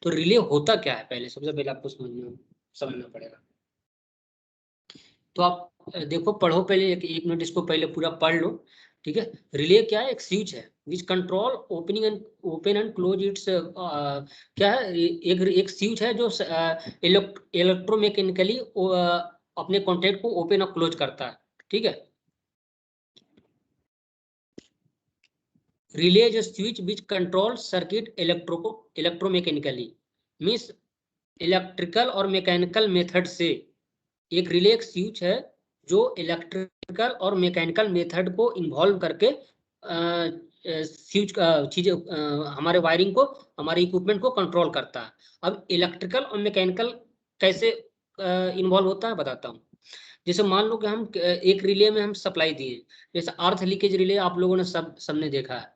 तो रिले होता क्या है, पहले सबसे पहले आपको समझना पड़ेगा। तो आप देखो, पढ़ो पहले, एक मिनट इसको पहले पूरा पढ़ लो, ठीक है। रिले क्या है? एक स्विच है which control open and close it's, क्या है, एक स्विच है जो इलेक्ट्रोमैकेनिकली अपने कॉन्टैक्ट को ओपन और क्लोज करता है, ठीक है। Relay is switch which control circuit electromechanically, means electrical और मैकेनिकल मेथड से। एक रिले एक स्विच है जो इलेक्ट्रिकल और मैकेनिकल मेथड को इन्वॉल्व करके स्विच चीजें, हमारे वायरिंग को, हमारे इक्विपमेंट को कंट्रोल करता है। अब इलेक्ट्रिकल और मैकेनिकल कैसे इन्वॉल्व होता है बताता हूँ। जैसे मान लो कि हम एक रिले में हम सप्लाई दिए, जैसे अर्थ लीकेज रिले आप लोगों ने सबने देखा है।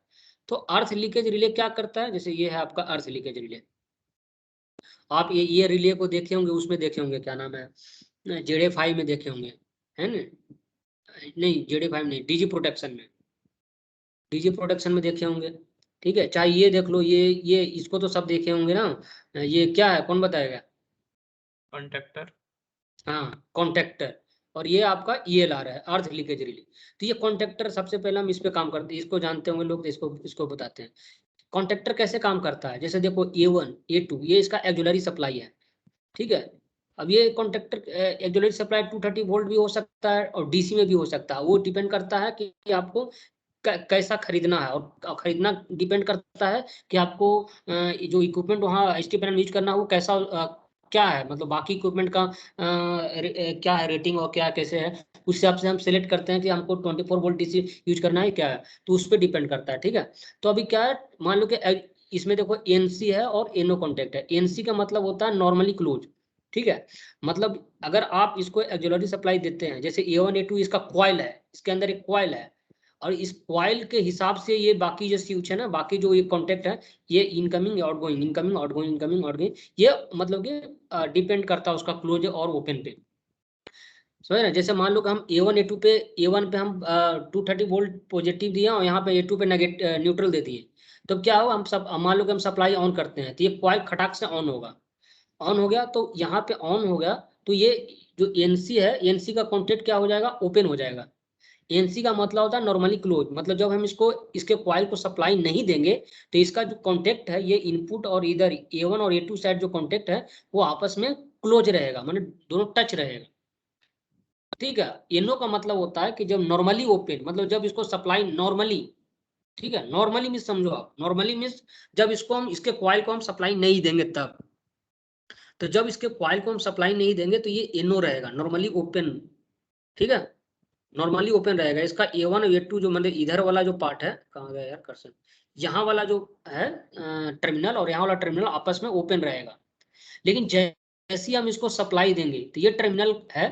तो अर्थ लीकेज रिले क्या करता है? जैसे ये है आपका अर्थ लीकेज रिले, आप ये रिले को देखे होंगे, उसमें देखे होंगे, क्या नाम है, JD5 में देखे होंगे, है ना? नहीं, JD5 नहीं, डीजी प्रोटेक्शन में देखे होंगे, ठीक है। चाहे ये देख लो, ये इसको तो सब देखे होंगे ना। ये क्या है, कौन बताएगा? कॉन्टेक्टर। हाँ, कॉन्टेक्टर। और ये आपका ELR है, अर्थ लीकेज रिले। तो ये कॉन्टेक्टर, सबसे पहले हम इस पे काम करते हैं, इसको जानते होंगे लोग, तो इसको इसको बताते हैं। कॉन्टेक्टर कैसे काम करता है? जैसे देखो, A1 A2 ये इसका एक्जुलरी सप्लाई है, ठीक है। अब ये कॉन्टेक्टर एक्जुलरी सप्लाई 230 वोल्ट भी हो सकता है और DC में भी हो सकता है, वो डिपेंड करता है कि आपको कैसा खरीदना है। और खरीदना डिपेंड करता है कि आपको जो इक्विपमेंट वहाँ एचटी पैनल यूज करना है वो कैसा, क्या है, मतलब बाकी इक्विपमेंट का क्या है रेटिंग और क्या कैसे है, उस हिसाब से हम सेलेक्ट करते हैं कि हमको 24 वोल्ट DC यूज करना है क्या है। तो उस पर डिपेंड करता है, ठीक है। तो अभी क्या है, मान लो कि इसमें देखो NC है और NO कॉन्टेक्ट है। NC का मतलब होता है नॉर्मली क्लोज, ठीक है। मतलब अगर आप इसको एक्जुलरी सप्लाई देते हैं, जैसे A1 A2 इसका कॉइल है, इसके अंदर एक कॉइल है, और इस कॉइल के हिसाब से ये बाकी जो स्विच है ना, बाकी जो ये कॉन्टेक्ट है, ये incoming outgoing, incoming outgoing, incoming outgoing, ये मतलब कि डिपेंड करता है उसका क्लोज और ओपन पे, समझ रहे? जैसे मान लो कि हम A1 A2 पे, A1 पे हम 230 वोल्ट पॉजिटिव दिए और यहाँ पे A2 पे न्यूट्रल दे दिए। तो क्या हुआ, हम सब मान लो कि हम सप्लाई ऑन करते हैं, तो ये कॉइल खटाक से ऑन होगा। ऑन हो गया तो यहाँ पे ऑन हो गया, तो ये जो NC है, NC का कॉन्टेक्ट क्या हो जाएगा, ओपन हो जाएगा। NC का मतलब होता है नॉर्मली क्लोज, मतलब जब हम इसको, इसके कॉइल को सप्लाई नहीं देंगे, तो इसका जो कॉन्टेक्ट है, ये इनपुट और इधर A1 और A2 साइड जो कॉन्टेक्ट है, वो आपस में क्लोज रहेगा, मतलब दोनों टच रहेगा, ठीक है। NO का मतलब होता है कि जब नॉर्मली ओपन, मतलब जब इसको सप्लाई नॉर्मली, ठीक है, नॉर्मली मीन्स समझो आप, नॉर्मली मीन्स जब इसको हम, इसके कॉइल को हम सप्लाई नहीं देंगे तब। तो जब इसके कॉइल को हम सप्लाई नहीं देंगे तो ये NO रहेगा, नॉर्मली ओपन, ठीक है, नॉर्मली ओपन रहेगा। इसका A1 और A2 जो, मतलब इधर वाला जो पार्ट है, कहाँ गया यार कर्सर, यहाँ वाला जो है टर्मिनल, और यहाँ वाला टर्मिनल आपस में ओपन रहेगा। लेकिन जैसे ही हम इसको सप्लाई देंगे, तो ये टर्मिनल है,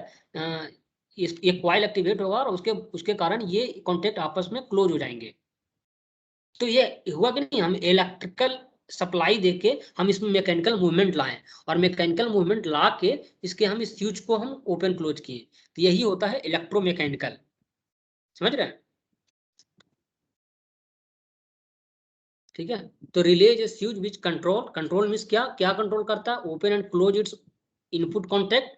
ये कॉइल एक्टिवेट होगा और उसके उसके कारण ये कॉन्टेक्ट आपस में क्लोज हो जाएंगे। तो ये हुआ कि नहीं, हम इलेक्ट्रिकल सप्लाई देके हम इसमें मैकेनिकल मूवमेंट लाएं, और मैकेनिकल मूवमेंट ला के इसके हम इस स्विच को हम ओपन क्लोज किए, तो यही होता है इलेक्ट्रोमैकेनिकल, समझ रहे हैं? ठीक है। तो relay is switch which control means क्या क्या कंट्रोल करता है, open and close its input contact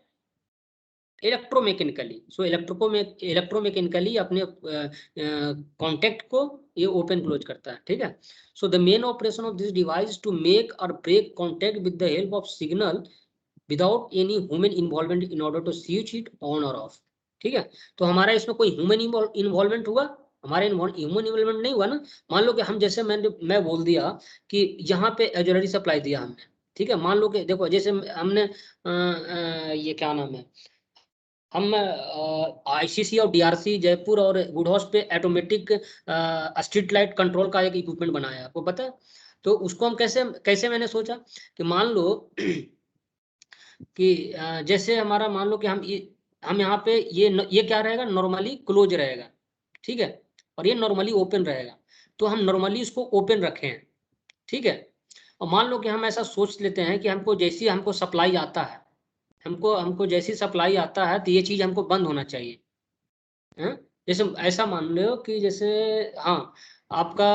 electromechanically. So electromechanically अपने कॉन्टेक्ट को ये ओपन क्लोज करता है, ठीक है। So the main operation of this device to make और break contact with the help of signal without any human involvement in order to switch it on और off, ठीक है। तो हमारा इसमें कोई ह्यूमन इन्वॉल्वमेंट हुआ? हमारे ह्यूमन इन्वॉल्वमेंट नहीं हुआ ना। मान लो कि हम, जैसे मैं बोल दिया कि यहाँ पे एक्जुलरी सप्लाई दिया हमने, ठीक है। मान लो कि देखो, जैसे हमने ये क्या नाम है, हम ICC और DRC जयपुर और गुड़हॉस पे ऑटोमेटिक स्ट्रीट लाइट कंट्रोल का एक इक्विपमेंट बनाया है, आपको पता है? तो उसको हम कैसे कैसे मैंने सोचा कि मान लो कि जैसे हमारा, मान लो कि हम यहाँ पे ये क्या रहेगा, नॉर्मली क्लोज रहेगा, ठीक है, और ये नॉर्मली ओपन रहेगा। तो हम नॉर्मली इसको ओपन रखे हैं, ठीक है। और मान लो कि हम ऐसा सोच लेते हैं कि हमको जैसी हमको सप्लाई आता है, हमको हमको जैसी सप्लाई आता है, तो ये चीज़ हमको बंद होना चाहिए, हैं? जैसे ऐसा मान लो कि जैसे, हाँ, आपका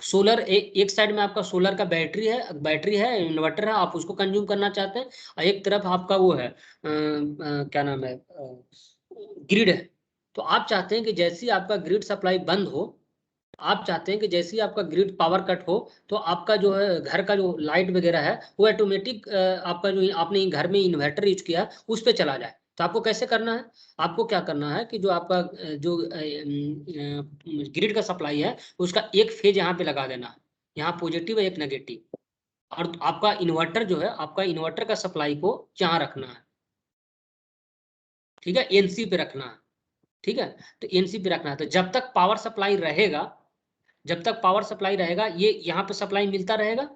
सोलर एक साइड में आपका सोलर का बैटरी है, इन्वर्टर है, आप उसको कंज्यूम करना चाहते हैं, और एक तरफ आपका वो है क्या नाम है, ग्रिड है। तो आप चाहते हैं कि जैसे ही आपका ग्रिड सप्लाई बंद हो, आप चाहते हैं कि जैसे ही आपका ग्रिड पावर कट हो, तो आपका जो है घर का जो लाइट वगैरह है वो ऑटोमेटिक आपका जो आपने घर में इन्वर्टर यूज किया उस पर चला जाए। तो आपको कैसे करना है, आपको क्या करना है कि जो आपका जो ग्रिड का सप्लाई है उसका एक फेज यहाँ पे लगा देना है, यहाँ पॉजिटिव है एक नेगेटिव, और आपका इन्वर्टर जो है, आपका इन्वर्टर का सप्लाई को यहाँ रखना है, ठीक है, एनसी पे रखना है, ठीक है। तो एनसी पे रखना है, तो जब तक पावर सप्लाई रहेगा, जब तक पावर सप्लाई रहेगा ये यहाँ पे सप्लाई मिलता रहेगा,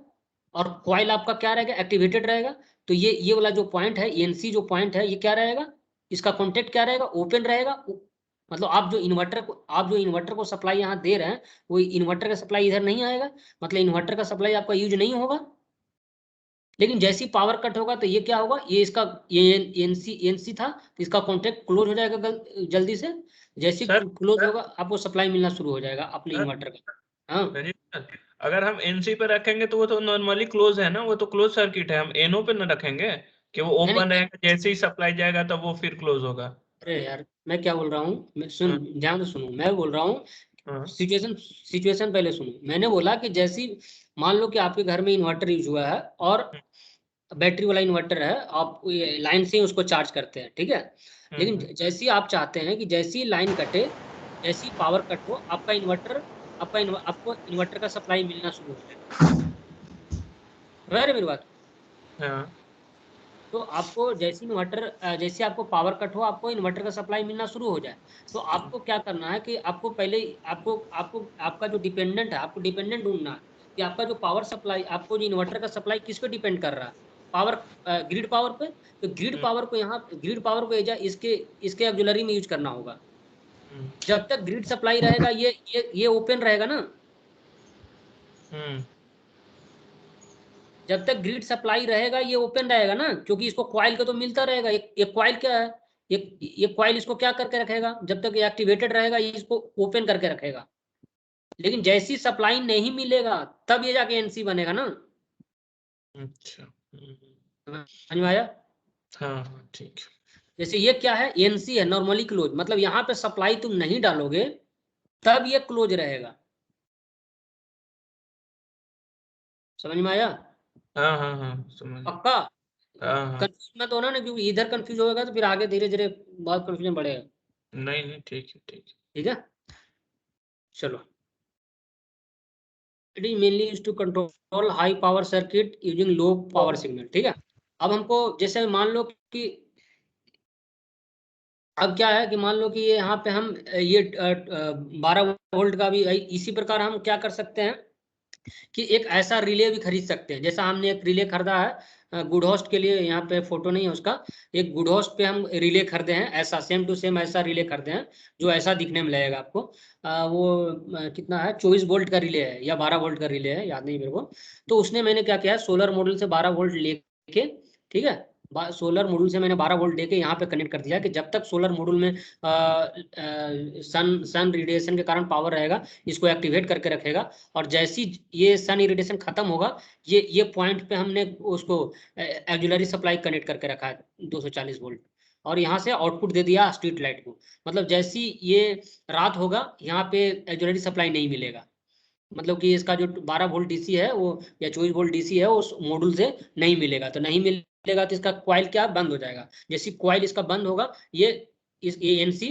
और कॉइल आपका क्या रहेगा, एक्टिवेटेड रहेगा। तो ये वाला जो पॉइंट है, एनसी जो पॉइंट है, ये क्या रहेगा, इसका कॉन्टेक्ट क्या रहेगा, ओपन रहेगा। मतलब आप जो इन्वर्टर को सप्लाई यहाँ दे रहे हैं, वो इन्वर्टर का सप्लाई इधर नहीं आएगा, मतलब इन्वर्टर का सप्लाई आपका यूज नहीं होगा। लेकिन जैसी पावर कट होगा तो ये क्या होगा, ये इसका ये एनसी था, तो इसका कॉन्टेक्ट क्लोज हो जाएगा जल्दी से। जैसे सर क्लोज होगा आपको सप्लाई मिलना शुरू हो जाएगा अपने सर, इन्वर्टर का। हाँ, सुनिए सर, अगर हम एनसी पे रखेंगे तो वो तो नॉर्मली क्लोज है ना, वो तो क्लोज सर्किट है। हम एनओ पे ना रखेंगे कि वो नहीं ओपन नहीं, रहेगा, जैसे ही सप्लाई जाएगा तब वो फिर क्लोज होगा। अरे यार मैं क्या बोल रहा हूँ, मैं सुन, हाँ ध्यान से सुनो, मैं बोल रहा हूँ हाँ सिचुएशन सिचुएशन पहले सुनो। मैंने बोला कि जैसी, मान लो कि आपके घर में इन्वर्टर यूज हुआ है, और बैटरी वाला इन्वर्टर है, आप लाइन से ही उसको चार्ज करते हैं, ठीक है। लेकिन हम्म जैसे ही आप चाहते हैं कि जैसी लाइन कटे, जैसी पावर कट हो, आपको इन्वर्टर का सप्लाई मिलना शुरू हो जाए। समझ रहे मेरी बात। हाँ तो आपको जैसे आपको पावर कट हो, आपको इन्वर्टर का सप्लाई मिलना शुरू हो जाए, तो आपको क्या करना है कि आपको पहले आपको आपको आपका जो डिपेंडेंट है, आपको डिपेंडेंट ढूंढना है कि आपका जो पावर सप्लाई, आपको जो इन्वर्टर का सप्लाई किस पे डिपेंड कर रहा है, पावर, ग्रिड पावर पे। तो हम्म, ग्रिड पावर को इसके इसके ऑक्सिलरी में यूज करना होगा। हम्म, जब तक ग्रिड सप्लाई रहेगा, ये ओपन रहेगा ना। हम्म, जब तक ग्रिड सप्लाई रहेगा ये ओपन रहेगा ना, क्योंकि इसको कॉइल का तो मिलता रहेगा। एक कॉइल क्या है, ये कॉइल इसको क्या करके रखेगा, जब तक ये एक्टिवेटेड रहेगा ये इसको ओपन करके रखेगा। लेकिन जैसी सप्लाई नहीं मिलेगा, तब ये जाके एनसी बनेगा ना। अच्छा समझ में आया। हाँ हाँ ठीक है। जैसे ये क्या है, एनसी है, नॉर्मली क्लोज, मतलब यहाँ पे सप्लाई तुम नहीं डालोगे तब ये क्लोज रहेगा। समझ में आया। हाँ हाँ हाँ समझ। पक्का। हाँ हाँ कंफ्यूज मत होना ना, क्योंकि इधर कंफ्यूज होगा तो फिर आगे धीरे धीरे बहुत कंफ्यूजन बढ़ेगा। नहीं नहीं ठीक है ठीक है। ठीक है, चलो। It is mainly used to control high power circuit using low power signal, ठीक है। अब हमको जैसे मान लो कि, अब क्या है कि मान लो कि ये यहाँ पे हम ये 12 वोल्ट का भी इसी प्रकार हम क्या कर सकते हैं कि एक ऐसा रिले भी खरीद सकते हैं। जैसा हमने एक रिले खरीदा है गुड होस्ट के लिए, यहाँ पे फोटो नहीं है उसका, एक गुड होस्ट पे हम रिले खरीदे हैं, ऐसा सेम टू सेम ऐसा रिले खरीदे हैं, जो ऐसा दिखने में लगेगा आपको। वो कितना है, 24 वोल्ट का रिले है या 12 वोल्ट का रिले है, याद नहीं मेरे को। तो उसने मैंने क्या किया, सोलर मॉड्यूल से 12 वोल्ट लेके, ठीक है, सोलर मॉड्यूल से मैंने 12 वोल्ट लेके यहाँ पे कनेक्ट कर दिया कि जब तक सोलर मॉड्यूल में सन रेडिएशन के कारण पावर रहेगा, इसको एक्टिवेट करके रखेगा। और जैसी ये सन इरिटेशन खत्म होगा, ये पॉइंट पे हमने उसको ऑक्सिलरी सप्लाई कनेक्ट करके रखा है 240 वोल्ट, और यहाँ से आउटपुट दे दिया स्ट्रीट लाइट को। मतलब जैसी ये रात होगा, यहाँ पे ऑक्सिलरी सप्लाई नहीं मिलेगा, मतलब कि इसका जो 12 वोल्ट डीसी है वो, या 24 वोल्ट डीसी है, उस मॉड्यूल से नहीं मिलेगा। तो नहीं मिलेगा तो इसका कॉइल क्या बंद हो जाएगा। जैसे कॉइल इसका बंद होगा, ये ये एनसी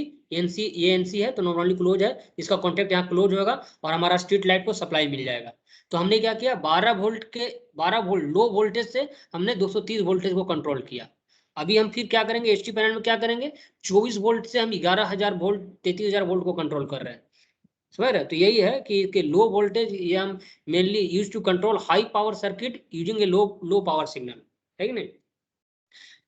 है तो नॉर्मली क्लोज है, इसका कॉन्टेक्ट यहाँ क्लोज होगा, और हमारा स्ट्रीट लाइट को सप्लाई मिल जाएगा। तो हमने क्या किया, 12 वोल्ट लो वोल्टेज से हमने 230 वोल्टेज को कंट्रोल किया। अभी हम फिर क्या करेंगे, एचटी पैनल में क्या करेंगे, 24 वोल्ट से हम 11,000 वोल्ट 33,000 वोल्ट को कंट्रोल कर रहे हैं। समझ रहे, तो यही है कि लो वोल्टेज ये हम mainly use to control high power circuit using a low power signal, है कि नहीं।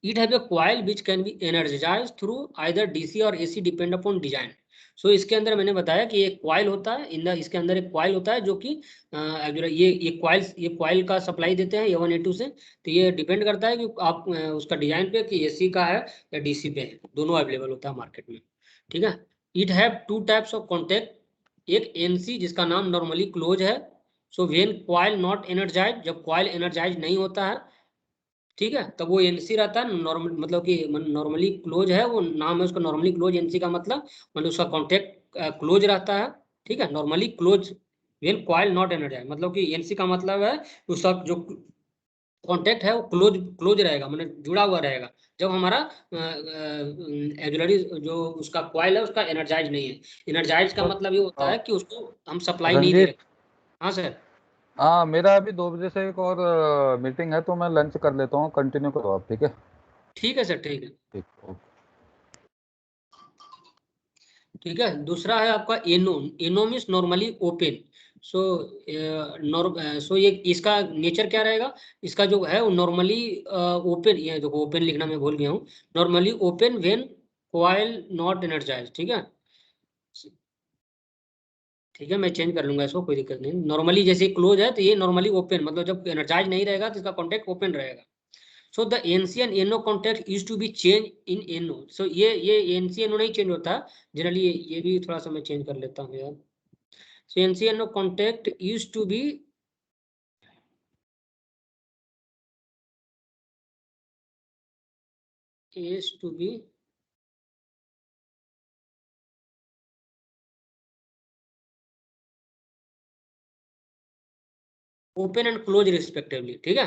It have a coil which can be energise through either DC और AC depend upon design. So इसके अंदर मैंने बताया कि एक कॉइल होता है, इसके अंदर एक कॉइल होता है जो कि ये कॉइल का सप्लाई देते हैं A1 A2 से। तो ये डिपेंड करता है कि आप उसका डिजाइन पे कि एसी का है या डीसी पे है, दोनों अवेलेबल होता है मार्केट में, ठीक है। It have two types of contact, एक एनसी जिसका नाम नॉर्मली क्लोज है, so when coil not energise, जब कॉइल एनर्जाइज नहीं होता है, ठीक है, तब वो एनसी रहता है नॉर्मल, मतलब कि नॉर्मली क्लोज है, वो नाम है उसका नॉर्मली क्लोज। एनसी का मतलब उसका कॉन्टेक्ट क्लोज रहता है, ठीक है, normally close when coil not energise, मतलब कि एनसी का मतलब है उसका जो कॉन्टेक्ट है वो क्लोज क्लोज रहेगा, मतलब जुड़ा हुआ रहेगा, जब हमारा एक्सिलरी जो उसका कॉइल है उसका एनर्जाइज नहीं है। एनर्जाइज का मतलब ये होता है कि उसको हम सप्लाई नहीं दे रंजीत, रहे। हाँ सर। हाँ मेरा अभी 2 बजे से एक और मीटिंग है, तो मैं लंच कर लेता हूँ, कंटिन्यू करो आप, ठीक है? ठीक है सर, ठीक है। ठीक, ओके। ठीक है, दूसरा है आपका एनो। एनो मीन्स नॉर्मली ओपन। सो सो ये इसका नेचर क्या रहेगा, इसका जो है वो नॉर्मली ओपन, ये देखो ओपन लिखना मैं भूल गया हूँ, normally open when coil not energise, ठीक है। ठीक है, मैं चेंज कर लूंगा इसको, कोई दिक्कत नहीं। नॉर्मली जैसे क्लोज है तो ये नॉर्मली ओपन, मतलब जब एनर्जाइज नहीं रहेगा तो इसका कॉन्टेक्ट ओपन रहेगा। So the NC and NO contact use to be change in NO. So ये एनसी एनो नहीं चेंज होता जनरली, ये भी थोड़ा सा मैं चेंज कर लेता हूँ यार। So NCNO contact used to be open and close respectively, ठीक है।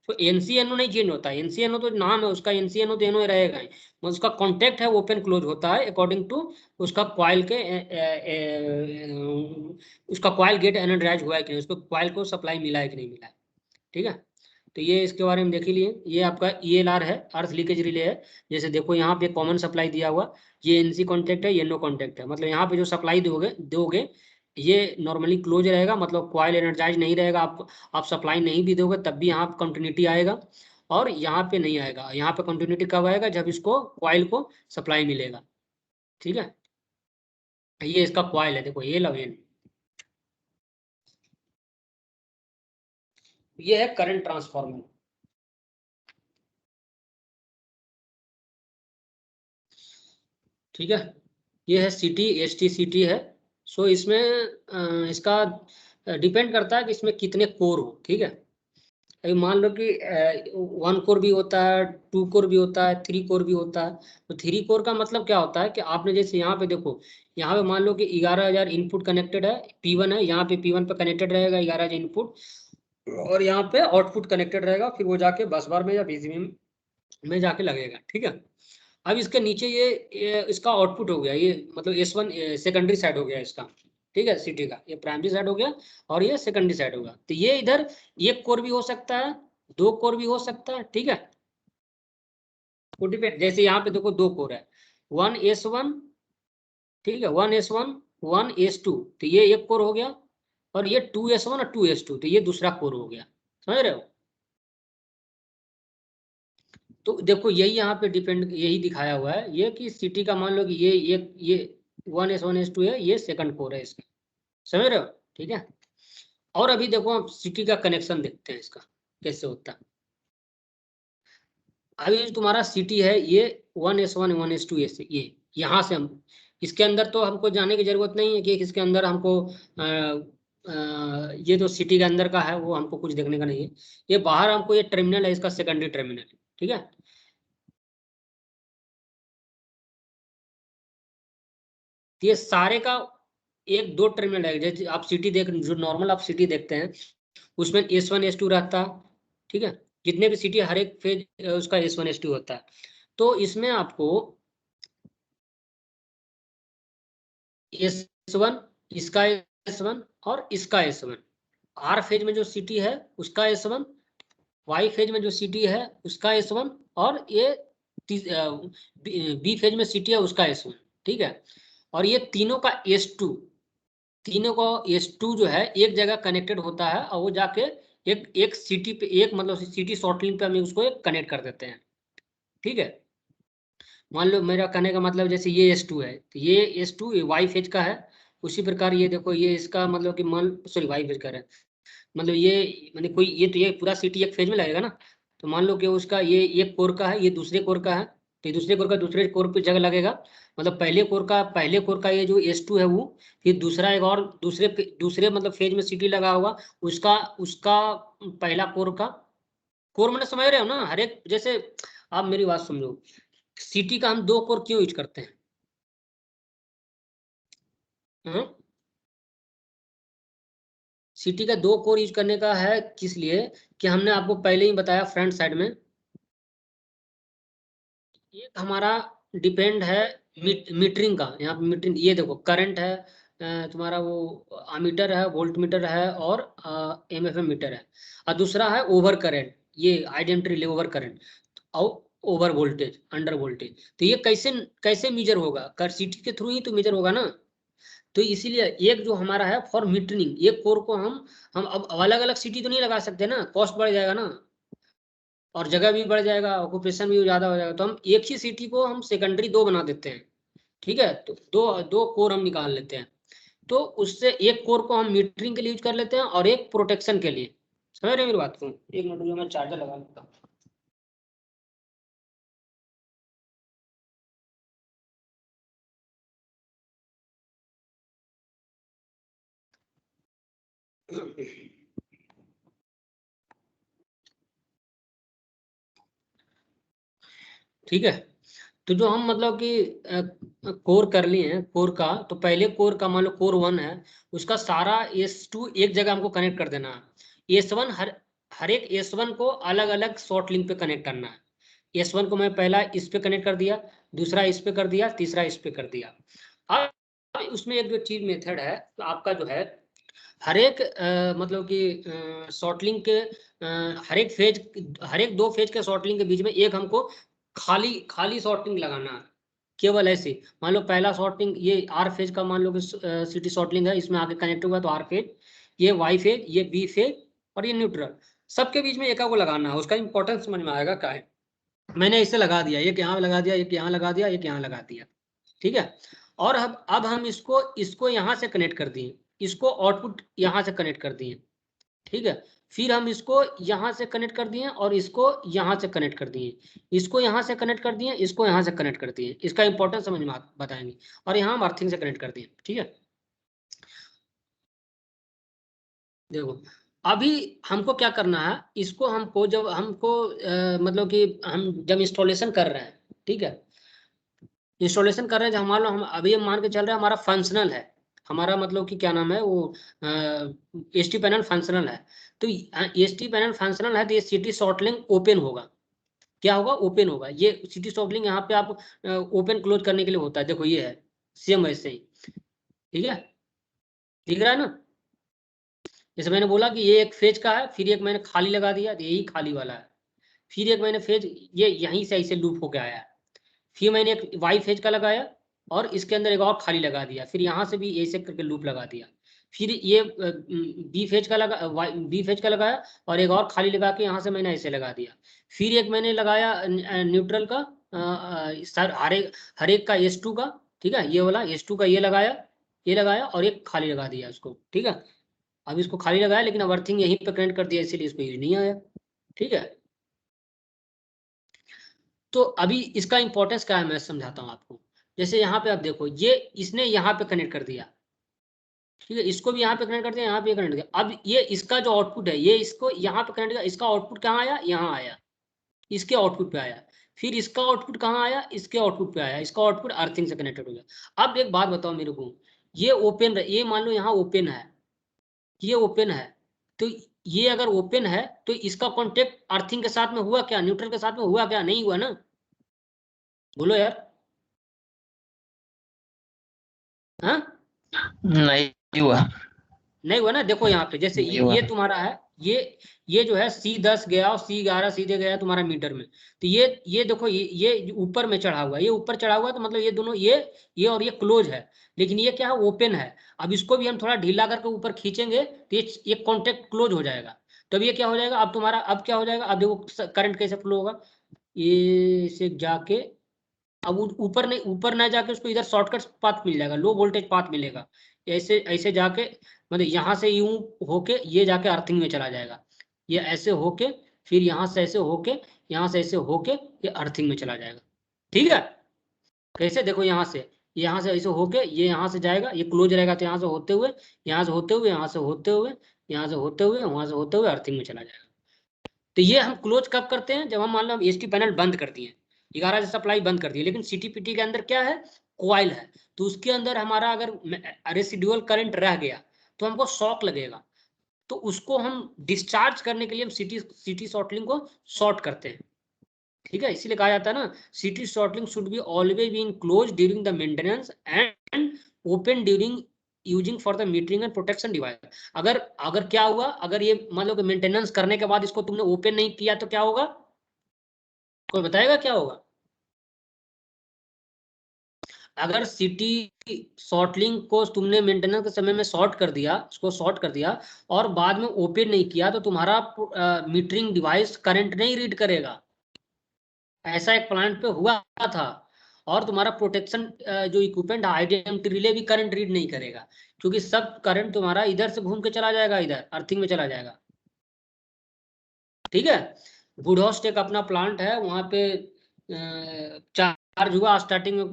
तो एनसीएनओ नहीं चेंज होता, एनसीएनओ तो नाम है उसका, एनसीएनओ तो एनओ रहेगा ही, उसका कॉन्टेक्ट है ओपन क्लोज होता है अकॉर्डिंग टू उसका कॉइल के उसका कॉइल गेट एनर्जाइज हुआ है कि नहीं, उसको कॉइल को सप्लाई मिला है कि नहीं मिला है, ठीक है। तो ये इसके बारे में देख ही लिए। ये आपका ELR है, अर्थ लीकेज रिले है। जैसे देखो यहाँ पे कॉमन सप्लाई दिया हुआ, ये एनसी कॉन्टेक्ट है, ये नो कॉन्टेक्ट है, मतलब यहाँ पे जो सप्लाई दोगे दोगे ये नॉर्मली क्लोज रहेगा, मतलब कॉइल एनर्जाइज नहीं रहेगा, आप सप्लाई नहीं भी दोगे तब भी यहाँ कंटिन्यूटी आएगा, और यहाँ पे नहीं आएगा। यहाँ पे कंटिन्यूटी कब आएगा, जब इसको कॉइल को सप्लाई मिलेगा, ठीक है। ये इसका कॉइल है, देखो ये लवेन, ये है करंट ट्रांसफॉर्मर, ठीक है। ये है सिटी, ST सिटी है। सो इसमें इसका डिपेंड करता है कि इसमें कितने कोर हो, ठीक है। अभी मान लो कि 1 कोर भी होता है, 2 कोर भी होता है, 3 कोर भी होता है। तो 3 कोर का मतलब क्या होता है कि आपने जैसे यहाँ पे देखो, यहाँ पे मान लो कि 11,000 इनपुट कनेक्टेड है, P1 है, यहाँ पे P1 पे कनेक्टेड रहेगा 11,000 इनपुट, और यहाँ पे आउटपुट कनेक्टेड रहेगा, फिर वो जाके बस बार में या VCB में जाके लगेगा, ठीक है। अब इसके नीचे ये इसका आउटपुट हो गया, ये मतलब S1 सेकेंडरी साइड हो गया इसका, ठीक है, सिटी का ये प्राइमरी साइड हो गया, और ये सेकेंडरी साइड होगा। तो ये इधर 1 कोर भी हो सकता है, 2 कोर भी हो सकता है, ठीक है। वो डिपेंड, जैसे यहाँ पे देखो 2 कोर है, 1S1, ठीक है, 1S1 1S2, तो ये 1 कोर हो गया, और ये 2S1 और 2S2, तो ये दूसरा कोर हो गया, समझ रहे हो। तो देखो यही यहाँ पे डिपेंड, यही दिखाया हुआ है ये कि सिटी का मान लो कि ये 1S1 S2 है, ये सेकंड कोर है इसका, समझ रहे हो, ठीक है। और अभी देखो हम सिटी का कनेक्शन देखते हैं इसका कैसे होता है। अभी तुम्हारा सिटी है ये 1S1 1S2 ऐसे, ये यहाँ से हम इसके अंदर तो हमको जाने की जरूरत नहीं है कि इसके अंदर हमको ये जो सिटी के अंदर का है वो हमको कुछ देखने का नहीं है। ये बाहर हमको ये टर्मिनल है इसका, सेकेंडरी टर्मिनल, ठीक है। ये सारे का 1 2 टर्मिनल है, जैसे आप सिटी देख, जो नॉर्मल आप सिटी देखते हैं उसमें S1 S2 रहता है, ठीक है। जितने भी सिटी हर एक फेज उसका S1 S2 होता है। तो इसमें आपको S1, इसका S1 और इसका S1, R फेज में जो सिटी है उसका S1, Y फेज में जो सिटी है उसका S1, और ये B फेज में सिटी है उसका S1, ठीक है। और ये तीनों का S2, तीनों को S2 जो है एक जगह कनेक्टेड होता है, और वो जाके एक एक सिटी पे, एक मतलब सिटी शॉर्ट लिंक पे हम उसको एक कनेक्ट कर देते हैं, ठीक है। मान लो मेरा कहने का मतलब जैसे ये S2 है, तो ये S2 ये वाई फेज का है। उसी प्रकार ये देखो ये इसका मतलब कि मान सॉरी वाई फेज का है, मतलब ये मैंने कोई ये तो ये पूरा सिटी एक फेज में लगेगा ना। तो मान लो कि उसका ये एक कोर का है, ये दूसरे कोर का है, तो दूसरे कोर का दूसरे कोर पे जगह लगेगा, मतलब पहले कोर का ये जो S2 है वो, फिर दूसरा एक और दूसरे मतलब फेज में CT लगा होगा, उसका उसका पहला कोर का कोर, मैंने समझ रहे हो ना। हर एक, जैसे आप मेरी बात समझो, CT का हम 2 कोर क्यों यूज करते हैं? CT का 2 कोर यूज करने का है किस लिए, कि हमने आपको पहले ही बताया फ्रंट साइड में, एक हमारा डिपेंड है मीटरिंग का। यहाँ पे मीटरिंग, ये देखो करंट है, तुम्हारा वो अमीटर है, वोल्ट मीटर है, और MFM मीटर है, और दूसरा है ओवर करंट, ये आइडेंटिटी ओवर करंट और ओवर वोल्टेज, अंडर वोल्टेज। तो ये कैसे कैसे मेजर होगा? कर CT के थ्रू ही तो मेजर होगा ना। तो इसीलिए एक जो हमारा है फॉर मीटरिंग, एक कोर को हम अब अलग अलग CT तो नहीं लगा सकते ना, कॉस्ट बढ़ जाएगा ना, और जगह भी बढ़ जाएगा, ऑक्यूपेशन भी ज़्यादा हो जाएगा। तो हम एक ही CT को हम सेकेंडरी 2 बना देते हैं, ठीक है। तो दो कोर हम निकाल लेते हैं, तो उससे एक कोर को हम मीटरिंग के लिए यूज कर लेते हैं और एक प्रोटेक्शन के लिए। समझ रहे हैं मेरी बात को? एक मिनट में मैं चार्जर लगा लेता हूँ। ठीक है। तो जो हम मतलब कि कोर कर लिए हैं कोर का, तो पहले कोर का मान लो कोर 1 है, उसका सारा S2 एक जगह हमको कनेक्ट कर देना है। S1 हर एक S1 को अलग अलग शॉर्ट लिंक पे कनेक्ट करना है। S1 को मैं पहला इस पे कनेक्ट कर दिया, दूसरा इस पे कर दिया, तीसरा इस पे कर दिया। अब उसमें एक जो चीज मेथड है, तो आपका जो है हर एक मतलब कि शॉर्ट लिंक के हर एक 2 फेज के शॉर्ट लिंक के बीच में एक हमको खाली खाली शॉर्टिंग लगाना है। केवल ऐसे मान लो पहला शॉर्टिंग ये R फेज का मान लो कि CT शॉर्टिंग है, इसमें आगे कनेक्ट हुआ तो R फेज, ये Y फेज, ये B फेज, और ये न्यूट्रल, सबके बीच में एक को लगाना है। उसका इंपॉर्टेंस समझ में आएगा क्या है। मैंने इसे लगा दिया, एक यहाँ लगा दिया, एक यहाँ लगा दिया, एक यहाँ लगा दिया, ठीक है। और अब हम इसको यहाँ से कनेक्ट कर दिए, इसको आउटपुट यहाँ से कनेक्ट कर दिए, ठीक है। फिर हम इसको यहाँ से कनेक्ट कर दिए और इसको यहाँ से कनेक्ट कर दिए, इसको यहाँ से कनेक्ट कर दिए, इसको यहाँ से कनेक्ट कर दिए। इसका इंपॉर्टेंस समझ में बताएंगे। और यहाँ हम अर्थिंग से कनेक्ट कर दिए, ठीक है। देखो अभी हमको क्या करना है, इसको हमको जब हमको मतलब कि हम जब इंस्टॉलेशन कर रहे हैं, ठीक है, इंस्टॉलेशन कर रहे हैं जब मान लो हम अभी हम मान के चल रहे हैं हमारा फंक्शनल है, हमारा मतलब कि क्या नाम है वो ST पैनल फंक्शनल है। तो ST पैनल फंक्शनल है तो ये CT शॉर्ट लिंक ओपन होगा। क्या होगा? ओपन होगा। ये CT शॉर्ट लिंक यहाँ पे आप ओपन क्लोज करने के लिए होता है। देखो ये है सेम वैसे ही, ठीक है, दिख रहा है ना। जैसे मैंने बोला कि ये एक फेज का है, फिर एक मैंने खाली लगा दिया तो यही खाली वाला है, फिर एक मैंने फेज ये यहीं से ऐसे लूप होके आया है, फिर मैंने एक Y फेज का लगाया और इसके अंदर एक और खाली लगा दिया, फिर यहाँ से भी ऐसे करके लूप लगा दिया, फिर ये B फेज का B फेज का लगाया और एक और खाली लगा के यहाँ से मैंने ऐसे लगा दिया, फिर एक मैंने लगाया न्यूट्रल का सर हर एक का S2 का, ठीक है, ये वाला S2 का ये लगाया और एक खाली लगा दिया उसको, ठीक है। अब इसको खाली लगाया लेकिन अब अर्थिंग यहीं पे कनेक्ट कर दिया, इसीलिए इसको यूज नहीं आया, ठीक है। तो अभी इसका इंपॉर्टेंस क्या है मैं समझाता हूँ आपको। जैसे यहाँ पे आप देखो, ये इसने यहाँ पे कनेक्ट कर दिया, ठीक है, इसको भी यहाँ पे कनेक्ट कर दिया, यहाँ पे कनेक्ट किया। अब ये इसका जो आउटपुट है, ये इसको यहाँ पे कनेक्ट किया, इसका आउटपुट कहाँ आया? यहाँ आया, इसके आउटपुट पे आया। फिर इसका आउटपुट कहाँ आया? इसके आउटपुट पे आया। इसका आउटपुट अर्थिंग से कनेक्टेड हो गया। अब एक बात बताओ मेरे को, ये ओपन, ये मान लो यहाँ ओपन है, ये ओपन है, तो ये अगर ओपन है तो इसका कॉन्टेक्ट अर्थिंग के साथ में हुआ क्या? न्यूट्रल के साथ में हुआ क्या? नहीं हुआ ना, बोलो यार। हाँ, नहीं हुआ। नहीं हुआ ना। देखो यहाँ पे जैसे नहीं हुआ। ये तुम्हारा है, ये जो है C10 गया और C11 सीधे गया तुम्हारा मीटर में। तो ये देखो, ये ऊपर में चढ़ा हुआ है, ये ऊपर चढ़ा हुआ है, तो मतलब ये दोनों ये और ये क्लोज है, लेकिन ये क्या है? ओपन है। अब इसको भी हम थोड़ा ढीला करके ऊपर खींचेंगे तो ये कॉन्टेक्ट क्लोज हो जाएगा। तब ये क्या हो जाएगा? अब तुम्हारा अब क्या हो जाएगा? अब देखो करंट कैसे फ्लो होगा, ये से जाके अब ऊपर ना जाके उसको इधर शॉर्टकट पाथ मिल जाएगा, लो वोल्टेज पाथ मिलेगा। ऐसे ऐसे जाके मतलब यहाँ से यूं होके ये जाके अर्थिंग में चला जाएगा, ये ऐसे होके फिर यहाँ से ऐसे होके यहाँ से ऐसे होके ये अर्थिंग में चला जाएगा, ठीक है। कैसे, देखो यहाँ से ऐसे होके ये यहाँ से जाएगा, ये क्लोज रहेगा, तो यहाँ से होते हुए, यहाँ से होते हुए, यहाँ से होते हुए, यहाँ से होते हुए, वहां से होते हुए अर्थिंग में चला जाएगा। तो ये हम क्लोज कब करते हैं, जब हम मान लो एसटी पैनल बंद कर दिए, 11 से सप्लाई बंद कर दी, लेकिन सीटीपीटी के अंदर क्या है, कॉइल है, तो उसके अंदर हमारा अगर रेसिडुअल करंट रह गया तो हमको शॉक लगेगा, तो उसको हम डिस्चार्ज करने के लिए हम सीटी शॉर्टलिंग को शॉर्ट करते हैं। ठीक है, इसीलिए कहा जाता है ना, CT shorting should be always be in close during the maintenance and open during using for the metering and protection device. अगर क्या हुआ, अगर ये मान लो कि मेंटेनेंस करने के बाद इसको तुमने ओपन नहीं किया तो क्या होगा, कोई बताएगा क्या होगा? अगर सीटी शॉर्टलिंग को तुमने मेंटेनेंस के समय में शॉर्ट कर दिया, उसको शॉर्ट कर दिया और बाद में ओपन नहीं किया, तो तुम्हारा मीटरिंग डिवाइस करंट नहीं रीड करेगा। ऐसा एक प्लांट पे हुआ था, और तुम्हारा प्रोटेक्शन जो इक्विपमेंट आईडीएमटी रिले भी करंट रीड नहीं करेगा, क्योंकि सब करंट तुम्हारा इधर से घूम के चला जाएगा, इधर अर्थिंग में चला जाएगा। ठीक है, वुडहाउस एक अपना प्लांट है, वहां पे चार्ज हुआ स्टार्टिंग में,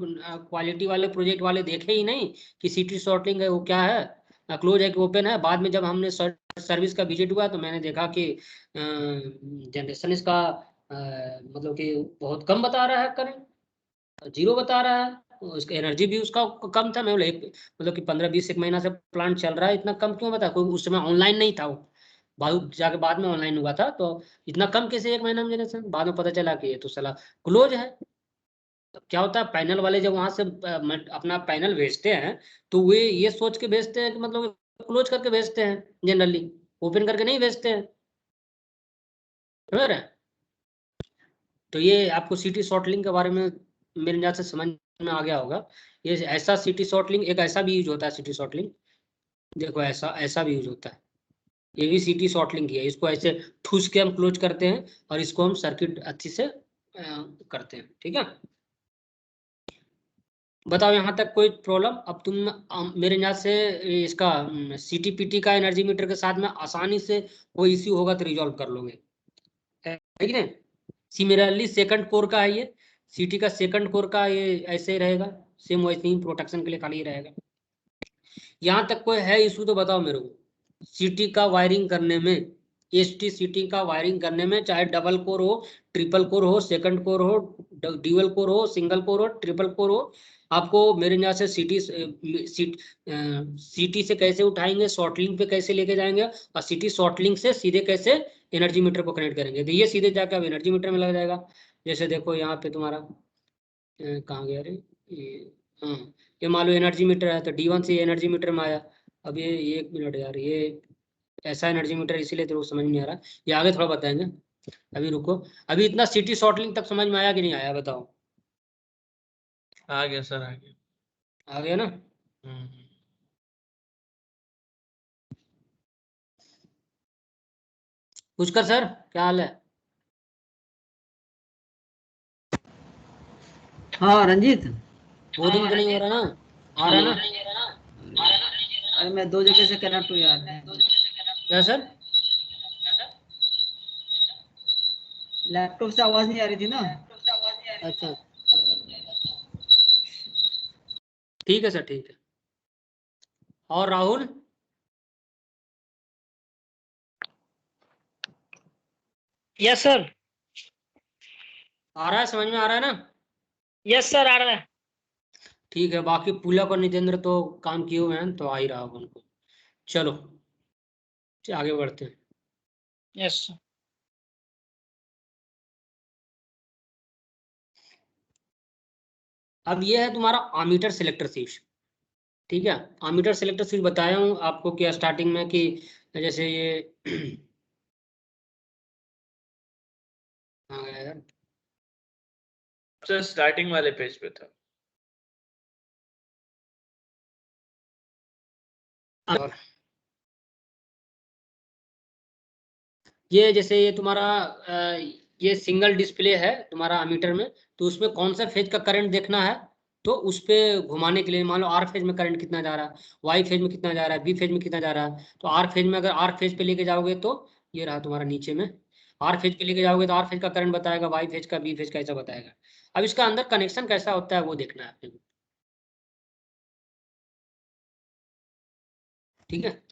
क्वालिटी वाले प्रोजेक्ट वाले देखे ही नहीं कि सीटी शॉर्टलिंग है वो क्या है, क्लोज है कि ओपन है। बाद में जब हमने सर्विस का विजिट हुआ तो मैंने देखा कि जनरेशन इसका मतलब कि बहुत कम बता रहा है, करंट 0 बता रहा है, उसका एनर्जी भी उसका कम था। मैं बोला मतलब कि 15-20 एक महीना से प्लांट चल रहा है, इतना कम क्यों बता, कोई उस समय ऑनलाइन नहीं था वो, जाके बाद में ऑनलाइन हुआ था, तो इतना कम कैसे एक महीना में जनरेशन। बाद में पता चला कि ये तो साला क्लोज है। तो क्या होता है, पैनल वाले जब वहां से अपना पैनल भेजते हैं, तो वे ये सोच के भेजते हैं कि मतलब क्लोज करके भेजते हैं, जनरली ओपन करके नहीं भेजते हैं, समझ रहे हैं? तो ये आपको सिटी शॉर्टलिंग के बारे में मेरे ख्याल से समझ में आ गया होगा। ये ऐसा सिटी शॉर्टलिंग, एक ऐसा भी यूज होता है सिटी शॉर्टलिंग, देखो ऐसा ऐसा भी यूज होता है, ये भी सिटी शॉर्टलिंग की है। इसको ऐसे ठूस के हम क्लोज करते हैं और इसको हम सर्किट अच्छी से करते हैं। ठीक है, बताओ यहाँ तक कोई प्रॉब्लम? अब तुम मेरे ख्याल से इसका सीटीपीटी का एनर्जी मीटर के साथ में आसानी से कोई इश्यू होगा तो रिजॉल्व कर लोगे, है कि नहीं? सिमिलरली सेकंड कोर का है ये, सीटी का सेकंड कोर का ये ऐसे ही रहेगा, सेम वैसे ही प्रोटेक्शन के लिए खाली रहेगा। यहाँ तक कोई है इशू तो बताओ मेरे को। सीटी का वायरिंग करने में, एसटी सीटी का वायरिंग करने में, चाहे डबल कोर हो, ट्रिपल कोर हो, सेकंड कोर हो, ड्यूअल कोर हो, सिंगल कोर हो, ट्रिपल कोर हो, आपको मेरे यहाँ से सीटी से कैसे उठाएंगे, शॉर्टलिंक पे कैसे लेके जाएंगे, और सीटी शॉर्टलिंक से सीधे कैसे एनर्जी मीटर को कनेक्ट करेंगे, तो ये सीधे जाके अब एनर्जी मीटर में लग जाएगा। जैसे देखो यहाँ पे तुम्हारा कहाँ गया रे ये, हाँ, ये मान लो एनर्जी मीटर है, तो D1 से एनर्जी मीटर में आया। अब ये 1 मिनट यार, ये ऐसा एनर्जी मीटर इसीलिए तेरे को समझ नहीं आ रहा, ये आगे थोड़ा बताएंगे, अभी रुको। अभी इतना सिटी शॉर्टलिंक तक समझ में आया कि नहीं आया, बताओ? आ गया सर, आ गया। आ गया ना? पुष्कर सर क्या हाल है? हाँ रंजीत, बोरिंग तो नहीं हो रहा ना? आ रहा ना? अरे मैं 2 जगह से कनेक्ट हूँ यार। क्या सर? लैपटॉप से आवाज नहीं आ रही थी ना। अच्छा, ठीक है सर, ठीक है। और राहुल? Yes sir. आ रहा है, समझ में आ रहा है ना? यस सर, आ रहा है। ठीक है, बाकी पुलक और नितेंद्र तो काम किए हुए हैं, तो आ ही रहा होगा उनको। चलो आगे बढ़ते हैं। Yes sir. अब ये है तुम्हारा आमीटर सिलेक्टर स्विच। ठीक है, आमीटर सिलेक्टर स्विच बताया हूँ आपको कि स्टार्टिंग में कि जैसे ये हाँ यार, सर स्टार्टिंग वाले पेज पे था। और ये जैसे ये तुम्हारा ये सिंगल डिस्प्ले है तुम्हारा अमीटर में, तो उसमें कौन सा फेज का करंट देखना है, तो उस पे घुमाने के लिए मान लो आर फेज में करंट कितना जा रहा है, वाई फेज में कितना जा रहा है, बी फेज में कितना जा रहा है। तो आर फेज में अगर आर फेज पे लेके जाओगे तो ये रहा तुम्हारा नीचे में, आर फेज पे लेके जाओगे तो आर फेज का करंट बताएगा, वाई फेज का, बी फेज का, ऐसा बताएगा। अब इसका अंदर कनेक्शन कैसा होता है वो देखना है आपने, ठीक है।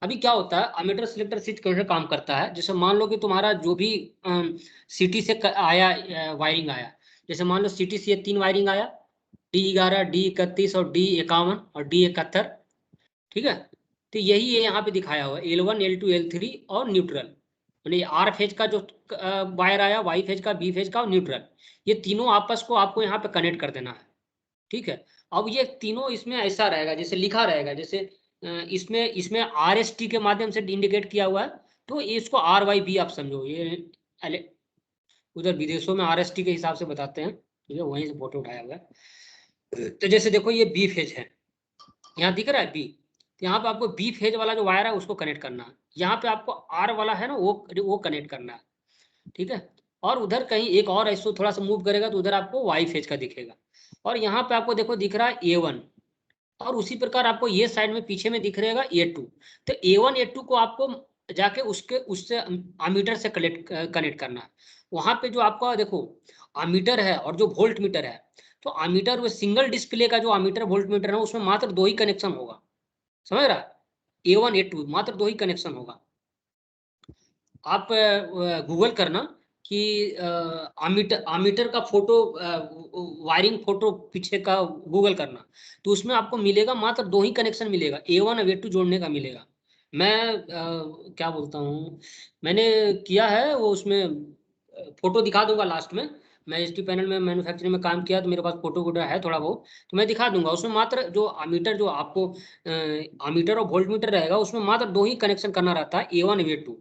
अभी क्या होता है, अमीटर सिलेक्टर स्विच कैसे काम करता है, जैसे मान लो कि तुम्हारा जो भी सिटी से आया वायरिंग आया, जैसे मान लो सिटी से 3 वायरिंग आया, D11, D31 और D51 और D71, ठीक है। तो यही है यहाँ पे दिखाया हुआ L1, L2, L3 और न्यूट्रल, यानी आर फेज का जो वायर आया, वाई फेज का, बी फेज का और न्यूट्रल, ये तीनों आपस को आपको यहाँ पे कनेक्ट कर देना है, ठीक है। अब ये तीनों इसमें ऐसा रहेगा, जैसे लिखा रहेगा, जैसे इसमें इसमें RST के माध्यम से इंडिकेट किया हुआ है, तो इसको RYB आप समझो, ये उधर विदेशों में RST के हिसाब से बताते हैं, ठीक है, वहीं से फोटो उठाया हुआ है। तो जैसे देखो ये बी फेज है, यहाँ दिख रहा है बी, तो यहाँ पे आपको बी फेज वाला जो वायर है उसको कनेक्ट करना है, यहाँ पे आपको आर वाला है ना वो कनेक्ट करना है, ठीक है। और उधर कहीं एक और ऐसे थोड़ा सा मूव करेगा तो उधर आपको वाई फेज का दिखेगा, और यहाँ पे आपको देखो दिख रहा है A1, और उसी प्रकार आपको ये साइड में पीछे में दिख रहेगा A2, तो A1 A2 को आपको जाके उससे अमीटर से कनेक्ट करना है। वहां पे जो आपका देखो अमीटर है और जो वोल्ट मीटर है, तो अमीटर वो सिंगल डिस्प्ले का जो अमीटर वोल्ट मीटर है उसमें मात्र 2 ही कनेक्शन होगा, समझ रहा है, A1 A2 मात्र 2 ही कनेक्शन होगा। आप गूगल करना कि अमीटर का फोटो, वायरिंग फोटो पीछे का गूगल करना, तो उसमें आपको मिलेगा मात्र 2 ही कनेक्शन मिलेगा, A1 और A2 जोड़ने का मिलेगा। मैं क्या बोलता हूँ, मैंने किया है वो, उसमें फोटो दिखा दूंगा लास्ट में। मैं एसटी पैनल में मैन्युफैक्चरिंग में काम किया तो मेरे पास फोटो वोटो है थोड़ा बहुत, तो मैं दिखा दूंगा। उसमें मात्र जो अमीटर, जो आपको अमीटर और वोल्ट मीटर रहेगा उसमें मात्र 2 ही कनेक्शन करना रहता है, A1 A2,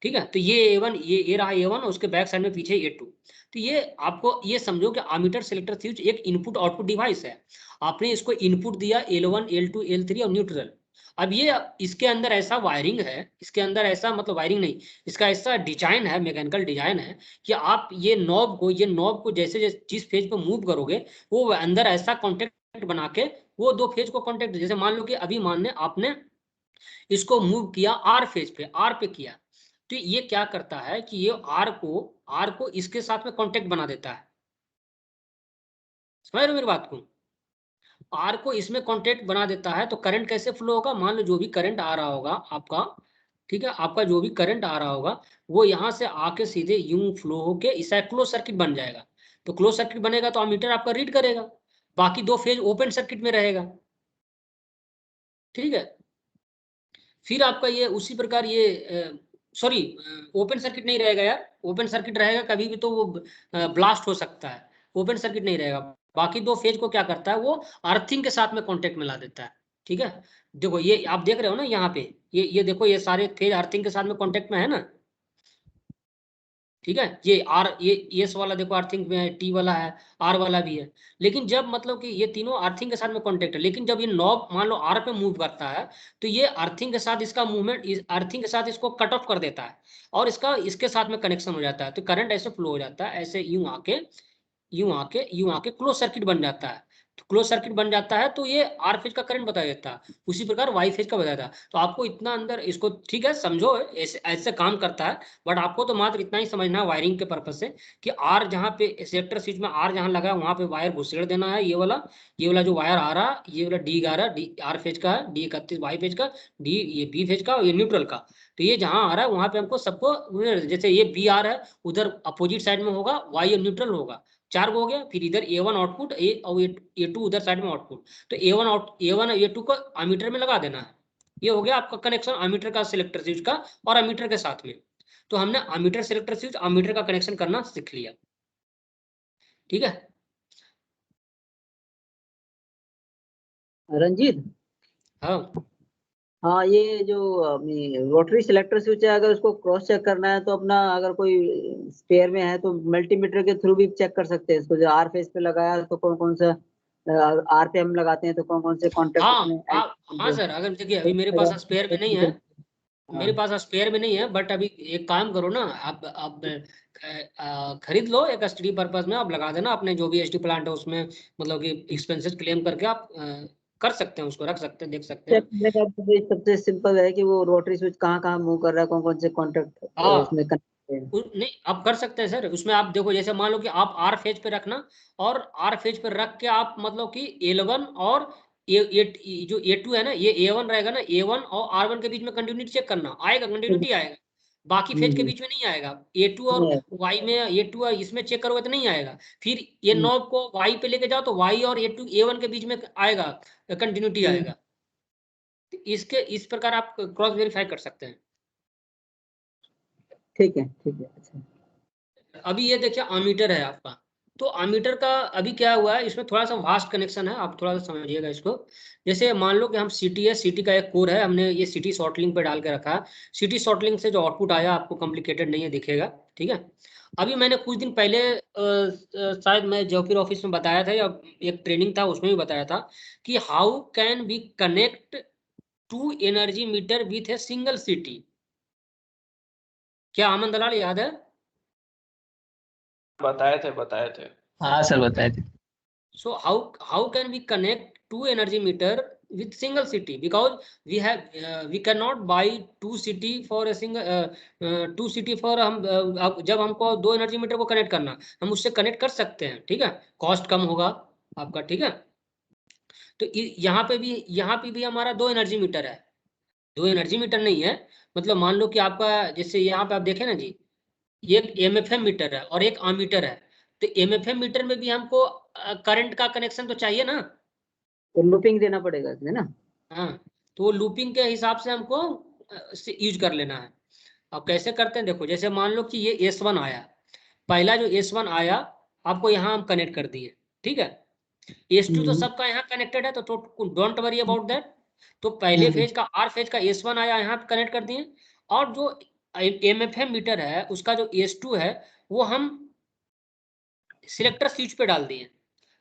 ठीक है। तो ये A1, ये रहा A1, उसके बैक साइड में पीछे A2। तो ये आपको ये समझो कि अमीटर सिलेक्टर स्विच एक इनपुट आउटपुट डिवाइस है। आपने इसको इनपुट दिया L1, L2, L3 और न्यूट्रल। अब ये इसके अंदर ऐसा वायरिंग है, इसके अंदर ऐसा मतलब वायरिंग नहीं, इसका ऐसा डिजाइन है, मैकेनिकल डिजाइन है कि आप ये नॉब को जैसे जैसे जिस फेज पे मूव करोगे वो अंदर ऐसा कॉन्टेक्ट बना के वो 2 फेज को कॉन्टेक्ट, जैसे मान लो कि अभी मान लें आपने इसको मूव किया आर फेज पे, आर पे किया, तो ये क्या करता है कि ये आर को इसके साथ में कांटेक्ट बना देता है, समझ रहे हो मेरी बात को, आर को इसमें कांटेक्ट बना देता है। तो करंट कैसे फ्लो होगा, मान लो जो भी करंट आ रहा होगा आपका, ठीक है, आपका जो भी करंट आ रहा होगा वो यहाँ से आके सीधे यूं फ्लो होके इस क्लोज सर्किट बन जाएगा। तो क्लोज सर्किट बनेगा तो अमीटर आपका रीड करेगा, बाकी 2 फेज ओपन सर्किट में रहेगा, ठीक है। फिर आपका ये उसी प्रकार ये सॉरी, ओपन सर्किट नहीं रहेगा यार, ओपन सर्किट रहेगा कभी भी तो वो ब्लास्ट हो सकता है, ओपन सर्किट नहीं रहेगा। बाकी 2 फेज को क्या करता है वो अर्थिंग के साथ में कांटेक्ट में ला देता है, ठीक है। देखो ये आप देख रहे हो ना यहाँ पे, ये देखो ये सारे फेज अर्थिंग के साथ में कांटेक्ट में है ना, ठीक है। ये एस वाला देखो अर्थिंग में है, टी वाला है, आर वाला भी है। लेकिन जब मतलब कि ये तीनों अर्थिंग के साथ में कॉन्टेक्ट है, लेकिन जब ये नॉब मान लो आर पे मूव करता है तो ये अर्थिंग के साथ इसका मूवमेंट, अर्थिंग के साथ इसको कट ऑफ कर देता है और इसका इसके साथ में कनेक्शन हो जाता है। तो करंट ऐसे फ्लो हो जाता है, ऐसे यूं आके क्लोज सर्किट बन जाता है। तो क्लोज सर्किट बन जाता है तो ये आर फेज का करंट बता देता है, उसी प्रकार वाई फेज का बता देता है। तो आपको इतना अंदर इसको ठीक है समझो, ऐसे ऐसे काम करता है, बट आपको तो मात्र इतना ही समझना है वायरिंग के पर्पज से कि आर जहाँ पे सिलेक्टर स्विच में आर जहाँ लगा है वहाँ पे वायर घुसेड़ देना है, ये वाला जो वायर आ रहा, ये वाला D11 डी आर फेज का है, D31 वाई फेज का, डी ये बी फेज का और ये न्यूट्रल का। तो ये जहाँ आ रहा है वहाँ पे हमको सबको, जैसे ये बी आर है उधर अपोजिट साइड में होगा, वाई और न्यूट्रल होगा, 4 हो गया। फिर इधर A1 आउटपुट, और A2 उधर साइड में आउटपुट। तो A1 और A2 को अमीटर में लगा देना है। ये हो गया आपका कनेक्शन अमीटर का सिलेक्टर स्विच का और अमीटर के साथ में। तो हमने अमीटर सिलेक्टर स्विच अमीटर का कनेक्शन करना सीख लिया, ठीक है। रंजीत, हाँ हाँ ये जो रोटरी सिलेक्टर स्विच है, अगर उसको क्रॉस चेक करना है तो अपना अगर कोई स्पेयर में है तो मल्टीमीटर के थ्रू भी चेक कर सकते हैं इसको। जो आर फेज पे लगाया तो कौन कौन सा आर पे हम लगाते हैं तो कौन कौन से कॉन्टेक्ट उसमें हाँ सर, अगर देखिए अभी मेरे पास स्पेयर में नहीं है, मेरे पास स्पेयर में नहीं है, बट अभी एक काम करो ना, आप खरीद लो एक स्टडी पर्पज में, आप लगा देना अपने जो भी एसटी प्लांट है उसमें, मतलब कि एक्सपेंसेस क्लेम करके आप कर सकते हैं, उसको रख सकते हैं, देख सकते हैं। चेक सबसे सिंपल है कि वो रोटरी स्विच कहाँ कहाँ मूव कर रहा है, कौन कौन से कॉन्टेक्ट हाँ उसमें कनेक्ट है। जाएगा। नहीं आप कर सकते हैं सर, उसमें आप देखो जैसे मान लो कि आप आर फेज पे रखना, और आर फेज पे रख के आप मतलब कि L1 और जो A2 है ना, ये A1 रहेगा ना, A1 और R1 के बीच में कंटिन्यूटी चेक करना, आएगा कंटिन्यूटी आएगा, बाकी फेज के बीच में नहीं आएगा। A2 और Y में, A2 और इसमें चेक करोगे तो नहीं आएगा। फिर ये नॉब को Y पे लेके जाओ तो Y और A2 A1 के बीच में आएगा, कंटिन्यूटी आएगा। तो इसके इस प्रकार आप क्रॉस वेरीफाई कर सकते हैं। ठीक है, ठीक है, अच्छा। अभी ये देखिए अमीटर है आपका, तो अमीटर का अभी क्या हुआ है, इसमें थोड़ा सा वास्ट कनेक्शन है, आप थोड़ा सा समझिएगा इसको। जैसे मान लो कि हम सिटी है, सिटी का एक कोर है, हमने ये सिटी शॉर्टलिंक पे डाल के रखा है। सिटी शॉर्टलिंक से जो आउटपुट आया आपको कॉम्प्लिकेटेड नहीं है, दिखेगा, ठीक है। अभी मैंने कुछ दिन पहले शायद मैं जयपुर ऑफिस में बताया था, या एक ट्रेनिंग था उसमें भी बताया था कि how can we connect to energy meter with a single city. क्या आमन दलाल याद है? बताए थे। हाँ सर बताए थे। So how can we connect two energy meter with single city, because we have we cannot buy two city for a single two city for हम जब हमको दो एनर्जी मीटर को कनेक्ट करना, हम उससे कनेक्ट कर सकते हैं, ठीक है, कॉस्ट कम होगा आपका, ठीक है। तो यहाँ पे भी हमारा दो एनर्जी मीटर है, दो एनर्जी मीटर नहीं है, मतलब मान लो कि आपका जैसे यहाँ पे आप देखें ना जी, ये एक एमएफएम मीटर है और एक अमीटर है। तो एमएफएम मीटर में भी हमको करंट का कनेक्शन तो चाहिए ना, तो लूपिंग देना पड़ेगा इसमें ना। हाँ, तो वो लूपिंग के हिसाब से हमको यूज कर लेना है। अब कैसे करते हैं देखो, जैसे मान लो कि ये S1 आया, पहला जो S1 आया आपको यहाँ हम कनेक्ट कर दिए, ठीक है। S2 तो सबका यहाँ कनेक्टेड है, तो डोंट वरी अबाउट दैट। तो पहले फेज का आर फेज का S1 आया, यहाँ पे कनेक्ट कर दिए, और जो एमएफएम मीटर है उसका जो S2 है वो हम सिलेक्टर स्विच पे डाल दिए।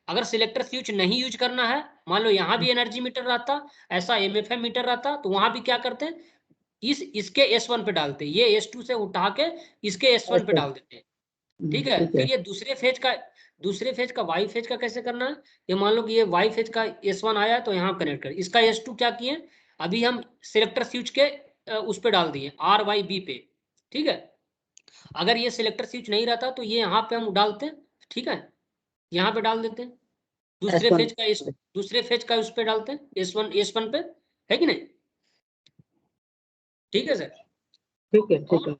अगर सिलेक्टर स्विच नहीं यूज करना है, मान लो यहाँ भी एनर्जी मीटर रहता, ऐसा एमएफएम मीटर रहता, तो वहां भी क्या करते हैं, इसके S1 पे डालते, ये S2 से उठा के इसके S1 पे अच्छा, डाल देते, ठीक है। ठीक है। फिर ये दूसरे फेज का वाई फेज का कैसे करना है, ये मान लो कि ये वाई फेज का S1 आया है तो यहाँ कनेक्ट कर, इसका S2 क्या किए, अभी हम सिलेक्टर स्विच के उस पे डाल दिए RYB पे, ठीक है। अगर ये सिलेक्टर स्विच नहीं रहता तो ये यहाँ पे हम डालते हैं, ठीक है, यहाँ पे डाल देते हैं, दूसरे S1 फेज का दूसरे फेज का उस पे डालते हैं S1 पे, है कि नहीं, ठीक है सर। ठीक है, ठीक है।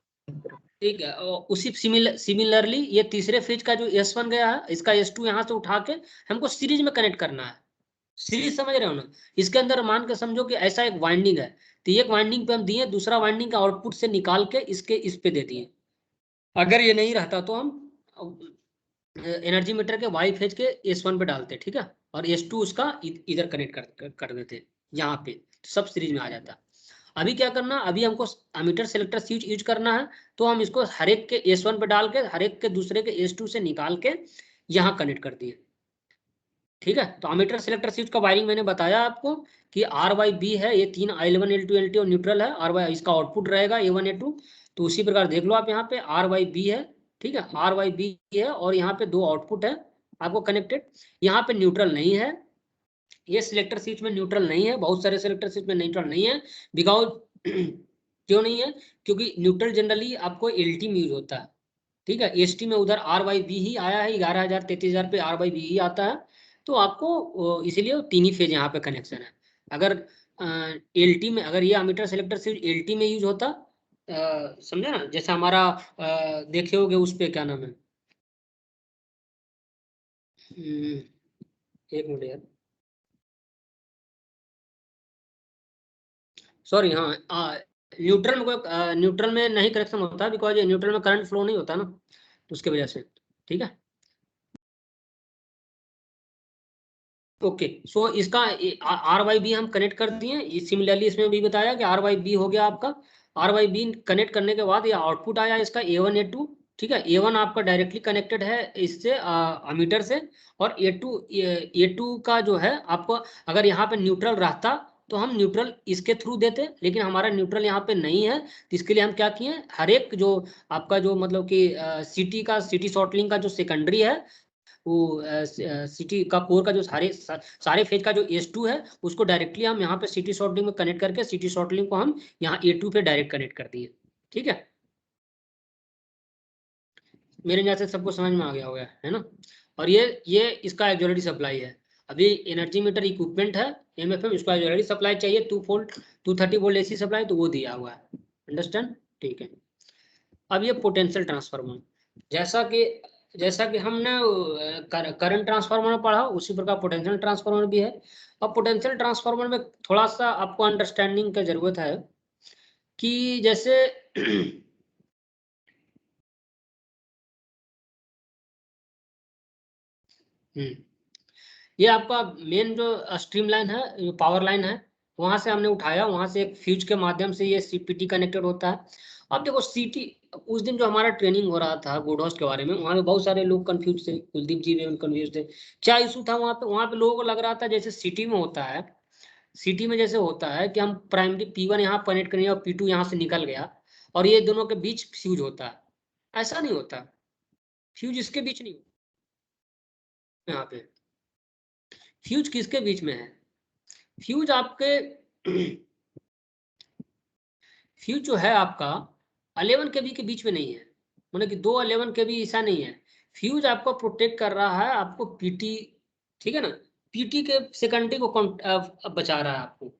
ठीक है, और उसी सिमिलरली ये तीसरे फेज का जो S1 गया है, इसका S2 यहाँ से उठा के हमको सीरीज में कनेक्ट करना है। सीरीज समझ रहे हो ना, इसके अंदर मान के समझो कि ऐसा एक वाइंडिंग है, तो एक वाइंडिंग पे हम दिए, दूसरा वाइंडिंग का आउटपुट से निकाल के इसके इस पे दे दिए। अगर ये नहीं रहता तो हम एनर्जी मीटर के वाई फेज के S1 पे डालते, ठीक है, और S2 उसका इधर कनेक्ट कर देते यहाँ पे, सब सीरीज में आ जाता। अभी क्या करना, अभी हमको अमीटर सेलेक्टर स्विच यूज करना है, तो हम इसको हर एक के S1 पे डाल के हर एक के दूसरे के S2 से निकाल के यहाँ कनेक्ट कर दिए, ठीक है। तो अमीटर सेलेक्टर स्विच का वायरिंग मैंने बताया आपको कि RYB है, ये तीन L1 L2 LT और न्यूट्रल है, RY इसका आउटपुट रहेगा A1 A2। तो उसी प्रकार देख लो आप, यहाँ पे RYB है, ठीक है, RYB है, और यहाँ पे दो आउटपुट है आपको कनेक्टेड। यहाँ पे न्यूट्रल नहीं है, ये सिलेक्टर स्विच में न्यूट्रल नहीं है, बहुत सारे सिलेक्टर स्विच में न्यूट्रल नहीं है, बिकॉज क्यों नहीं है, क्योंकि न्यूट्रल जनरली आपको LT में यूज होता है, ठीक है। ST में उधर RYB ही आया है, 11,000 33,000 पे RYB ही आता है, तो आपको इसीलिए तीन ही फेज यहाँ पे कनेक्शन है। अगर LT में, अगर ये अमीटर सेलेक्टर स्विच LT में यूज होता, समझे ना, जैसे हमारा देखे होगे उस पे, क्या नाम है, एक मिनट यार, सॉरी, हाँ, न्यूट्रल में कोई न्यूट्रल में नहीं कनेक्शन होता, बिकॉज ये न्यूट्रल में करंट फ्लो नहीं होता ना, तो उसके वजह से, ठीक है। ओके, सो इसका RYB हम कनेक्ट कर दिए, सिमिलरली इसमें भी बताया कि RYB हो गया आपका। RYB कनेक्ट करने के बाद ये आउटपुट आया इसका A1 A2, ठीक है। A1 आपका डायरेक्टली कनेक्टेड है इससे अमीटर से, और A2 का जो है आपको, अगर यहाँ पे न्यूट्रल रहता तो हम न्यूट्रल इसके थ्रू देते, लेकिन हमारा न्यूट्रल यहाँ पे नहीं है, तो इसके लिए हम क्या किए, हर एक जो आपका जो मतलब कि सिटी शॉर्टलिंग का जो सेकेंडरी है, वो सिटी का कोर का जो सारे फेज का जो S2 है, उसको डायरेक्टली हम यहाँ पे सिटी शॉर्टलिंग में कनेक्ट करके सिटी शॉर्टलिंग को हम यहाँ A2 पे डायरेक्ट कनेक्ट कर दिए, ठीक है। मेरे ख्याल से सबको समझ में आ गया होगा, है ना। और ये इसका एक्सुअलिटी सप्लाई है। अभी एनर्जी मीटर इक्विपमेंट है एमएफएम, इसका एक्सुअलिटी सप्लाई चाहिए 230 वोल्ट एसी सप्लाई, तो वो दिया हुआ है। अंडरस्टैंड, ठीक है। अब ये पोटेंशियल ट्रांसफार्मर, जैसा कि हमने करंट ट्रांसफार्मर में पढ़ा, उसी प्रकार पोटेंशियल ट्रांसफार्मर भी है। अब पोटेंशियल ट्रांसफार्मर में थोड़ा सा आपको अंडरस्टैंडिंग का जरूरत है कि जैसे ये आपका मेन जो स्ट्रीम लाइन है, जो पावर लाइन है, वहां से हमने उठाया, वहां से एक फ्यूज के माध्यम से ये सीपीटी कनेक्टेड होता है। अब देखो सीटी, उस दिन जो हमारा ट्रेनिंग हो रहा था गुड हाउस के बारे में, वहां पे बहुत सारे लोग कंफ्यूज थे, कुलदीप जी भी कंफ्यूज थे। क्या इशू था वहां पे लोगों को लग रहा था जैसे सिटी में होता है, सिटी में जैसे होता है कि हम प्राइमरी P1 यहाँ कनेक्ट करेंगे और P2 यहाँ से निकल गया और ये दोनों के बीच फ्यूज होता है। ऐसा नहीं होता, फ्यूज इसके बीच नहीं होता। यहाँ पे फ्यूज किसके बीच में है? फ्यूज आपके फ्यूज जो है आपका 11 kV के बीच में नहीं है, मतलब कि 2 11 kV ऐसा नहीं है। फ्यूज आपको प्रोटेक्ट कर रहा है, आपको पीटी, ठीक है ना, पीटी के सेकेंडरी को बचा रहा है आपको,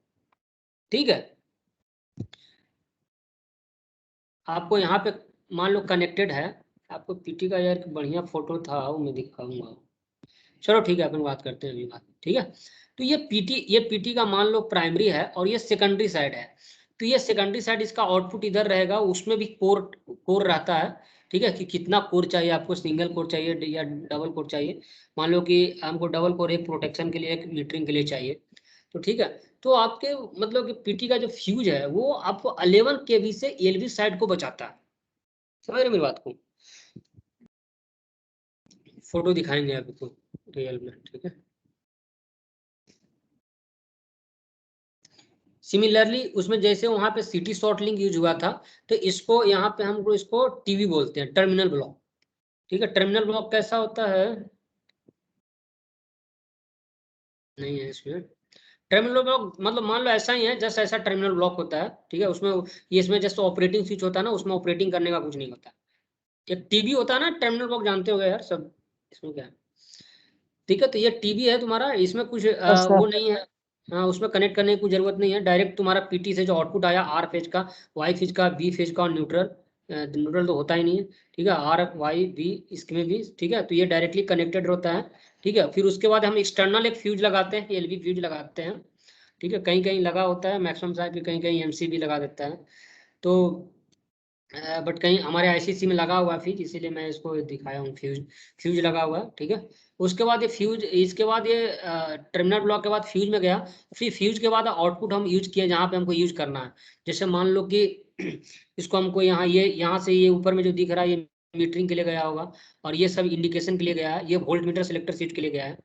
ठीक है। आपको यहाँ पे मान लो कनेक्टेड है, आपको पीटी का यार बढ़िया फोटो था वो मैं दिखाऊंगा। चलो ठीक है, अपन बात करते हैं अभी बात, ठीक है। तो ये पीटी का मान लो प्राइमरी है और ये सेकेंडरी साइड है। तो ये सेकेंडरी साइड, इसका आउटपुट इधर रहेगा, उसमें भी कोर रहता है, ठीक है। कि कितना कोर चाहिए आपको, सिंगल कोर चाहिए या डबल कोर चाहिए। मान लो कि हमको डबल कोर एक प्रोटेक्शन के लिए, एक मीटरिंग के लिए चाहिए, तो ठीक है। तो आपके मतलब कि पीटी का जो फ्यूज है वो आपको 11 kV से एलवी साइड को बचाता है। समझ रहे मेरी बात को? फोटो दिखाएंगे आपको रियल में, ठीक है। सिमिलरली उसमें जैसे वहां पे सिटी शॉर्ट लिंक यूज हुआ था, तो इसको यहाँ पे हमको इसको टीवी बोलते हैं, टर्मिनल ब्लॉक, ठीक है। टर्मिनल ब्लॉक कैसा होता है? नहीं है इसमें टर्मिनल ब्लॉक, मतलब मान लो ऐसा ही है, जैसा ऐसा टर्मिनल ब्लॉक होता है, ठीक है। उसमें ये इसमें जैसे ऑपरेटिंग स्विच होता है ना, उसमें ऑपरेटिंग करने का कुछ नहीं होता। एक टीवी होता है ना, टर्मिनल ब्लॉक जानते हो यार सब, इसमें क्या है, ठीक है। तो ये टीवी है तुम्हारा, इसमें कुछ वो नहीं है, हाँ, उसमें कनेक्ट करने की कोई जरूरत नहीं है। डायरेक्ट तुम्हारा पीटी से जो आउटपुट आया आर फेज का, वाई फेज का, बी फेज का और न्यूट्रल, न्यूट्रल तो होता ही नहीं है, ठीक है। आर वाई बी इसमें भी, ठीक है। तो ये डायरेक्टली कनेक्टेड होता है, ठीक है। फिर उसके बाद हम एक्सटर्नल एक फ्यूज लगाते हैं, एलवी फ्यूज लगाते हैं, ठीक है। कहीं कहीं लगा होता है, मैक्सिमम साइड पे कहीं कहीं एमसी भी लगा देता है। तो बट कहीं हमारे आईसीसी में लगा हुआ है फ्यूज, इसीलिए मैं इसको दिखाया हूँ, फ्यूज लगा हुआ है, ठीक है। उसके बाद ये फ्यूज, इसके बाद ये टर्मिनल ब्लॉक के बाद फ्यूज में गया। फिर फ्यूज के बाद आउटपुट हम यूज किए जहाँ पे हमको यूज करना है। जैसे मान लो कि इसको हमको यहाँ, ये यहाँ से ये ऊपर में जो दिख रहा है ये मीटरिंग के लिए गया होगा, और ये सब इंडिकेशन के लिए गया है, ये वोल्ट मीटर सिलेक्टर स्विच के लिए गया है।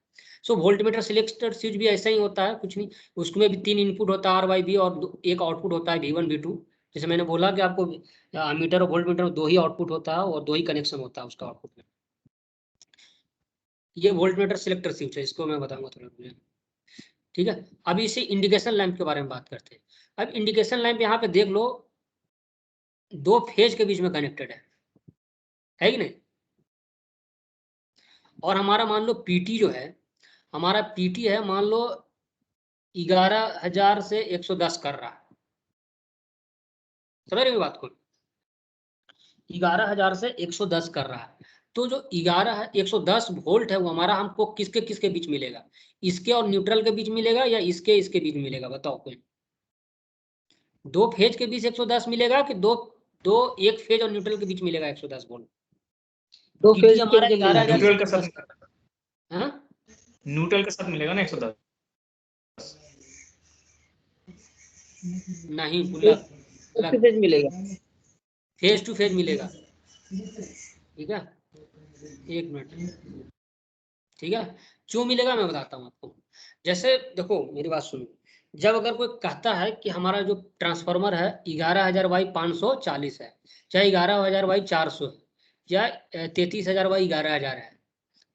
सो वोल्ट मीटर सिलेक्टर स्विच भी ऐसा ही होता है, कुछ नहीं, उसमें भी 3 इनपुट होता है RYB, और एक आउटपुट होता है V1 V2। जैसे मैंने बोला कि आपको मीटर और वोल्ट मीटर में 2 ही आउटपुट होता है और 2 ही कनेक्शन होता है उसका आउटपुट में। ये वोल्ट मीटर सिलेक्टर स्विच है, इसको मैं बताऊंगा थोड़ा देर में, ठीक है। अभी इसे इंडिकेशन लैंप के बारे में बात करते हैं। अब इंडिकेशन लैंप यहाँ पे देख लो, 2 फेज के बीच में कनेक्टेड है कि नहीं। और हमारा मान लो पीटी जो है, हमारा पीटी है मान लो 11,000 से 110 कर रहा है, समझ रहे हो बात को? 11,000 से 110 कर रहा है। तो जो 110 वोल्ट है वो हमारा हमको किसके किसके बीच मिलेगा? इसके और न्यूट्रल के बीच मिलेगा या इसके इसके बीच मिलेगा? बताओ कोई। 2 फेज के बीच 110 मिलेगा कि दो दो एक फेज और न्यूट्रल के बीच मिलेगा 110 वोल्ट? 2 पीटी फेज हमारा के 11,000 न्यूट्रल के से साथ 110, हाँ? न्यूट्रल के साथ मिलेगा ना 110। नहीं, पूरा फेज मिलेगा, फेज टू फेज मिलेगा, ठीक है। एक मिनट, ठीक है। क्यों मिलेगा मैं बताता हूँ आपको। जैसे देखो मेरी बात सुनो, जब अगर कोई कहता है कि हमारा जो ट्रांसफार्मर है 11,000/540 है, चाहे 11,000/400 है, या 33,000/11,000 है,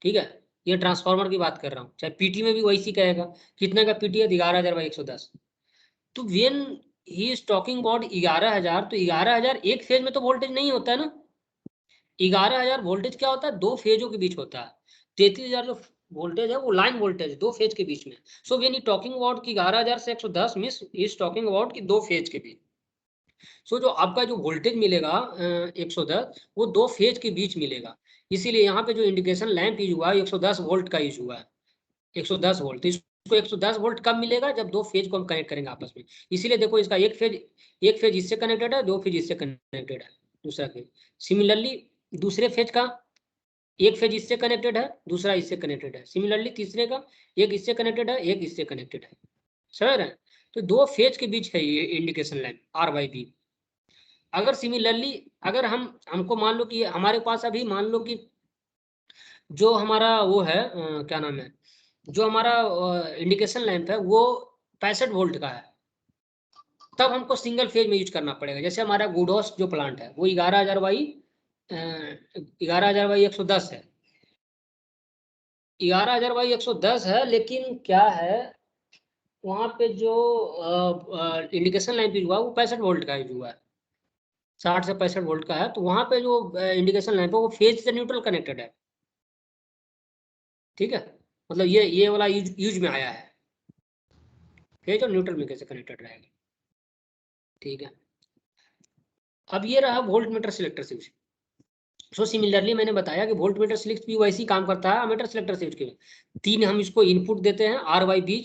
ठीक है। ये ट्रांसफार्मर की बात कर रहा हूँ, चाहे पीटी में भी वैसी कहेगा। कितने का पीटी है? 11,000/110। तो when he is talking about 11,000, तो 11,000 एक फेज में तो वोल्टेज नहीं होता है ना, 11,000 वोल्टेज क्या होता है, 2 फेजों के बीच होता है। 33,000 जो वोल्टेज है वो लाइन वोल्टेज 2 फेज के बीच में। So when you talking about कि 11,000 से 110 मींस इज टॉकिंग अबाउट कि 2 फेज के बीच। सो जो आपका जो वोल्टेज मिलेगा 110 वो 2 फेज के बीच मिलेगा। इसीलिए यहाँ पे जो इंडिकेशन लैंप यूज हुआ है 110 वोल्ट का यूज हुआ है, 110 वोल्ट। तो इसको 110 वोल्ट कब मिलेगा, जब 2 फेज को हम कनेक्ट करेंगे आपस में। इसीलिए देखो इसका एक फेज इससे कनेक्टेड है, 2 फेज इससे कनेक्टेड है, दूसरा फेज। सिमिलरली दूसरे फेज का एक फेज इससे कनेक्टेड है, दूसरा इससे कनेक्टेड है। सिमिलरली तीसरे का एक इससे कनेक्टेड है, एक इससे कनेक्टेड है। समझ रहे हैं? तो 2 फेज के बीच है ये इंडिकेशन लाइन R/B। अगर सिमिलरली अगर हमको मान लो कि हमारे पास अभी मान लो कि जो हमारा वो है क्या नाम है, जो हमारा इंडिकेशन लैंप है वो 65 वोल्ट का है, तब हमको सिंगल फेज में यूज करना पड़ेगा। जैसे हमारा गुडोस जो प्लांट है वो 11,000 बाई 110 है, 11,000 बाई 110 है। लेकिन क्या है वहाँ पे जो इंडिकेशन लाइन यूज हुआ है वो 65 वोल्ट का यूज हुआ है, 60 से 65 वोल्ट का है। तो वहाँ पे जो इंडिकेशन लाइन है वो फेज से न्यूट्रल कनेक्टेड है। ठीक है, मतलब ये वाला यूज में आया है, फेज और न्यूट्रल में कैसे कनेक्टेड रहेगा। ठीक है, अब ये रहा volt meter selector switch. So similarly मैंने बताया कि वोल्ट मीटर सिलेक्ट भी वैसे ही काम करता है अमीटर सिलेक्टर स्विच के। 3 हम इसको इनपुट देते हैं R/B,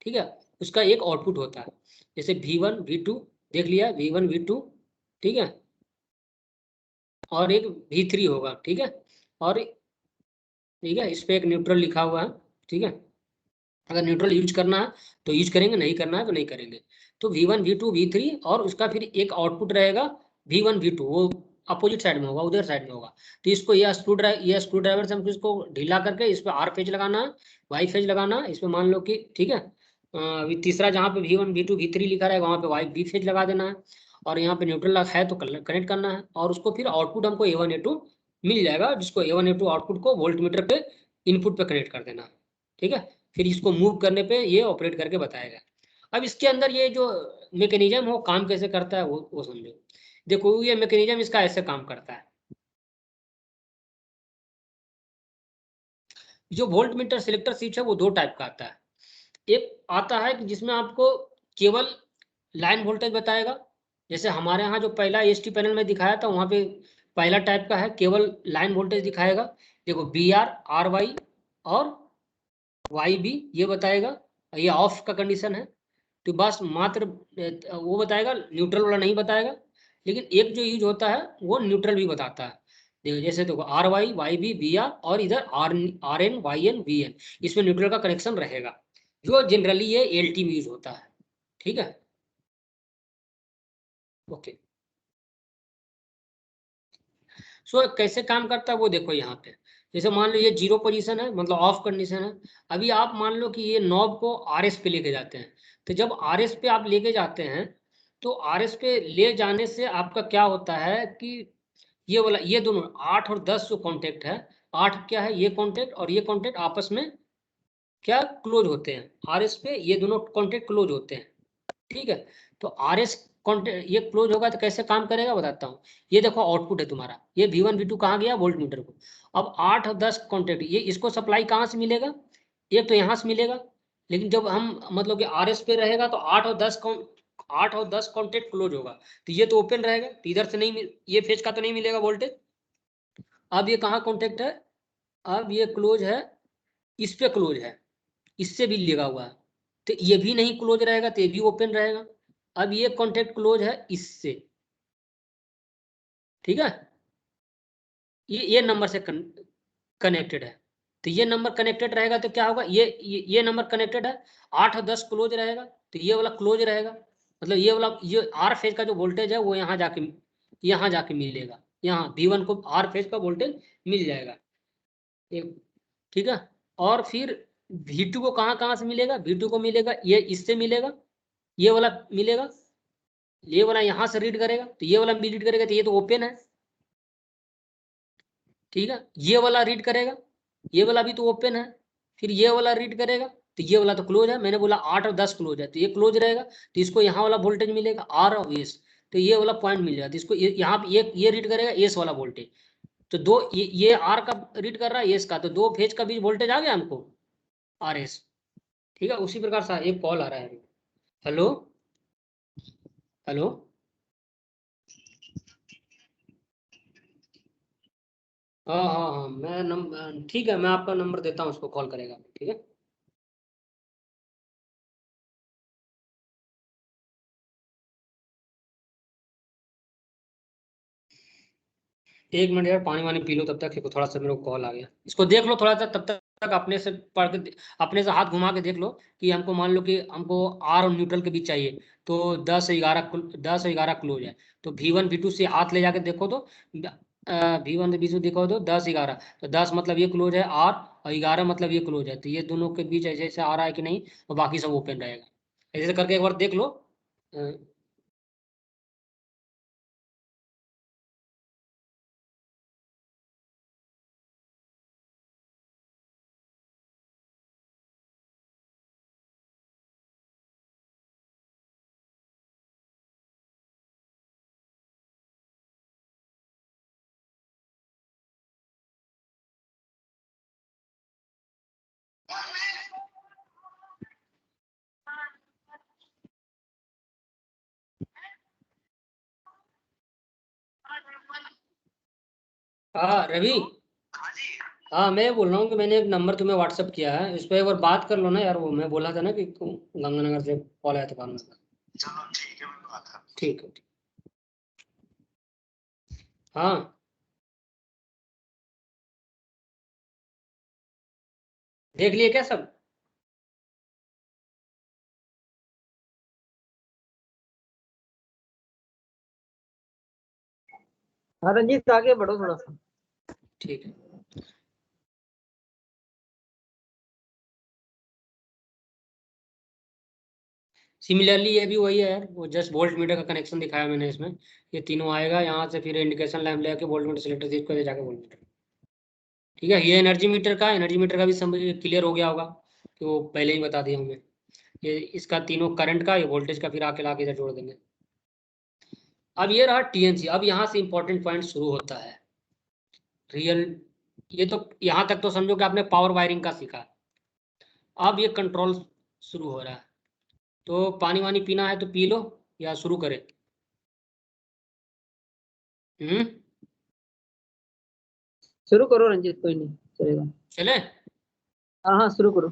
ठीक है, उसका एक आउटपुट होता है। जैसे V1 V2 देख लिया, V1 V2, ठीक है, और एक V3 होगा, ठीक है, और ठीक है इस पे एक न्यूट्रल लिखा हुआ है। ठीक है, अगर न्यूट्रल यूज करना है तो यूज करेंगे, नहीं करना है तो नहीं करेंगे। तो V1 V2 V3 और उसका फिर एक आउटपुट रहेगा V1 V2, वो अपोजिट साइड में होगा, उधर साइड में होगा। तो इसको यह स्क्रू ड्राइवर से हमको इसको ढीला करके इस पर R फेज लगाना है, Y फेज लगाना है। इसमें मान लो कि ठीक है तीसरा जहाँ पे V1 V2 V3 लिखा रहेगा वहाँ पे Y B फेज लगा देना है, और यहाँ पे न्यूट्रल है तो कनेक्ट करना है। और उसको फिर आउटपुट हमको A1 A2 मिल जाएगा, जिसको A1 A2 आउटपुट को वोल्ट मीटर पे इनपुट पे कनेक्ट कर देना है। ठीक है, फिर इसको मूव करने पे ये ऑपरेट करके बताएगा। अब इसके अंदर ये जो मैकेनिज्म हो काम कैसे करता है वो समझो। देखो ये मैकेनिज्म इसका ऐसे काम करता है। जो वोल्ट मीटर सिलेक्टर स्विच है वो 2 टाइप का आता है। एक आता है कि जिसमें आपको केवल लाइन वोल्टेज बताएगा, जैसे हमारे यहाँ जो पहला EST पैनल में दिखाया था वहाँ पे पहला टाइप का है, केवल लाइन वोल्टेज दिखाएगा। देखो BR RY और YB ये बताएगा, ये ऑफ का कंडीशन है। तो बस मात्र वो बताएगा, न्यूट्रल वाला नहीं बताएगा। लेकिन एक जो यूज होता है वो न्यूट्रल भी बताता है। देखो जैसे देखो RY YB BR और इधर RN YN VN, इसमें न्यूट्रल का कनेक्शन रहेगा, जो जनरली ये LT में यूज होता है। ठीक है, ओके। सो कैसे काम करता है वो देखो यहाँ पे। जैसे मान लो ये 0 पोजीशन है, मतलब ऑफ कंडीशन है। अभी आप मान लो कि ये नॉब को RS पे लेके जाते हैं, तो जब RS पे आप लेके जाते हैं तो RS पे ले जाने से आपका क्या होता है कि ये वाला ये दोनों 8 और 10 जो कॉन्टेक्ट है, 8 क्या है ये कॉन्टेक्ट और ये कॉन्टेक्ट आपस में क्या क्लोज होते हैं, RS पे ये दोनों कॉन्टेक्ट क्लोज होते हैं। ठीक है, तो RS कॉन्टेक्ट ये क्लोज होगा तो कैसे काम करेगा बताता हूँ। ये देखो आउटपुट है तुम्हारा, ये V1 V2 कहाँ गया वोल्ट मीटर को। अब 8 और 10 कॉन्टेक्ट, ये इसको सप्लाई कहाँ से मिलेगा, एक तो यहाँ से मिलेगा। लेकिन जब हम मतलब कि RS पे रहेगा तो 8 और 10 कॉन्टेक्ट क्लोज होगा, तो ये तो ओपन रहेगा, तो इधर से नहीं ये फेज का तो नहीं मिलेगा वोल्टेज। अब ये कहाँ कॉन्टेक्ट है, अब ये क्लोज है, इस पे क्लोज है, इससे भी लगा हुआ है, तो ये भी नहीं क्लोज रहेगा, तो ये भी ओपन रहेगा। अब ये कॉन्टेक्ट क्लोज है इससे, ठीक है, ये नंबर से कनेक्टेड है, तो ये नंबर कनेक्टेड रहेगा तो क्या होगा, ये नंबर कनेक्टेड है, 8 और 10 क्लोज रहेगा, तो ये वाला क्लोज रहेगा। मतलब ये वाला ये R फेज का जो वोल्टेज है वो यहाँ जाके मिलेगा, यहाँ V1 को R फेज का वोल्टेज मिल जाएगा। ठीक है, और फिर V2 को कहाँ से मिलेगा, V2 को मिलेगा ये इससे मिलेगा, ये वाला मिलेगा, ये वाला यहाँ से रीड करेगा, तो ये वाला भी रीड करेगा, तो ये तो ओपन है। ठीक है, ये वाला रीड करेगा, ये वाला भी तो ओपन है, फिर ये वाला रीड करेगा, तो ये वाला तो क्लोज है। मैंने बोला 8 और 10 क्लोज है, तो ये क्लोज रहेगा, तो इसको यहाँ वाला वोल्टेज मिलेगा R और S, तो ये वाला पॉइंट मिल जाता है इसको। यहाँ पे ये रीड करेगा एस वाला वोल्टेज, तो दो ये आर का रीड कर रहा है, ये इसका, तो दो फेज का बीच वोल्टेज आ गया हमको आर एस। ठीक है, उसी प्रकार से एक कॉल आ रहा है। हेलो हेलो, हाँ हाँ हाँ, मैं ठीक है, मैं आपका नंबर देता हूँ, उसको कॉल करेगा, ठीक है। एक मिनट यार, पानी वानी पी लो तब तक, देखो थोड़ा सा मेरे को कॉल आ गया। इसको देख लो थोड़ा सा, तब तक अपने से पढ़ के, अपने से हाथ घुमा के देख लो कि हमको, मान लो कि हमको आर और न्यूट्रल के बीच चाहिए, तो 10 11 क्लोज है। तो V1 V2 से हाथ ले जाके देखो तो V1 से V2 देखो तो 10 11, तो 10 मतलब ये क्लोज है आर, और 11 मतलब ये क्लोज है, तो ये दोनों के बीच ऐसे ऐसे आ रहा है कि नहीं, और बाकी सब ओपन रहेगा। ऐसे करके एक बार देख लो। हाँ रवि, हाँ मैं बोल रहा हूँ कि मैंने एक नंबर तुम्हें व्हाट्सअप किया है, इस पर एक बार बात कर लो ना यार। वो मैं बोला था ना कि गंगानगर से कॉल आया था काम में। चलो ठीक है, मैं बात करता ठीक है, हाँ देख लिए क्या सब? हाँ रंजीत, आगे बढ़ो थोड़ा सा। ठीक है। सिमिलरली ये भी वही है यार, वो जस्ट वोल्ट मीटर का कनेक्शन दिखाया मैंने इसमें। ये तीनों आएगा यहाँ से, फिर इंडिकेशन लैम्प लेके वोल्ट मीटर सिलेक्टर से इसको जाके वोल्ट मीटर। ठीक है, ये एनर्जी मीटर का भी समझ क्लियर हो गया होगा, कि वो पहले ही बता दिया हमें। ये इसका तीनों करंट का, ये वोल्टेज का, फिर आके लाके इधर जोड़ देंगे। अब ये रहा टीएनसी। अब यहाँ से इंपॉर्टेंट पॉइंट शुरू होता है रियल। ये तो यहाँ तक तो समझो कि आपने पावर वायरिंग का सीखा। अब ये कंट्रोल शुरू हो रहा है। तो पानी वानी पीना है तो पी लो, या शुरू करें? हम्म, शुरू करो रंजीत, कोई नहीं चलेगा। चले? हाँ हाँ, शुरू करो।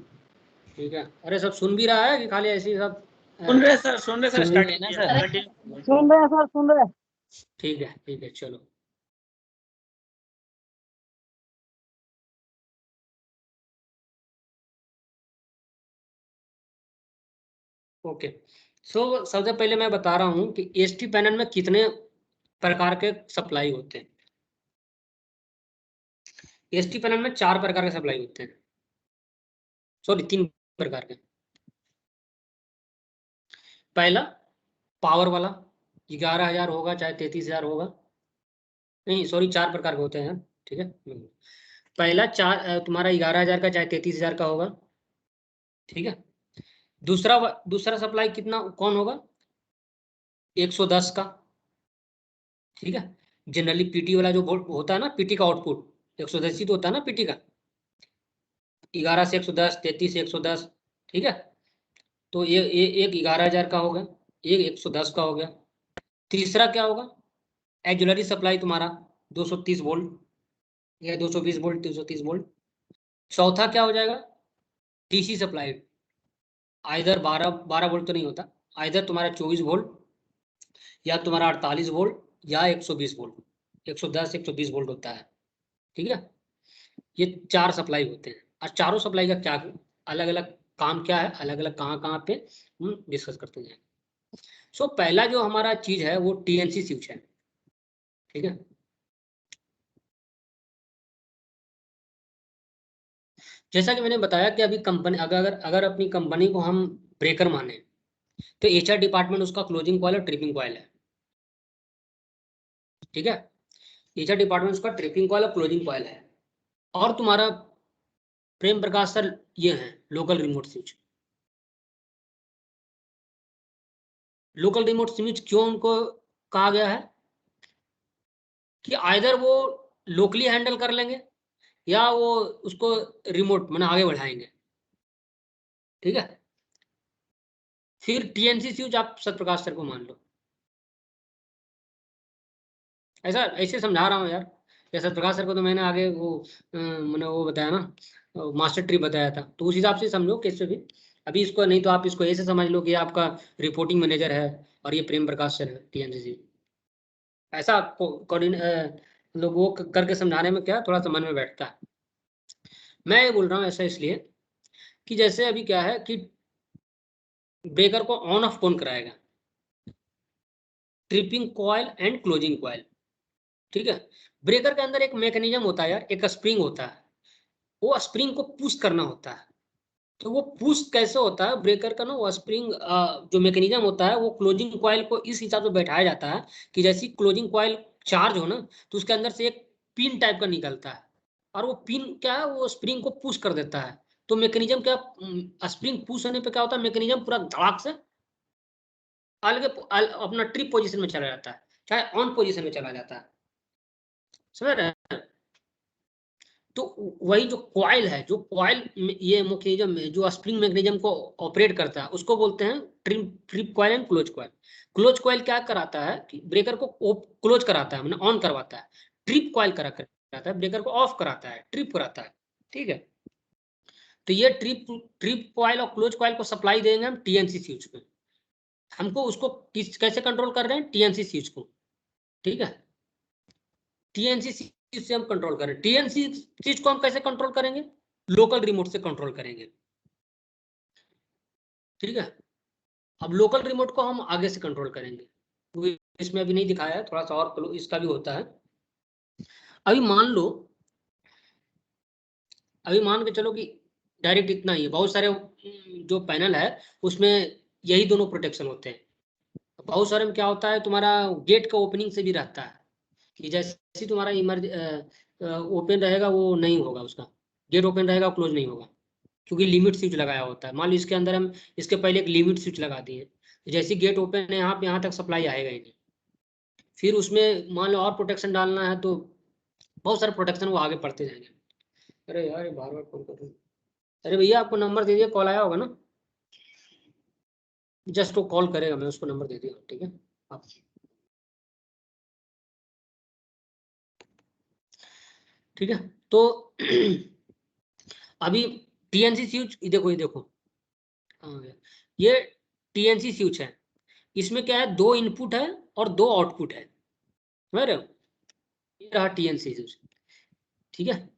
ठीक है। अरे सब सुन भी रहा है कि खाली ऐसे ही सब? सुन रहे सर, सुन रहे सर, सुन स्टार्ट रहे हैं ना कीजिए, सर? कंटिन्यू। सुन रहे हैं सर, सुन रहे हैं। ठीक है चलो। ओके, सो सबसे पहले मैं बता रहा हूँ कि एसटी पैनल में कितने प्रकार के सप्लाई होते हैं। एसटी पैनल में 4 प्रकार के सप्लाई होते हैं, सॉरी 3 प्रकार के। पहला पावर वाला, 11,000 होगा चाहे 33,000 होगा, नहीं सॉरी 4 प्रकार के होते हैं, ठीक है। पहला तुम्हारा 11,000 का चाहे 33,000 का होगा, ठीक है। दूसरा सप्लाई कितना कौन होगा? 110 का, ठीक है। जनरली पीटी वाला जो होता है ना, पीटी का आउटपुट 110 ही तो होता है ना पीटी का। 11 से 110, 33 से 110, ठीक है। तो ये एक 11,000 का होगा, एक 110 का हो गया। तीसरा क्या होगा? एक्जुलरी सप्लाई तुम्हारा 230 वोल्ट या 220 वोल्ट, 230 वोल्ट। चौथा क्या हो जाएगा? डीसी सप्लाई, आइधर 12 वोल्ट तो नहीं होता, आइधर तुम्हारा 24 वोल्ट, या तुम्हारा 48 वोल्ट, या 120 वोल्ट। 110 120 वोल्ट होता है, ठीक है। ये 4 सप्लाई होते हैं, और चारों सप्लाई का क्या अलग अलग काम क्या है, अलग अलग कहाँ कहाँ पे हम डिस्कस करते हैं। सो पहला जो हमारा चीज है वो टीएनसी स्विच है, ठीक है। जैसा कि मैंने बताया कि अभी कंपनी, अगर अगर अपनी कंपनी को हम ब्रेकर माने, तो एचआर डिपार्टमेंट उसका क्लोजिंग कॉइल और ट्रिपिंग कॉइल है, ठीक है। एचआर डिपार्टमेंट उसका ट्रिपिंग कॉइल और क्लोजिंग कॉइल है। और तुम्हारा प्रेम प्रकाश सर ये है local remote switch. Local remote switch क्यों उनको कहा गया है? कि आइदर वो लोकली हैंडल कर लेंगे या वो उसको रिमोट मैंने आगे बढ़ाएंगे। ठीक है, फिर टीएनसी स्विच आप सत्यप्रकाश सर को मान लो। ऐसा ऐसे समझा रहा हूँ यार, जैसे प्रकाश सर को तो मैंने आगे वो मैंने वो बताया ना, मास्टर ट्री बताया था, तो उस हिसाब से समझो कैसे भी। अभी इसको नहीं तो आप इसको ऐसे समझ लो कि आपका रिपोर्टिंग मैनेजर है और ये प्रेम प्रकाश सर है टीएनसीसी। ऐसा मतलब वो करके समझाने में क्या थोड़ा सा मन में बैठता है। मैं ये बोल रहा हूँ ऐसा इसलिए कि जैसे अभी क्या है कि ब्रेकर को ऑन ऑफ कौन कराएगा? Tripping coil and closing coil. ठीक है, ब्रेकर के अंदर एक मैकेनिज्म होता है यार, एक स्प्रिंग होता है, वो स्प्रिंग को पुश करना होता है। तो वो पुश कैसे होता है ब्रेकर का ना, वो स्प्रिंग जो मैकेनिज्म होता है वो क्लोजिंग कॉइल को इस हिसाब से बैठाया जाता है कि जैसी क्लोजिंग कॉइल चार्ज हो ना तो उसके अंदर से एक पिन टाइप का निकलता है, और वो पिन क्या है, वो स्प्रिंग को पुश कर देता है। तो मैकेनिज्म क्या, स्प्रिंग पुश होने पे क्या होता है, मैकेनिज्म पूरा धड़ाक से अपना ट्रिप पोजीशन में चला जाता है, चाहे ऑन पोजीशन में चला जाता है। समझ रहे हैं? तो वही जो कॉइल है, जो कॉइल ये मैकेनिज्म जो स्प्रिंग मैकेनिज्म को ऑपरेट करता है उसको बोलते हैं trip coil and close coil. Close coil क्या कराता है कि ब्रेकर को क्लोज कराता है, मतलब ऑन करवाता है। ट्रिप कॉइल कराता है, ब्रेकर को ऑफ कराता है, ट्रिप कराता है। ठीक है, तो ये ट्रिप कॉइल और क्लोज कॉइल को सप्लाई देंगे हम टीएनसी स्विच में। हमको उसको कैसे कंट्रोल कर रहे हैं, टीएनसी स्विच को। ठीक है, टीएनसी स्विच से हम कंट्रोल करें। टीएनसी स्विच को हम कैसे कंट्रोल करेंगे, लोकल रिमोट से कंट्रोल करेंगे। ठीक है, अब लोकल रिमोट को हम आगे से कंट्रोल करेंगे, वो इसमें अभी नहीं दिखाया है, थोड़ा सा और इसका भी होता है। अभी मान लो, अभी मान के चलो कि डायरेक्ट इतना ही है, बहुत सारे जो पैनल है उसमें यही दोनों प्रोटेक्शन होते हैं। बहुत सारे में क्या होता है, तुम्हारा गेट का ओपनिंग से भी रहता है कि जैसे तुम्हारा ओपन रहेगा वो नहीं होगा, उसका गेट ओपन रहेगा क्लोज नहीं होगा, क्योंकि लिमिट स्विच लगाया होता है। मान लो इसके अंदर हम इसके पहले एक लिमिट स्विच लगा दिए, तो जैसे गेट ओपन है यहाँ पे, यहाँ तक सप्लाई आएगा ही नहीं। फिर उसमें मान लो और प्रोटेक्शन डालना है तो बहुत सारे प्रोटेक्शन वो आगे बढ़ते जाएंगे। अरे यार बार बार कॉल कर रहे हैं। अरे भैया आपको नंबर दे दिया, कॉल आया होगा ना, जस्ट वो कॉल करेगा, मैं उसको नंबर दे दिया। ठीक है, आप ठीक है। तो अभी टीएनसी स्विच देखो, ये देखो ये टीएनसी स्विच है, इसमें क्या है, 2 इनपुट है और 2 आउटपुट है। समझ रहे हो, ये रहा टीएनसी स्विच। ठीक है,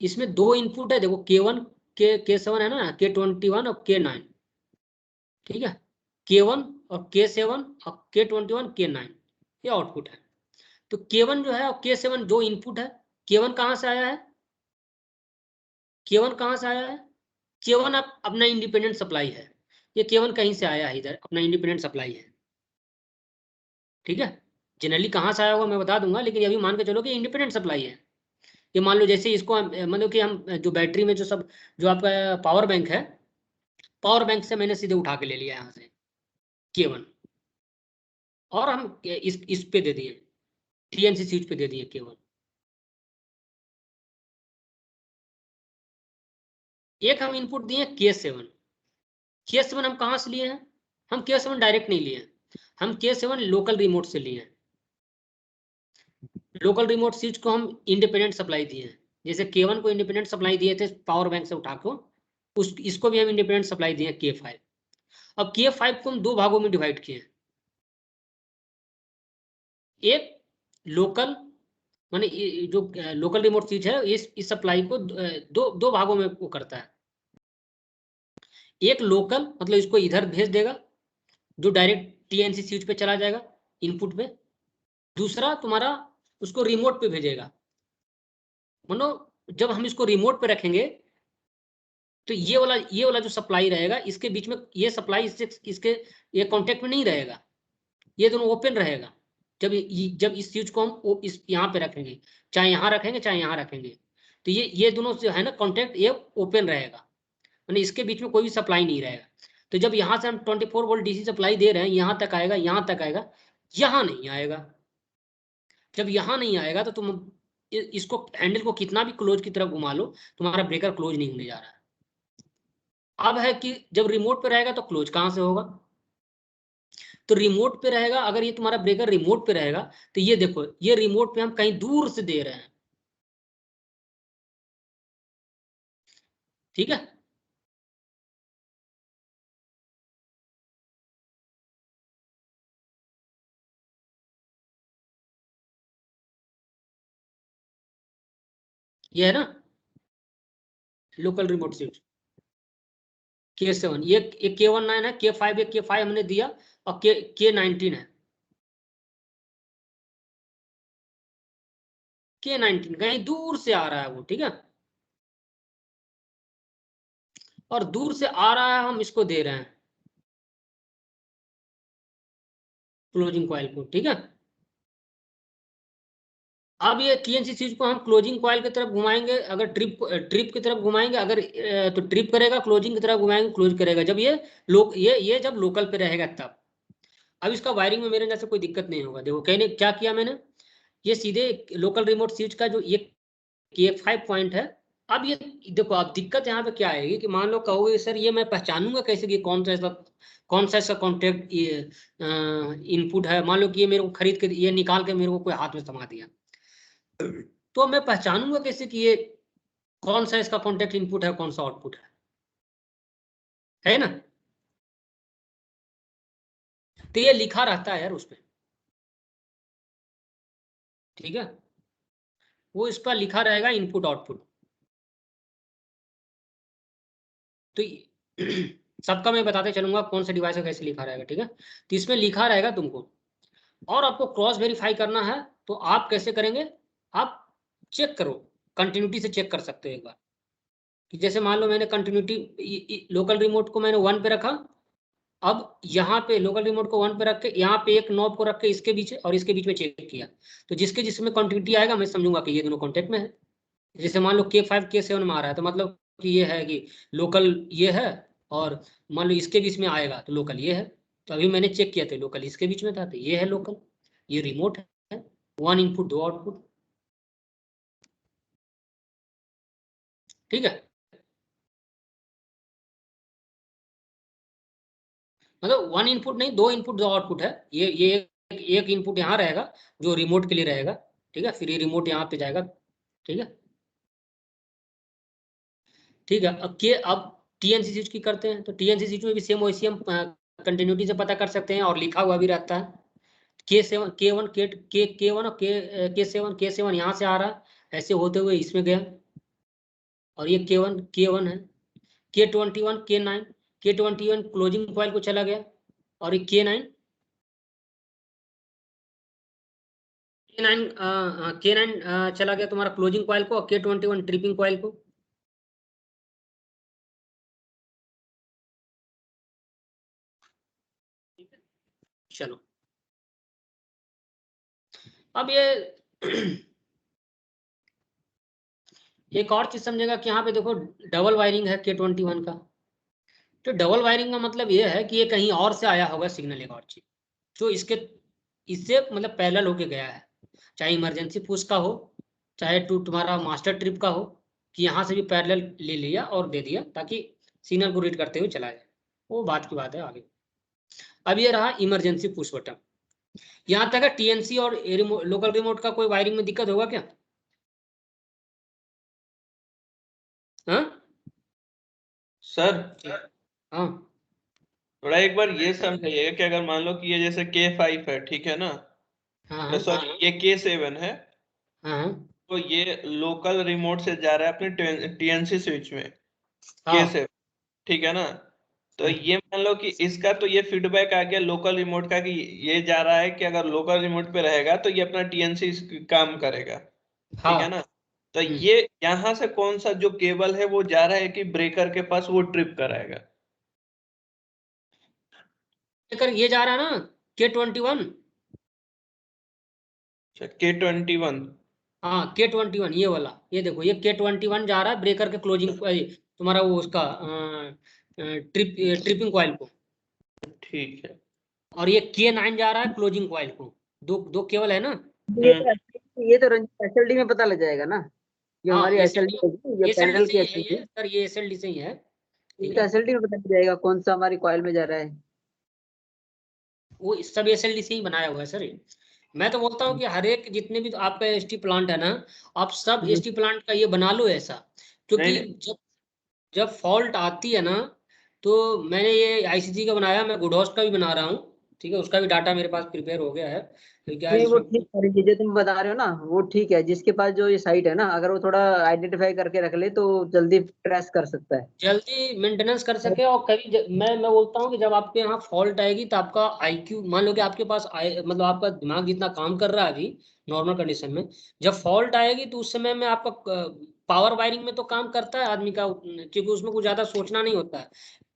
इसमें 2 इनपुट है, देखो K1 K7 है ना, K21 और K9। ठीक है, K1 और K7 और K21 K9 ये आउटपुट है। तो K1 जो है और K7 जो इनपुट है, K1 कहाँ से आया है, K1 कहाँ से आया है, K1 अपना इंडिपेंडेंट सप्लाई है, ये K1 कहीं से आया है, इधर अपना इंडिपेंडेंट सप्लाई है। ठीक है, जनरली कहाँ से आया होगा मैं बता दूंगा, लेकिन अभी मान के चलो कि इंडिपेंडेंट सप्लाई है। ये मान लो जैसे इसको मतलब कि हम जो बैटरी में जो आपका पावर बैंक है, पावर बैंक से मैंने सीधे उठा के ले लिया यहाँ से K1, और हम इस पे दे दिए, टीएनसी स्विच पे दे दिए K1। एक हम इनपुट दिए K7। K7 हम कहाँ से लिए हैं, हम K7 डायरेक्ट नहीं लिए, हम K7 लोकल रिमोट से लिए हैं। लोकल रिमोट स्विच को हम इंडिपेंडेंट सप्लाई दिए हैं, जैसे K1 को इंडिपेंडेंट सप्लाई दिए थे पावर बैंक से उठा को, इसको भी हम इंडिपेंडेंट सप्लाई दिए K5। अब K5 को हम 2 भागों में डिवाइड किए, एक लोकल माने जो लोकल रिमोट स्विच है इस सप्लाई को दो भागों में वो करता है। एक लोकल मतलब इसको इधर भेज देगा, जो डायरेक्ट टीएनसी स्विच पे चला जाएगा इनपुट पे। दूसरा तुम्हारा उसको रिमोट पे भेजेगा, मानो जब हम इसको रिमोट पे रखेंगे तो ये वाला जो सप्लाई रहेगा इसके बीच में, ये सप्लाई इसके ये कांटेक्ट में नहीं रहेगा, ये दोनों ओपन रहेगा। जब इस स्विच को हम इस यहाँ पे रखेंगे, चाहे यहाँ रखेंगे चाहे यहाँ रखेंगे, तो ये दोनों जो है ना कांटेक्ट, ये ओपन रहेगा, यानी इसके बीच में कोई भी सप्लाई नहीं रहेगा। तो जब यहाँ से हम 24 वोल्ट डीसी सप्लाई दे रहे हैं, यहाँ तक आएगा, यहाँ तक आएगा, यहाँ नहीं आएगा। जब यहाँ नहीं आएगा तो तुम इसको हैंडल को कितना भी क्लोज की तरफ घुमा लो, तुम्हारा ब्रेकर क्लोज नहीं होने जा रहा है। अब है कि जब रिमोट पे रहेगा तो क्लोज कहां से होगा? तो रिमोट पे रहेगा, अगर ये तुम्हारा ब्रेकर रिमोट पे रहेगा तो ये देखो, ये रिमोट पे हम कहीं दूर से दे रहे हैं, ठीक है। ये है ना लोकल रिमोट स्विच K7, ये K19 है, K5 है, K5 हमने दिया, और K19 है। K19 कहीं दूर से आ रहा है वो, ठीक है, और दूर से आ रहा है, हम इसको दे रहे हैं क्लोजिंग कॉइल को, ठीक है। अब ये TNC स्विच को हम क्लोजिंग कॉइल की तरफ घुमाएंगे, अगर ट्रिप की तरफ घुमाएंगे, अगर तो ट्रिप करेगा, क्लोजिंग की तरफ घुमाएंगे क्लोज करेगा, जब ये जब लोकल पे रहेगा तब। अब इसका वायरिंग में मेरे जैसे कोई दिक्कत नहीं होगा। देखो कहने क्या किया मैंने, ये सीधे लोकल रिमोट स्विच का जो ये K5 पॉइंट है। अब ये देखो, अब दिक्कत यहाँ पे क्या आएगी कि मान लो कहोगे सर ये मैं पहचानूंगा कैसे कि कौन सा इसका कॉन्टेक्ट इनपुट है। मान लो कि ये मेरे को खरीद के, ये निकाल के मेरे को कोई हाथ में थमा दिया, तो मैं पहचानूंगा कैसे कि ये कौन सा इसका कॉन्टेक्ट इनपुट है, कौन सा आउटपुट है ना। तो ये लिखा रहता है यार उस पर, ठीक है, वो इस पर लिखा रहेगा इनपुट आउटपुट। तो सबका मैं बताते चलूंगा कौन सा डिवाइस है कैसे लिखा रहेगा, ठीक है। तो इसमें लिखा रहेगा तुमको, और आपको क्रॉस वेरीफाई करना है तो आप कैसे करेंगे, आप चेक करो, कंटिन्यूटी से चेक कर सकते हो एक बार। कि जैसे मान लो मैंने कंटिन्यूटी लोकल रिमोट को मैंने 1 पे रखा, अब यहाँ पे लोकल रिमोट को 1 पे रख के यहाँ पे एक नॉब को रख के इसके बीच और इसके बीच में चेक किया, तो जिसमें कंटिन्यूटी आएगा मैं समझूंगा कि ये दोनों कॉन्टेक्ट में है। जैसे मान लो K5 K7 में आ रहा है, तो मतलब कि ये है कि लोकल ये है, और मान लो इसके बीच में आएगा तो लोकल ये है। तो अभी मैंने चेक किया था लोकल इसके बीच में था, तो ये है लोकल, ये रिमोट है, 1 इनपुट 2 आउटपुट, ठीक है। मतलब 1 इनपुट नहीं, 2 इनपुट 2 आउटपुट है। ये एक इनपुट यहाँ रहेगा जो रिमोट के लिए रहेगा, ठीक है, फिर ये रिमोट यहाँ पे जाएगा, ठीक है। ठीक है, अब TNC स्विच की करते हैं, तो TNC स्विच में भी सेम वैसे हम कंटिन्यूटी से पता कर सकते हैं, और लिखा हुआ भी रहता है K7 K1 K1 और K7 यहाँ से आ रहा है, ऐसे होते हुए इसमें गया, और ये K1 है, K21 K9 क्लोजिंग कॉइल को चला गया, और ये K9 चला गया तुम्हारा क्लोजिंग कॉइल को, और K21 ट्रिपिंग कॉइल को। चलो अब ये एक और चीज समझेगा कि यहाँ पे देखो डबल वायरिंग है K21 का। तो डबल वायरिंग का मतलब ये है कि ये कहीं और से आया होगा सिग्नल, एक और चीज जो इससे मतलब पैरेलल होके गया है, चाहे इमरजेंसी पुश का हो, चाहे तुम्हारा मास्टर ट्रिप का हो, कि यहाँ से भी पैरेलल ले लिया और दे दिया ताकि सिग्नल को रीड करते हुए चला जाए, वो बात की बात है आगे। अब ये रहा इमरजेंसी पुश बटन। यहाँ तक है TNC और लोकल रिमोट का कोई वायरिंग में दिक्कत होगा क्या? हाँ सर हाँ थोड़ा एक बार ये समझाइएगा कि अगर मान लो कि ये जैसे K5 है, ठीक है ना, हाँ सॉरी ये K7 है, हाँ तो ये लोकल रिमोट से जा रहा है अपने TNC स्विच में हाँ K7, ठीक है ना। तो ये मान लो कि इसका तो ये फीडबैक आ गया लोकल रिमोट का कि ये जा रहा है कि अगर लोकल रिमोट पे रहेगा तो ये अपना TNC काम करेगा, ठीक है हाँ। ना। तो ये यहाँ से कौन सा जो केबल है वो जा रहा है कि ब्रेकर के पास वो ट्रिप कराएगा? ये जा रहा है ना K21, K21। हाँ K21 ये वाला, ये देखो ये K21 जा रहा है ब्रेकर के क्लोजिंग, तुम्हारा वो उसका ट्रिपिंग कॉइल को, ठीक है। और ये K9 जा रहा है क्लोजिंग कॉइल को। दो केबल है ना, ये तो रंजित एसएलडी में पता लग जाएगा ना, ये हाँ, हमारी एसएलडी SLD होगी, ये SLD पैनल से की ही है एसएलडी, ये सर, ये SLD से ही है, ये ठीक तो है। एसएलडी में पता लग जाएगा कौन सा हमारी कॉइल में जा रहा है। वो सब SLD से ही बनाया हुआ है सर ये। मैं तो बोलता हूँ कि हर एक जितने भी आपका ST प्लांट है ना, आप सब ST प्लांट का ये बना लो ऐसा, क्योंकि नहीं, जब जब फॉल्ट आती है ना, तो मैंने ये ICG का बनाया, मैं गुड होस्ट का भी बना रहा हूँ, ठीक है, उसका भी डाटा मेरे पास प्रिपेयर हो गया है, तो क्या नहीं वो इसमें ठीक है, ये जो तुम बता रहे हो ना वो ठीक है, जिसके पास जो ये साइट है ना, अगर वो थोड़ा आइडेंटिफाई करके रख ले तो जल्दी ट्रेस कर सकता है। जल्दी मेंटेनेंस कर सके। और कभी मैं बोलता हूँ कि जब आपके यहाँ फॉल्ट आएगी तो आपका IQ, मान लो कि आपके पास मतलब आपका दिमाग जितना काम कर रहा है अभी नॉर्मल कंडीशन में, जब फॉल्ट आएगी तो उस समय में आपका पावर वायरिंग में तो काम करता है आदमी का, क्योंकि उसमें कुछ ज्यादा सोचना नहीं होता है।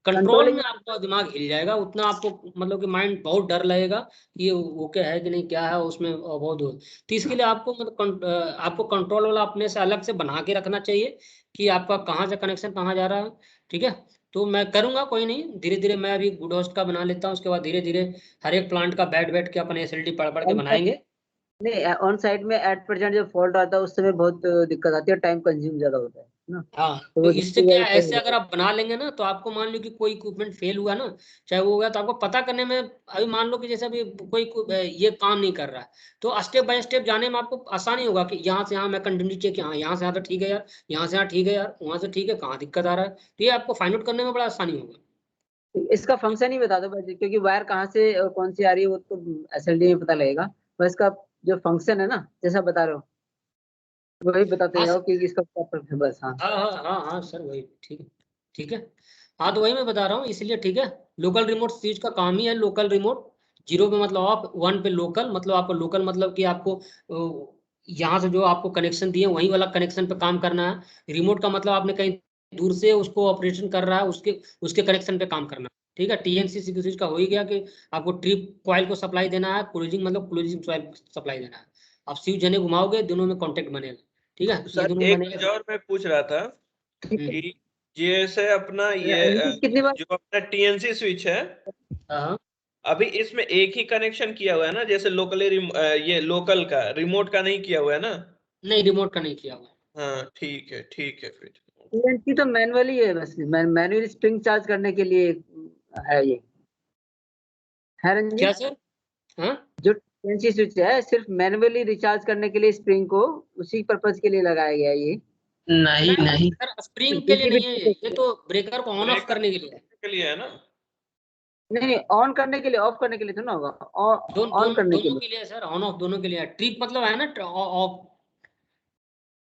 कंट्रोल कंट्रोलिंग में आपका दिमाग हिल जाएगा, उतना आपको मतलब कि माइंड बहुत डर लगेगा कि ये ओके है कि नहीं, क्या है उसमें बहुत हो। तो इसके लिए आपको मतलब आपको कंट्रोल वाला अपने से अलग से बना के रखना चाहिए कि आपका कहाँ से कनेक्शन कहाँ जा रहा है, ठीक है। तो मैं करूंगा, कोई नहीं, धीरे धीरे मैं अभी गुड होस्ट का बना लेता हूँ, उसके बाद धीरे धीरे हर एक प्लांट का बैठ बैठ के अपन SLD पढ़ पढ़ के बनाएंगे। नहीं, ऑन साइट में एट प्रेजेंट जब फॉल्ट आता है उस समय बहुत दिक्कत आती है, टाइम कंज्यूम ज्यादा होता है ना, हाँ, तो तो वो इससे जल्दी क्या वाली है, सही ऐसे हो अगर आप बना लेंगे ना, तो आपको मान लो कि कोई इक्विपमेंट फेल हुआ ना, चाहे वो हो गया, तो आपको पता करने में, अभी मान लो कि जैसे अभी ये काम नहीं कर रहा है, तो स्टेप बाय स्टेप जाने में आपको आसानी होगा कि यहाँ से यहाँ मैं कंटिन्यू चेक, यहाँ से यहाँ तो ठीक है यार, यहाँ से यहाँ ठीक है यार, वहाँ से ठीक है, कहाँ दिक्कत आ रहा है, तो ये आपको फाइंड आउट करने में बड़ा आसानी होगा। है। इसका फंक्शन ही बता दो बस, क्योंकि वायर कहाँ से और कौन सी आ रही है वो तो एसएलडी में पता लगेगा, बस इसका जो फंक्शन है ना जैसा बता रहे हो वही बताते हाँ जाओ कि इसका क्या फर्क है बस। हाँ हाँ हाँ हाँ हाँ सर, वही ठीक है, ठीक है। हाँ, तो वही मैं बता रहा हूँ, इसलिए ठीक है। लोकल रिमोट स्विच का काम ही है, लोकल रिमोट, 0 पे मतलब ऑफ, 1 पे लोकल, मतलब आपको लोकल मतलब कि आपको यहाँ से जो आपको कनेक्शन दिए वही वाला कनेक्शन पे काम करना है। रिमोट का मतलब आपने कहीं दूर से उसको ऑपरेशन कर रहा है, उसके उसके कनेक्शन पे काम करना है, ठीक है। TNC स्विच का हो ही गया कि आपको ट्रिप कॉइल को सप्लाई देना है, क्लोजिंग मतलब क्लोजिंग सप्लाई देना है। आप स्विच जने घुमाओगे, दोनों में कॉन्टेक्ट बनेगा, ठीक है, ये सर दोनों एक बनेगा। चीज और मैं पूछ रहा था हम्म, कि जैसे अपना ये रंजीत कितनी बार जो अपना TNC स्विच है, हाँ अभी इसमें एक ही कनेक्शन किया हुआ है ना, जैसे लोकली ये लोकल का, रिमोट का नहीं किया हुआ है ना? नहीं, रिमोट का नहीं किया हुआ। हाँ ठीक है फिर। टीएनसी तो मैनुअली है, बस मैनुअली स्प्रिंग चार्ज करने के लिए है ये, है क्या रंजीत। सर? हाँ, जो टीएनसी स्विच है सिर्फ मैनुअली रिचार्ज करने के लिए स्प्रिंग को, उसी पर्पज के लिए लगाया गया है ये। नहीं नहीं नहीं सर, स्प्रिंग के लिए डीसी भी नहीं है ये तो ब्रेकर को ऑन ऑफ ब्रेक करने के लिए है। के लिए है ना? नहीं, ऑन करने के लिए, ऑफ करने के लिए तो ना होगा, ऑन करने के दोनों लिए। के लिए है सर, ऑन ऑफ दोनों के लिए है। ट्रिप मतलब है ना, ऑफ,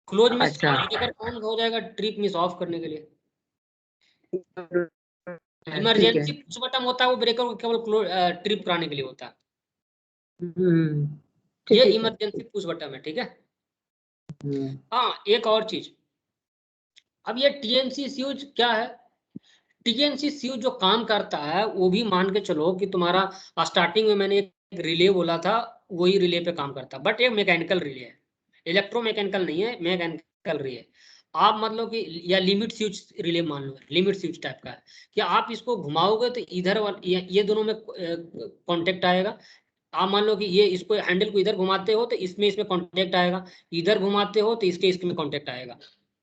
क्लोज मिस अच्छा ब्रेकर ऑन हो जाएगा, ट्रिप मिस ऑफ करने के लिए। ठीक है। इमरजेंसी पुश बटन होता है, वो ब्रेकर को केवल ट्रिप कराने के लिए होता है। हम्म, ये ठीक है। इमरजेंसी पुश बटन है, ठीक है। हम्म, हाँ, एक और चीज, अब ये TNC स्विच क्या है, TNC स्विच जो काम करता है वो भी मान के चलो कि तुम्हारा, स्टार्टिंग में मैंने एक रिले बोला था, वही रिले पे काम करता है, बट ये मैकेनिकल रिले है, इलेक्ट्रोमैकेनिकल नहीं है, मैकेनिकल रिले। आप मतलब कि या लिमिट स्विच रिले मान लो, लिमिट स्विच टाइप का है कि आप इसको घुमाओगे तो इधर ये दोनों में कांटेक्ट आएगा। आप मान लो कि ये इसको हैंडल को इधर घुमाते हो तो इसमें कांटेक्ट आएगा, इधर घुमाते हो तो इसके में कांटेक्ट आएगा,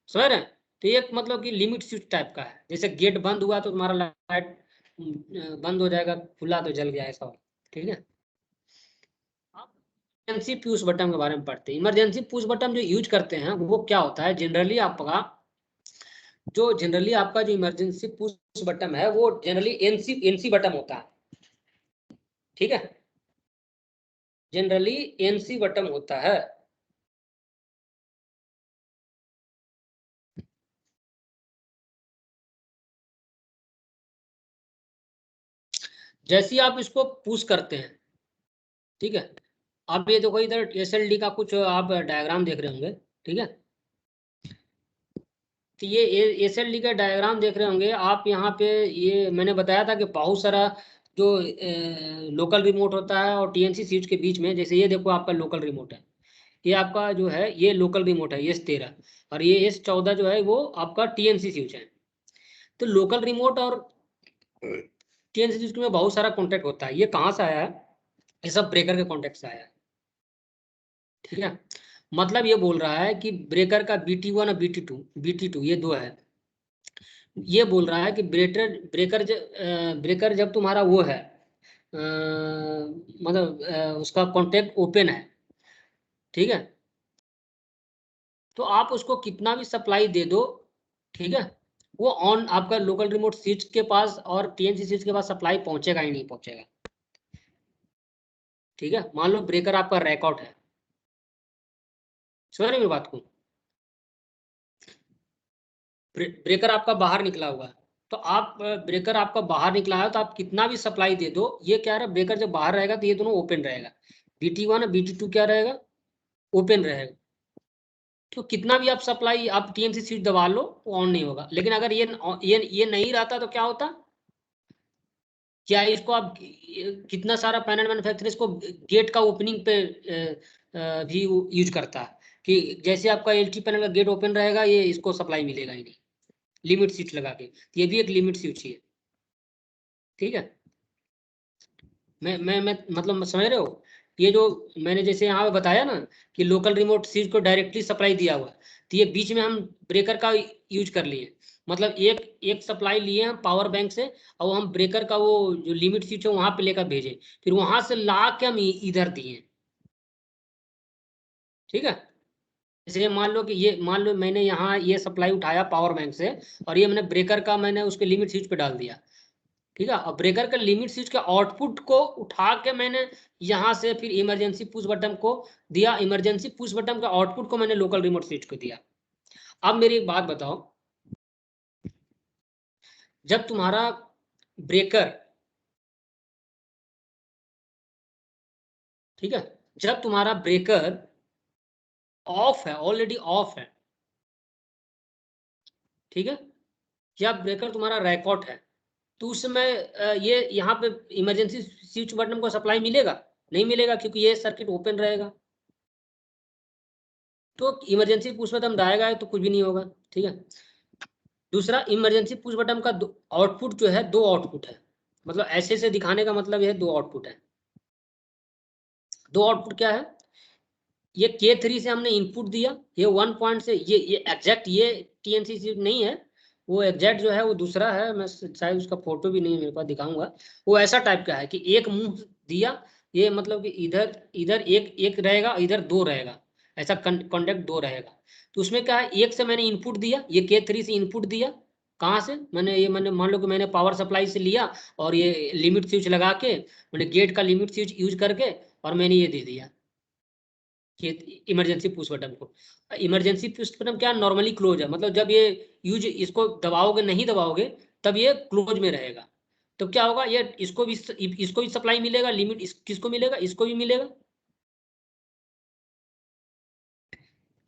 समझ रहे हैं? तो ये एक मतलब कि लिमिट स्विच टाइप का है, जैसे गेट बंद हुआ तो तुम्हारा लाइट बंद हो जाएगा, खुला तो जल गया, ऐसा हो, ठीक है। अब इमरजेंसी पुश बटन के बारे में पढ़ते हैं। इमरजेंसी पुश बटन जो यूज करते हैं वो क्या होता है, जनरली आपका जो इमरजेंसी पुश बटन है वो जनरली एनसी बटन होता है, ठीक है, जनरली NC बटन होता है। जैसे ही आप इसको पुश करते हैं, ठीक है, आप ये देखो इधर SLD का कुछ आप डायग्राम देख रहे होंगे, ठीक है। तो ये SLD का डायग्राम देख रहे होंगे आप यहाँ पे, ये मैंने बताया था कि बहुत सारा जो लोकल रिमोट होता है और TNC स्विच के बीच में, जैसे ये देखो आपका लोकल रिमोट है, ये आपका जो है ये लोकल रिमोट है S13, और ये S14 जो है वो आपका TNC स्विच है। तो लोकल रिमोट और TNC स्विच में बहुत सारा कॉन्टैक्ट होता है। ये कहाँ से आया है, ये सब ब्रेकर के कॉन्टैक्ट से आया है, ठीक है। मतलब ये बोल रहा है कि ब्रेकर का BT1 और BT2 ये दो है। ये बोल रहा है कि ब्रेकर जब तुम्हारा वो है मतलब उसका कॉन्टेक्ट ओपन है, ठीक है, तो आप उसको कितना भी सप्लाई दे दो, ठीक है, वो ऑन आपका लोकल रिमोट स्विच के पास और TNC स्विच के पास सप्लाई पहुंचेगा ही नहीं पहुंचेगा। ठीक है, मान लो ब्रेकर आपका रैकआउट है, समझ रहे मेरी बात को, ब्रेकर आपका बाहर निकला हुआ है, तो आप ब्रेकर आपका बाहर निकला है तो आप कितना भी सप्लाई दे दो, ये क्या है, ब्रेकर जब बाहर रहेगा तो ये दोनों ओपन रहेगा, BT1 और BT2 क्या रहेगा, ओपन रहेगा। तो कितना भी आप सप्लाई आप TNC स्विच दबा लो वो ऑन नहीं होगा। लेकिन अगर ये नहीं रहता तो क्या होता, क्या इसको आप कितना सारा पैनल मैन्युफैक्चरर इसको गेट का ओपनिंग पे भी यूज करता है कि जैसे आपका LT पैनल का गेट ओपन रहेगा ये इसको सप्लाई मिलेगा ही नहीं, लिमिट स्विच लगा के, ये भी एक लिमिट स्विच ही है। ठीक है, मैं मतलब समझ रहे हो, ये जो मैंने जैसे यहाँ पे बताया ना कि लोकल रिमोट स्विच को डायरेक्टली सप्लाई दिया हुआ है, तो ये बीच में हम ब्रेकर का यूज कर लिए, मतलब एक सप्लाई लिए हम पावर बैंक से और हम ब्रेकर का वो जो लिमिट स्विच है वहां पे लेकर भेजे, फिर वहां से ला के हम इधर दिए। ठीक है, जैसे मान लो मैंने यहाँ ये सप्लाई उठाया पावर बैंक से और ये मैंने ब्रेकर का मैंने उसके लिमिट स्विच पे डाल दिया। ठीक है, और ब्रेकर का लिमिट स्विच के आउटपुट को उठा के मैंने यहां से फिर इमरजेंसी पुश बटन को दिया, इमरजेंसी पुश बटन का आउटपुट को मैंने लोकल रिमोट स्विच को दिया। अब मेरी एक बात बताओ, जब तुम्हारा ब्रेकर, ठीक है, जब तुम्हारा ब्रेकर ऑफ है, ऑलरेडी ऑफ है, ठीक है, या ब्रेकर तुम्हारा रैकआउट है, तो उस समय ये यहाँ पे इमरजेंसी स्विच बटन को सप्लाई मिलेगा, नहीं मिलेगा, क्योंकि ये सर्किट ओपन रहेगा। तो इमरजेंसी पुश बटन दबाएगा तो कुछ भी नहीं होगा। ठीक है, दूसरा इमरजेंसी पुश बटन का आउटपुट जो है, दो आउटपुट है, मतलब ऐसे से दिखाने का मतलब यह दो आउटपुट है। दो आउटपुट क्या है, ये K3 से हमने इनपुट दिया, ये 1 पॉइंट से ये एग्जैक्ट ये TNC नहीं है, वो एग्जैक्ट जो है वो दूसरा है, मैं शायद उसका फोटो भी नहीं मेरे पास, दिखाऊंगा। वो ऐसा टाइप का है कि एक मुंह दिया, ये मतलब कि इधर इधर एक रहेगा, इधर दो रहेगा, ऐसा कॉन्टेक्ट दो रहेगा। तो उसमें क्या है, एक से मैंने इनपुट दिया, ये K3 से इनपुट दिया, कहाँ से मैंने मान लो कि मैंने पावर सप्लाई से लिया और ये लिमिट स्विच लगा के मैंने गेट का लिमिट स्विच यूज करके और मैंने ये दे दिया इमरजेंसी पुश बटन को। इमरजेंसी पुश बटन क्या नॉर्मली क्लोज है, मतलब जब ये यूज इसको दबाओगे नहीं दबाओगे तब ये क्लोज में रहेगा। तो क्या होगा, ये इसको भी सप्लाई मिलेगा, लिमिट किसको मिलेगा, इसको भी मिलेगा,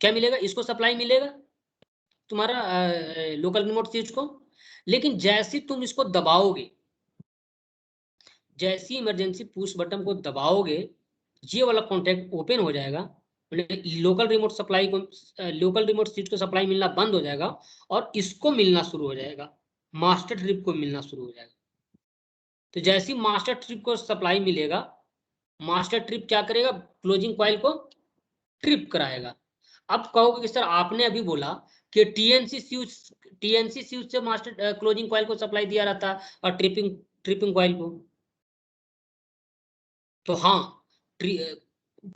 क्या मिलेगा, इसको सप्लाई मिलेगा तुम्हारा लोकल रिमोट स्विच को। लेकिन जैसे तुम इसको दबाओगे, जैसी इमरजेंसी पुश बटन को दबाओगे, ये वाला कॉन्टैक्ट ओपन हो जाएगा, लोकल रिमोट सप्लाई को, लोकल रिमोट स्विच को सप्लाई मिलना बंद हो जाएगा और इसको मिलना शुरू हो जाएगा, मास्टर ट्रिप को मिलना शुरू हो जाएगा। तो जैसे ही मास्टर ट्रिप को सप्लाई मिलेगा, मास्टर ट्रिप क्या करेगा, क्लोजिंग कॉइल को ट्रिप कराएगा। अब कहोगे कि सर आपने अभी बोला कि टीएनसी स्विच से मास्टर क्लोजिंग कॉइल को सप्लाई दिया रहता है और ट्रिपिंग कॉइल को, तो हाँ,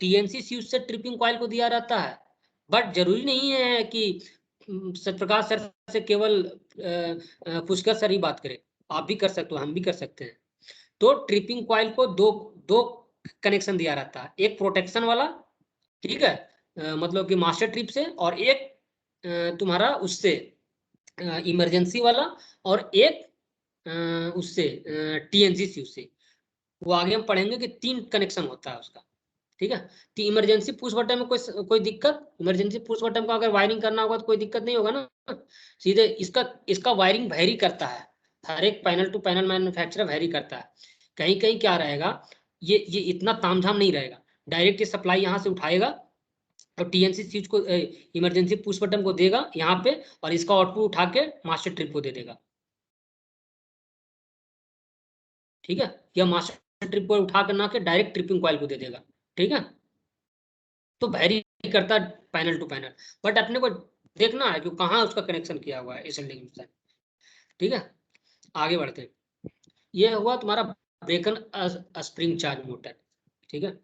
TNC स्विच से ट्रिपिंग कॉइल को दिया रहता है, बट जरूरी नहीं है कि सत्यप्रकाश सर से केवल पुष्कर सर ही बात करें, आप भी कर सकते हो, हम भी कर सकते हैं। तो ट्रिपिंग कॉइल को दो दो कनेक्शन दिया रहता है, एक प्रोटेक्शन वाला, ठीक है, मतलब कि मास्टर ट्रिप से, और एक तुम्हारा उससे इमरजेंसी वाला, और एक उससे TNC स्विच से। वो आगे हम पढ़ेंगे कि 3 कनेक्शन होता है उसका। ठीक है, तो इमरजेंसी पुश बटन में कोई दिक्कत, इमरजेंसी पुश बटन को अगर वायरिंग करना होगा तो कोई दिक्कत नहीं होगा ना, सीधे इसका वायरिंग वेरी करता है, हर एक panel to panel manufacturer very करता है। कहीं कहीं क्या रहेगा, ये इतना तामझाम नहीं रहेगा, डायरेक्ट ये सप्लाई यहाँ से उठाएगा और TNC स्विच को इमरजेंसी पुश बटन को देगा यहाँ पे, और इसका आउटपुट उठा के मास्टर ट्रिप को दे देगा। ठीक है, या मास्टर ट्रिप को उठा कर ना के डायरेक्ट ट्रिपिंग कॉइल को दे देगा। ठीक है, तो वेरी करता पैनल टू पैनल, बट अपने को देखना है कि कहाँ उसका कनेक्शन किया हुआ है एसेंडिंग में। ठीक है, आगे बढ़ते हैं। ये हुआ तुम्हारा ब्रेकर स्प्रिंग चार्ज मोटर। ठीक है,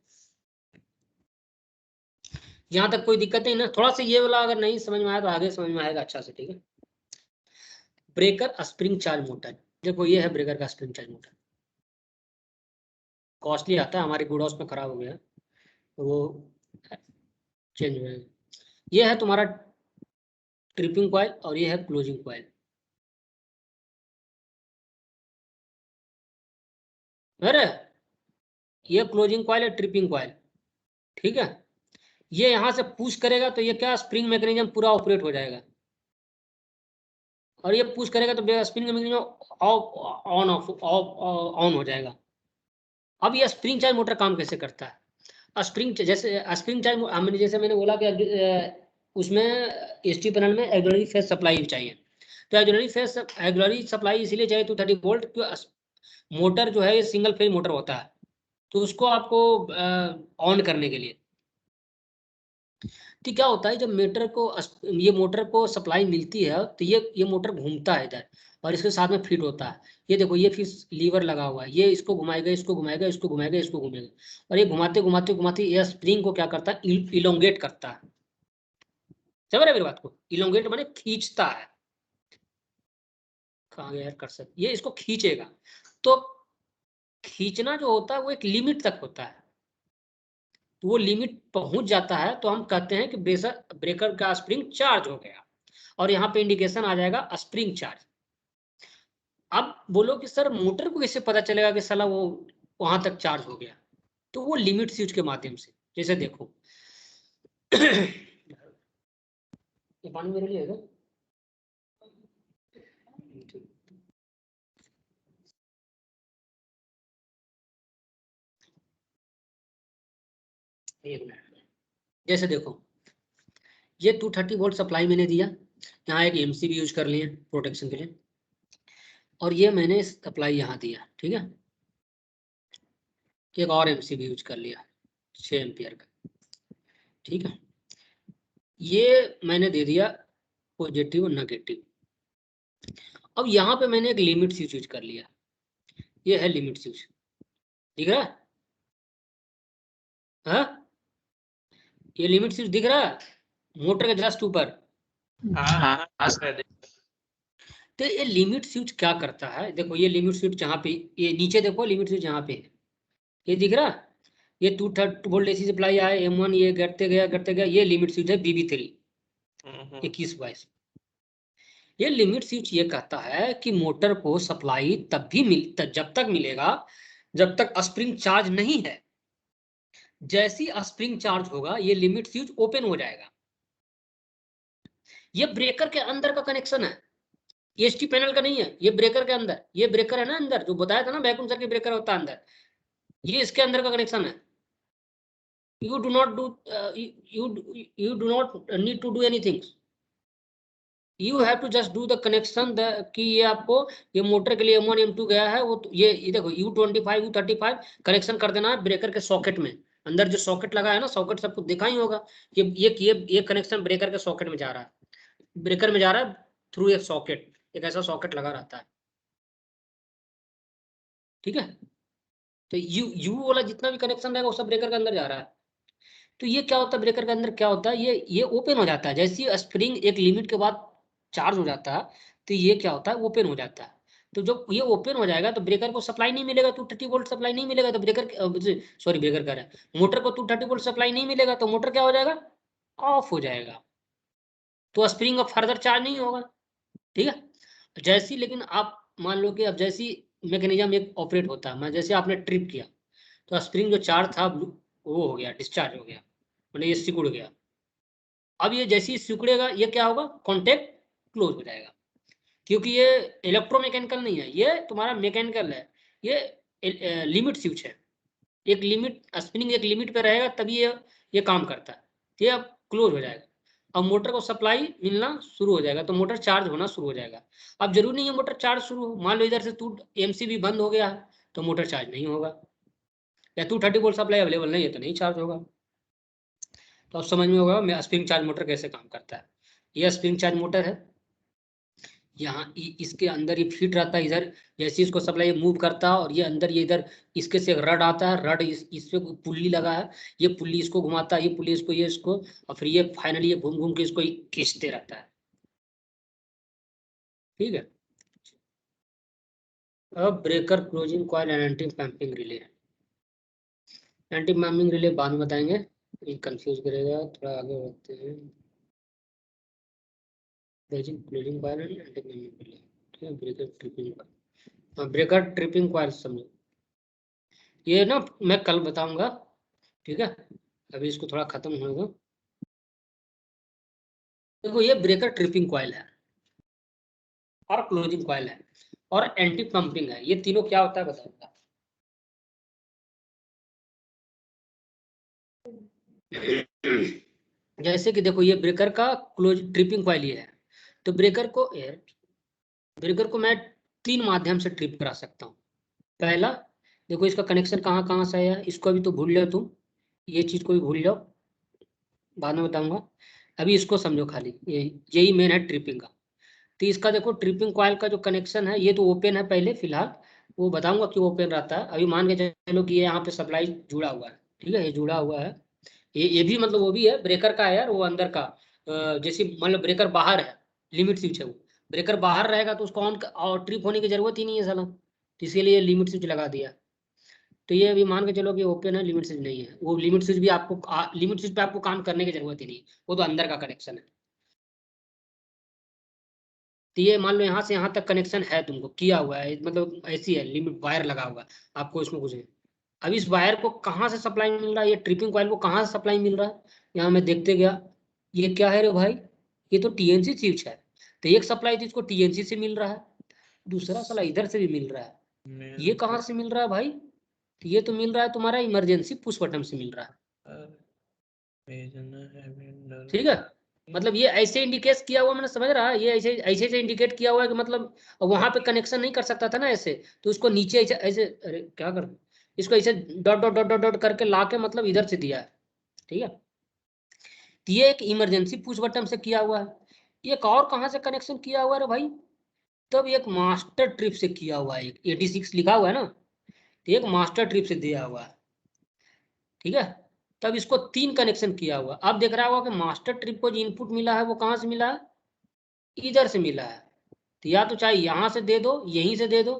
यहाँ तक कोई दिक्कत नहीं ना? थोड़ा सा ये वाला अगर नहीं समझ में आया तो आगे समझ में आएगा अच्छा से। ठीक है, ब्रेकर स्प्रिंग चार्ज मोटर, देखो ये है ब्रेकर का स्प्रिंग चार्ज मोटर। कॉस्टली आता है, हमारे गुड हाउस में खराब हो गया तो वो चेंज हो जाएगा। ये है तुम्हारा ट्रिपिंग कॉइल और ये है क्लोजिंग कॉइल। अरे ये क्लोजिंग कॉइल है, ट्रिपिंग कॉइल। ठीक है, ये यहाँ से पुश करेगा तो ये क्या स्प्रिंग मैकेनिज्म पूरा ऑपरेट हो जाएगा, और ये पुश करेगा तो स्प्रिंग मैकेनिज्म ऑन ऑन हो जाएगा। अब ये स्प्रिंग चार्ज मोटर काम कैसे करता है? स्प्रिंग जैसे स्प्रिंग चार्ज हमने जैसे मैंने बोला कि उसमें एसटी पैनल में ऑक्सिलरी फेज सप्लाई चाहिए। तो ऑक्सिलरी सप्लाई इसीलिए चाहिए 230 वोल्ट, क्योंकि मोटर जो है ये सिंगल फेज मोटर होता है, तो उसको आपको ऑन करने के लिए। तो क्या होता है, जब ये मोटर को सप्लाई मिलती है तो ये मोटर घूमता है इधर और इसके साथ में फिट होता है। ये देखो ये फिर लीवर लगा हुआ है, ये इसको घुमाएगा, इसको घुमाएगा, इसको घुमाएगा, इसको घुमाएगा, और ये घुमाते घुमाते घुमाते ये स्प्रिंग को क्या करता है, इलोंगेट करता है। समझ रहे मेरी बात को? इलोंगेट माने खींचता है। कहाँ गया यार कर्सर? ये इसको खींचेगा। तो खींचना जो होता है वो एक लिमिट तक होता है, तो वो लिमिट पहुंच जाता है तो हम कहते हैं कि ब्रेकर का स्प्रिंग चार्ज हो गया, और यहाँ पे इंडिकेशन आ जाएगा स्प्रिंग चार्ज। अब बोलो कि सर मोटर को कैसे पता चलेगा कि साला वो वहां तक चार्ज हो गया? तो वो लिमिट स्विच के माध्यम से। जैसे देखो ये पानी मेरे लिए है क्या? एक मिनट। जैसे देखो ये 230 वोल्ट सप्लाई मैंने दिया, यहाँ एक एमसीबी यूज कर लिए प्रोटेक्शन के लिए, और ये मैंने सप्लाई यहाँ दिया। ठीक है, एक और एमसीबी यूज कर लिया 6 एम्पियर का। ठीक है, ये मैंने दे दिया पॉजिटिव और नेगेटिव। अब यहाँ पे मैंने एक लिमिट स्विच यूज कर लिया, ये है लिमिट स्विच, दिख रहा है? हाँ? ये लिमिट स्विच दिख रहा है मोटर के जस्ट ऊपर। तो ये लिमिट स्विच क्या करता है, देखो ये लिमिट स्विच जहाँ पे, ये नीचे देखो लिमिट स्विच यहाँ पे है, ये दिख रहा? ये 230 वोल्ट एसी सप्लाई आया M1, ये घटते गया, ये लिमिट स्विच है BB3 2122। ये लिमिट स्विच ये कहता है कि मोटर को सप्लाई जब तक मिलेगा जब तक स्प्रिंग चार्ज नहीं है। जैसी स्प्रिंग चार्ज होगा ये लिमिट स्विच ओपन हो जाएगा। ये ब्रेकर के अंदर का कनेक्शन है, एसटी पैनल का नहीं है, ये ब्रेकर के अंदर, ये ब्रेकर है ना अंदर, जो बताया था ना वैक्यूम सर्किट ब्रेकर होता है अंदर, ये इसके अंदर का कनेक्शन है। You do not need to do anything. You have to just do the connection कि ये आपको ये मोटर के लिए M1 M2 गया है, वो ये देखो U25 U35 कनेक्शन कर देना है ब्रेकर के सॉकेट में। अंदर जो सॉकेट लगा है ना, सॉकेट सबको देखा ही होगा, ये कनेक्शन ब्रेकर के सॉकेट में जा रहा है, ब्रेकर में जा रहा है थ्रू एक सॉकेट, एक ऐसा सॉकेट लगा रहता है। ठीक है, तो यू वाला जितना भी कनेक्शन रहेगा वो सब ब्रेकर के अंदर जा रहा है। तो ये क्या होता है, ब्रेकर के अंदर क्या होता है, ये ओपन हो जाता है। जैसे ही स्प्रिंग एक लिमिट के बाद चार्ज हो जाता है तो ये क्या होता है, ओपन हो जाता है। तो जब ये ओपन हो जाएगा तो ब्रेकर को सप्लाई नहीं मिलेगा, 230 वोल्ट सप्लाई नहीं मिलेगा, तो ब्रेकर कह रहा है मोटर को 230 वोल्ट सप्लाई नहीं मिलेगा, तो मोटर क्या हो जाएगा, ऑफ हो जाएगा, तो स्प्रिंग अब फर्दर चार्ज नहीं होगा। ठीक है, जैसी लेकिन आप मान लो कि अब जैसी मैकेनिज्म एक ऑपरेट होता है, जैसे आपने ट्रिप किया तो स्प्रिंग जो चार्ज था वो हो गया, डिस्चार्ज हो गया, मतलब ये सिकुड़ गया। अब ये जैसे ही सिकुड़ेगा ये क्या होगा, कॉन्टेक्ट क्लोज हो जाएगा, क्योंकि ये इलेक्ट्रोमैकेनिकल नहीं है, ये तुम्हारा मैकेनिकल है, ये लिमिट स्विच है। एक लिमिट स्पिनिंग एक लिमिट पे रहेगा तभी ये काम करता है, ये अब क्लोज हो जाएगा। अब मोटर को सप्लाई मिलना शुरू हो जाएगा तो मोटर चार्ज होना शुरू हो जाएगा। अब जरूरी नहीं है मोटर चार्ज शुरू हो, मान लो इधर से एमसीबी बंद हो गया तो मोटर चार्ज नहीं होगा, या 230 वोल्ट सप्लाई अवेलेबल नहीं है तो नहीं चार्ज होगा। तो अब समझ में होगा मैं स्प्रिंग चार्ज मोटर कैसे काम करता है। ये स्प्रिंग चार्ज मोटर है, यहाँ इसके अंदर ये फिट रहता है, इधर जैसे इसको सप्लाई मूव करता है और ये अंदर ये इधर इसके से रड आता है, रड इस पे पुल्ली लगा है, ये पुल्ली इसको घुमाता है, ये पुल्ली इसको, ये इसको, और फिर ये फाइनली ये घूम घूम के इसको खींचते रहता है। ठीक है। अब breaker, closing coil and anti pumping relay. Anti pumping relay बाद में बताएंगे, ये कंफ्यूज करेगा, थोड़ा आगे बढ़ते हैं। Closing coil and anti pumping relay, ठीक है। Breaker tripping coil, breaker tripping coil समझो, ये ना मैं कल बताऊंगा, ठीक है। अभी इसको थोड़ा खत्म होगा। देखो ये ब्रेकर ट्रिपिंग कॉइल है और क्लोजिंग कॉइल है और एंटी पंपिंग है, ये तीनों क्या होता है बताऊंगा। जैसे कि देखो ये ब्रेकर का क्लोज ट्रिपिंग कॉइल ये है, तो ब्रेकर को मैं 3 माध्यम से ट्रिप करा सकता हूँ। पहला देखो इसका कनेक्शन कहाँ कहाँ से आया, इसको अभी तो भूल जाओ तुम, ये चीज को भी भूल जाओ, बाद में बताऊंगा। अभी इसको समझो खाली, यही मेन है ट्रिपिंग का। तो इसका देखो ट्रिपिंग कॉइल का जो कनेक्शन है, ये तो ओपन है पहले फिलहाल, वो बताऊंगा क्यों ओपन रहता है। अभी मान के चलो कि ये यहाँ पे सप्लाई जुड़ा हुआ है, ठीक है, ये जुड़ा हुआ है, ये भी मतलब वो भी है ब्रेकर का है यार, वो अंदर का जैसे मतलब ब्रेकर बाहर है, लिमिट स्विच है वो, ब्रेकर बाहर रहेगा तो उसको ऑन और ट्रिप होने की जरूरत ही नहीं है साला, तो इसीलिए लिमिट स्विच लगा दिया। तो ये अभी मान के चलो कि ओपन है, लिमिट स्विच नहीं है, वो लिमिट स्विच भी आपको लिमिट स्विच पे आपको काम करने की जरूरत ही नहीं, वो तो अंदर का कनेक्शन है। तो ये मान लो यहाँ से यहाँ तक कनेक्शन है, तुमको किया हुआ है, मतलब ऐसी है, लिमिट वायर लगा हुआ है आपको इसमें कुछ नहीं। अब इस वायर को कहाँ से सप्लाई मिल रहा है, ये ट्रिपिंग कॉइल को कहाँ से सप्लाई मिल रहा है, यहाँ मैं देखते गया, ये क्या है रे भाई, ये तो टीएनसी स्विच है। तो एक सप्लाई तो इसको टीएनसी से मिल रहा है, दूसरा साला इधर से भी मिल रहा है, ये कहाँ से मिल रहा है भाई, तो ये तो मिल रहा है तुम्हारा इमरजेंसी पुश बटन से मिल रहा है, ठीक है। मतलब ये ऐसे इंडिकेट किया हुआ, मैंने समझ रहा है, ये ऐसे ऐसे से इंडिकेट किया हुआ है कि मतलब वहां पे कनेक्शन नहीं कर सकता था ना ऐसे, तो उसको नीचे ऐसे ऐसे, अरे क्या कर, इसको ऐसे dot dot dot dot dot करके ला के मतलब इधर से दिया है, ठीक है। तो ये एक इमरजेंसी पुश बटन से किया हुआ है। एक और कहाँ से कनेक्शन किया हुआ है भाई, तब एक मास्टर ट्रिप से किया हुआ है, एक 86 लिखा हुआ है ना, तो एक मास्टर ट्रिप से दिया हुआ है, ठीक है। तब इसको 3 कनेक्शन किया हुआ, अब देख रहा होगा कि मास्टर ट्रिप को जो इनपुट मिला है वो कहाँ से मिला है, इधर से मिला है। तो या तो चाहे यहाँ से दे दो, यहीं से दे दो,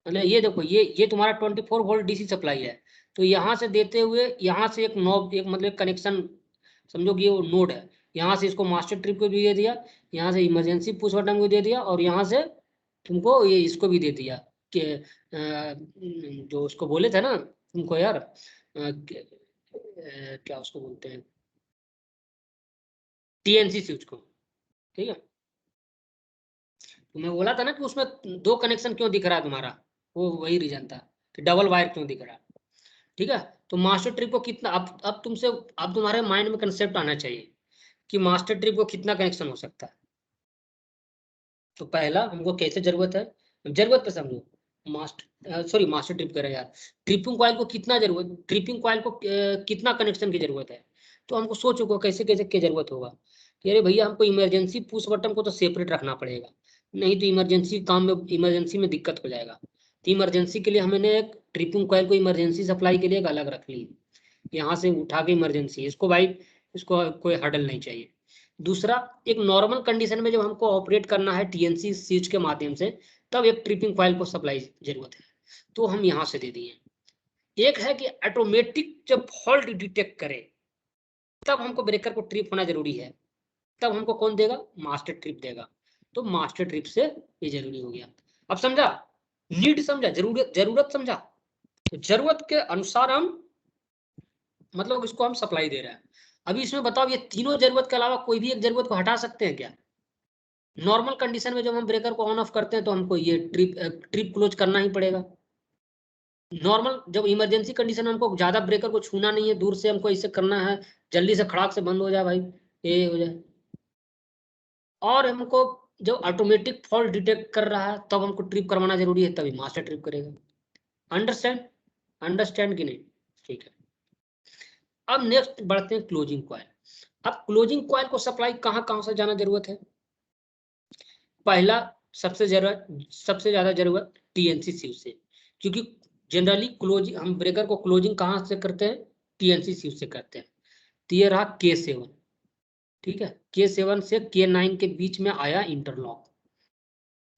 मतलब ये देखो ये तुम्हारा 24 वोल्ट डीसी सप्लाई है, तो यहाँ से देते हुए यहाँ से एक नॉब, एक मतलब कनेक्शन समझो कि ये नोड है, यहाँ से इसको मास्टर ट्रिप को भी दे दिया, यहाँ से इमरजेंसी पुश बटन को दे दिया, और यहाँ से तुमको ये इसको भी दे दिया कि जो उसको बोले थे ना तुमको यार, क्या उसको बोलते हैं, टीएनसी स्विच को, ठीक है। तो मैं बोला था ना कि उसमें 2 कनेक्शन क्यों दिख रहा है तुम्हारा, वो वही रीजन था कि डबल वायर क्यों दिख रहा है, ठीक है। तो मास्टर ट्रिप को कितना, अब तुमसे, अब तुम्हारे माइंड में कंसेप्ट आना चाहिए कि मास्टर ट्रिप को कितना कनेक्शन हो सकता है। तो पहला हमको कैसे जरूरत है, जरूरत पे समझो, मास्टर ट्रिप कर यार, ट्रिपिंग कॉइल को कितना जरूरत, ट्रिपिंग कॉइल को कितना कनेक्शन की जरूरत है, तो हमको सोचो कैसे कैसे की जरूरत होगा कि अरे भैया हमको इमरजेंसी पुश बटन को तो सेपरेट रखना पड़ेगा, नहीं तो इमरजेंसी काम में, इमरजेंसी में दिक्कत हो जाएगा। तो इमरजेंसी के लिए हमने एक ट्रिपिंग कॉइल को इमरजेंसी सप्लाई के लिए एक अलग रख ली, यहाँ से उठा के इमरजेंसी, इसको भाई इसको कोई हर्डल नहीं चाहिए। दूसरा, एक नॉर्मल कंडीशन में जब हमको ऑपरेट करना है टीएनसी स्विच के माध्यम से, तब एक ट्रिपिंग कॉइल को सप्लाई जरूरत है, तो हम यहाँ से दे दिए। एक है कि ऑटोमेटिक जब फॉल्ट डिटेक्ट करे तब हमको ब्रेकर को ट्रिप होना जरूरी है, तब हमको कौन देगा, मास्टर ट्रिप देगा, तो मास्टर ट्रिप से ये जरूरी हो गया। अब समझा, नीड समझा, जरूरत समझा, तो जरूरत के अनुसार हम मतलब इसको हम सप्लाई दे रहे हैं। अभी इसमें बताओ, ये तीनों जरूरत के अलावा कोई भी एक जरूरत को हटा सकते हैं क्या? नॉर्मल कंडीशन में जब हम ब्रेकर को ऑन ऑफ करते हैं तो हमको ये ट्रिप क्लोज करना ही पड़ेगा। नॉर्मल जब इमरजेंसी कंडीशन में हमको ज्यादा ब्रेकर को छूना नहीं है, दूर से हमको इसे करना है, जल्दी से खड़ाक से बंद हो जाए भाई, ये हो जाए। और हमको जब ऑटोमेटिक फॉल्ट डिटेक्ट कर रहा है तब हमको ट्रिप करवाना जरूरी है, तभी मास्टर ट्रिप करेगा। अंडरस्टैंड कि नहीं? ठीक है। अब नेक्स्ट बढ़ते हैं क्लोजिंग कॉइल। अब क्लोजिंग कॉइल को सप्लाई कहाँ कहाँ से जाना जरूरत है? पहला सबसे ज्यादा जरूरत टीएनसी स्विच से, क्योंकि जनरली क्लोजिंग हम ब्रेकर को क्लोजिंग कहाँ से करते हैं? टीएनसी स्विच से करते हैं। तो ये रहा K7, ठीक है। K7 से K9 के बीच में आया इंटरलॉक।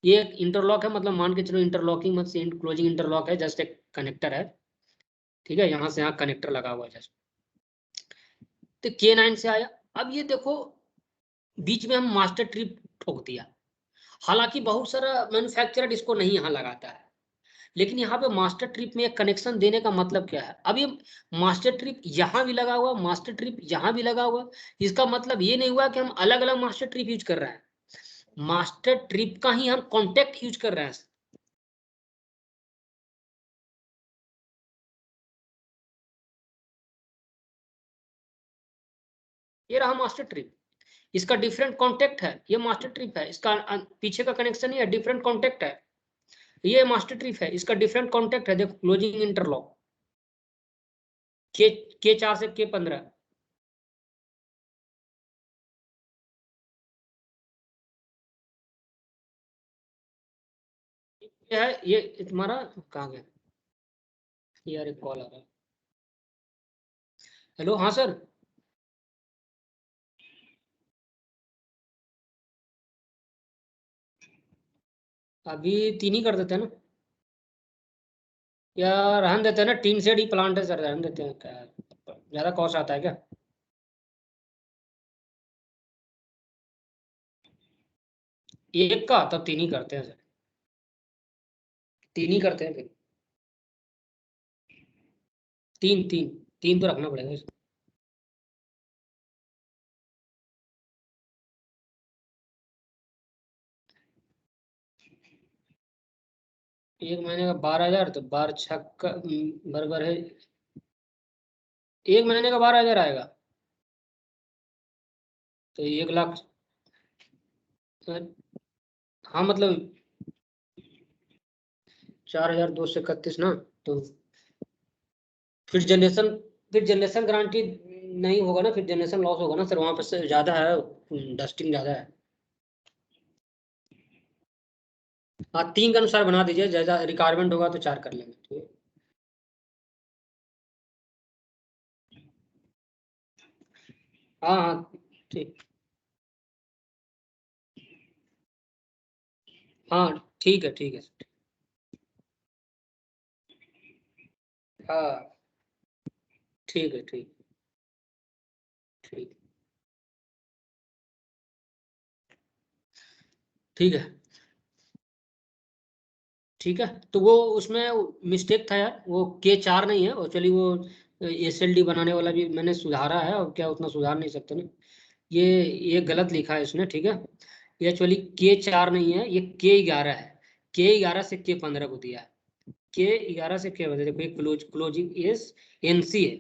ये एक इंटरलॉक है, मतलब मान के चलो इंटरलॉकिंग मत से क्लोजिंग इंटरलॉक है, जस्ट एक कनेक्टर है, ठीक है। यहाँ से यहाँ कनेक्टर लगा हुआ है जस्ट। तो K9 से आया। अब ये देखो बीच में हम मास्टर ट्रिप ठोक दिया। हालांकि बहुत सारा मैन्युफैक्चरर इसको नहीं यहाँ लगाता है, लेकिन यहाँ पे मास्टर ट्रिप में एक कनेक्शन देने का मतलब क्या है? अब ये मास्टर ट्रिप यहाँ भी लगा हुआ, मास्टर ट्रिप यहाँ भी लगा हुआ। इसका मतलब ये नहीं हुआ कि हम अलग अलग मास्टर ट्रिप यूज कर रहे हैं, मास्टर ट्रिप का ही हम कॉन्टेक्ट यूज कर रहे हैं। ये रहा मास्टर ट्रिप, इसका डिफरेंट कॉन्टेक्ट है। ये मास्टर ट्रिप है, इसका पीछे का कनेक्शन ही है, डिफरेंट कॉन्टेक्ट है। ये मास्टर ट्रिप है, इसका डिफरेंट कॉन्टेक्ट है। देखो क्लोजिंग इंटरलॉक K4 से K15, ये है। ये तुम्हारा कहाँ गया यार? एक कॉल आ रहा है। हेलो, हाँ सर। अभी 3 ही कर देते हैं ना, या रहने देते हैं ना? टीन शेड ही प्लांट है सर, रहने देते हैं। क्या ज्यादा कॉस्ट आता है क्या? एक का तब 3 ही करते हैं सर, 3 ही करते हैं फिर। 3 तो रखना पड़ेगा इसको। 1 महीने का 12,000, तो 12 छक्का बराबर है 1 महीने का 12,000 आएगा, तो 1,00,000। हाँ मतलब 4,231 ना, तो फिर जनरेशन गारंटी नहीं होगा ना, फिर जनरेशन लॉस होगा ना सर, वहाँ पर ज्यादा है, डस्टिंग ज्यादा है। हाँ 3 के अनुसार बना दीजिए, जैसा रिक्वायरमेंट होगा तो 4 कर लेंगे, ठीक है। हाँ हाँ ठीक, हाँ ठीक है, ठीक है। हाँ ठीक है, ठीक ठीक ठीक है, ठीक है। तो वो उसमें मिस्टेक था यार, वो K4 नहीं है एक्चुअली, वो SLD बनाने वाला भी मैंने सुधारा है, और क्या उतना सुधार नहीं सकते ना। ये गलत लिखा है इसने, ठीक है। ये एक्चुअली K4 नहीं है, ये K11 है। K11 से K15 को दिया है। K11 से K15, देखो ये क्लोजिंग इज NC है,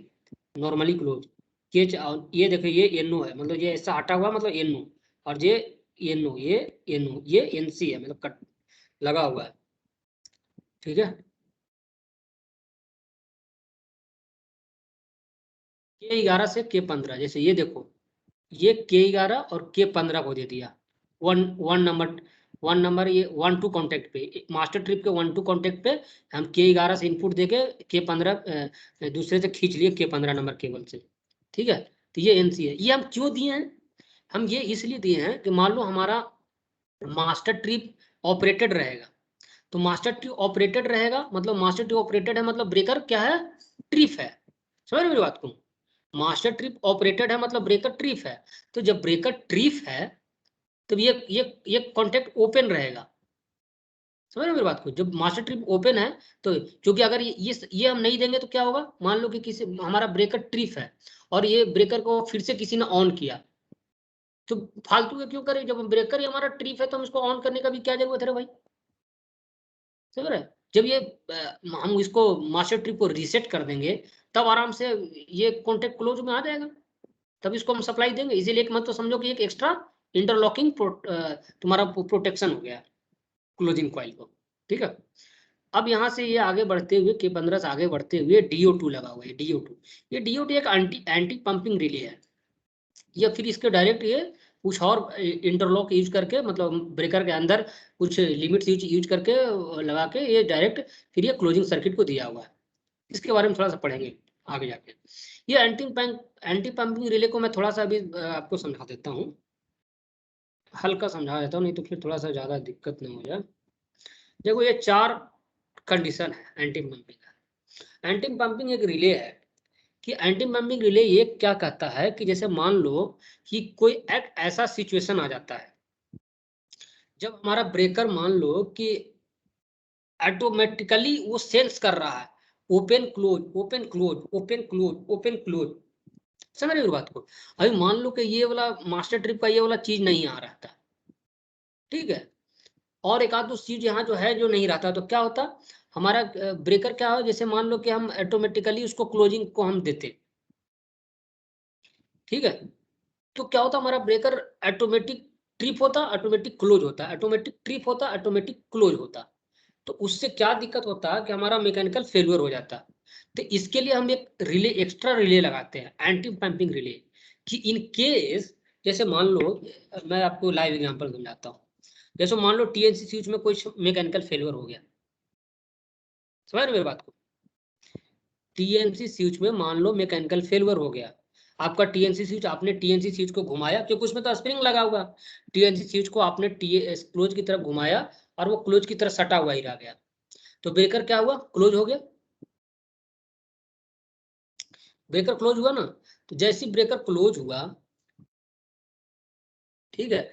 नॉर्मली क्लोज। ये देखो ये NO है, मतलब ये ऐसा हटा हुआ मतलब NO, और ये NO, ये NO, ये NC है, मतलब कट लगा हुआ है, ठीक है। K11 से K15, जैसे ये देखो, ये K11 और K15 को दे दिया। वन नंबर ये 1-2 कॉन्टेक्ट पे, मास्टर ट्रिप के 1-2 कॉन्टेक्ट पे हम K11 से इनपुट देके K15 दूसरे से खींच लिए K15 नंबर केबल से, ठीक है। तो ये NC है। ये हम क्यों दिए हैं? हम ये इसलिए दिए हैं कि मान लो हमारा मास्टर ट्रिप ऑपरेटेड रहेगा, तो मास्टर ट्रिप ऑपरेटेड रहेगा मतलब मास्टर ट्रिप ऑपरेटेड है मतलब ब्रेकर क्या है? ट्रिप है। समझ रहे मेरी बात को? मास्टर ट्रिप ऑपरेटेड है मतलब ब्रेकर ट्रिप है। तो जब ब्रेकर ट्रिप है तब ये कॉन्टेक्ट ओपन रहेगा। समझ रहे मेरी बात को? जब मास्टर ट्रिप ओपन है तो, क्योंकि अगर ये हम नहीं देंगे तो क्या होगा? मान लो कि किसी हमारा ब्रेकर ट्रिप है और ये ब्रेकर को फिर से किसी ने ऑन किया, तो फालतू के क्यों करें? जब ब्रेकर ही हमारा ट्रिप है तो हम इसको ऑन करने का भी क्या जरूरत है रे भाई? समझ रहे? जब ये हम इसको मास्टर ट्रिप को रीसेट कर देंगे तब आराम से ये कॉन्टेक्ट क्लोज में आ जाएगा, तब इसको हम सप्लाई देंगे। इसीलिए एक मत तो समझो कि एक एक्स्ट्रा इंटरलॉकिंग तुम्हारा प्रोटेक्शन हो गया क्लोजिंग कॉइल को, ठीक है। अब यहाँ से ये आगे बढ़ते हुए K15 से आगे बढ़ते हुए DO2 लगा हुआ है। DO2 एक एंटी पंपिंग रिले है। या फिर इसके डायरेक्ट ये कुछ और इंटरलॉक यूज करके, मतलब ब्रेकर के अंदर कुछ लिमिट्स यूज करके लगा के ये डायरेक्ट फिर ये क्लोजिंग सर्किट को दिया हुआ है। इसके बारे में थोड़ा सा पढ़ेंगे आगे जाके। ये एंटी पंपिंग रिले को मैं थोड़ा सा अभी आपको समझा देता हूँ, हल्का समझा देता हूँ, नहीं तो फिर थोड़ा सा ज़्यादा दिक्कत नहीं हो जाए। देखो ये 4 कंडीशन है एंटी पंपिंग का। एंटी पंपिंग एक रिले है कि एंटी पंपिंग रिले ये क्या कहता है कि जैसे मान लो कि कोई एक ऐसा सिचुएशन आ जाता है जब हमारा ब्रेकर मान लो कि ऑटोमेटिकली वो सेंस कर रहा है open close open close open close open close, समझ रहे हो बात को। अभी मान लो कि ये वाला मास्टर ट्रिप का ये वाला चीज नहीं आ रहा था, ठीक है, और एक आध दो चीज यहाँ जो है जो नहीं रहता, तो क्या होता हमारा ब्रेकर क्या हो, जैसे मान लो कि हम ऑटोमेटिकली उसको क्लोजिंग को हम देते, ठीक है, तो क्या होता हमारा ब्रेकर ऑटोमेटिक ट्रिप होता, ऑटोमेटिक क्लोज होता, ऑटोमेटिक ट्रिप होता, ऑटोमेटिक क्लोज होता। तो उससे क्या दिक्कत होता है कि हमारा मैकेनिकल फेलियर हो जाता। तो इसके लिए हम एक रिले, एक्स्ट्रा रिले लगाते हैं, एंटी पंपिंग रिले, कि इन केस जैसे मान लो, मैं आपको लाइव एग्जांपल समझाता हूँ। जैसे मान लो टीएनसी स्विच में कोई मैकेनिकल फेलियर हो गया, समझ रहे मेरी बात को। टीएनसी स्विच में मान लो मैकेनिकल फेलियर हो गया, आपका टीएनसी स्विच, आपने टीएनसी स्विच को घुमाया क्योंकि उसमें तो स्प्रिंग लगा हुआ, टीएनसी स्विच को आपने क्लोज की तरफ घुमाया और वो क्लोज की तरफ सटा हुआ ही रह गया, तो ब्रेकर क्या हुआ, क्लोज हो गया। ब्रेकर क्लोज हुआ ना, तो जैसे ब्रेकर क्लोज हुआ, ठीक है,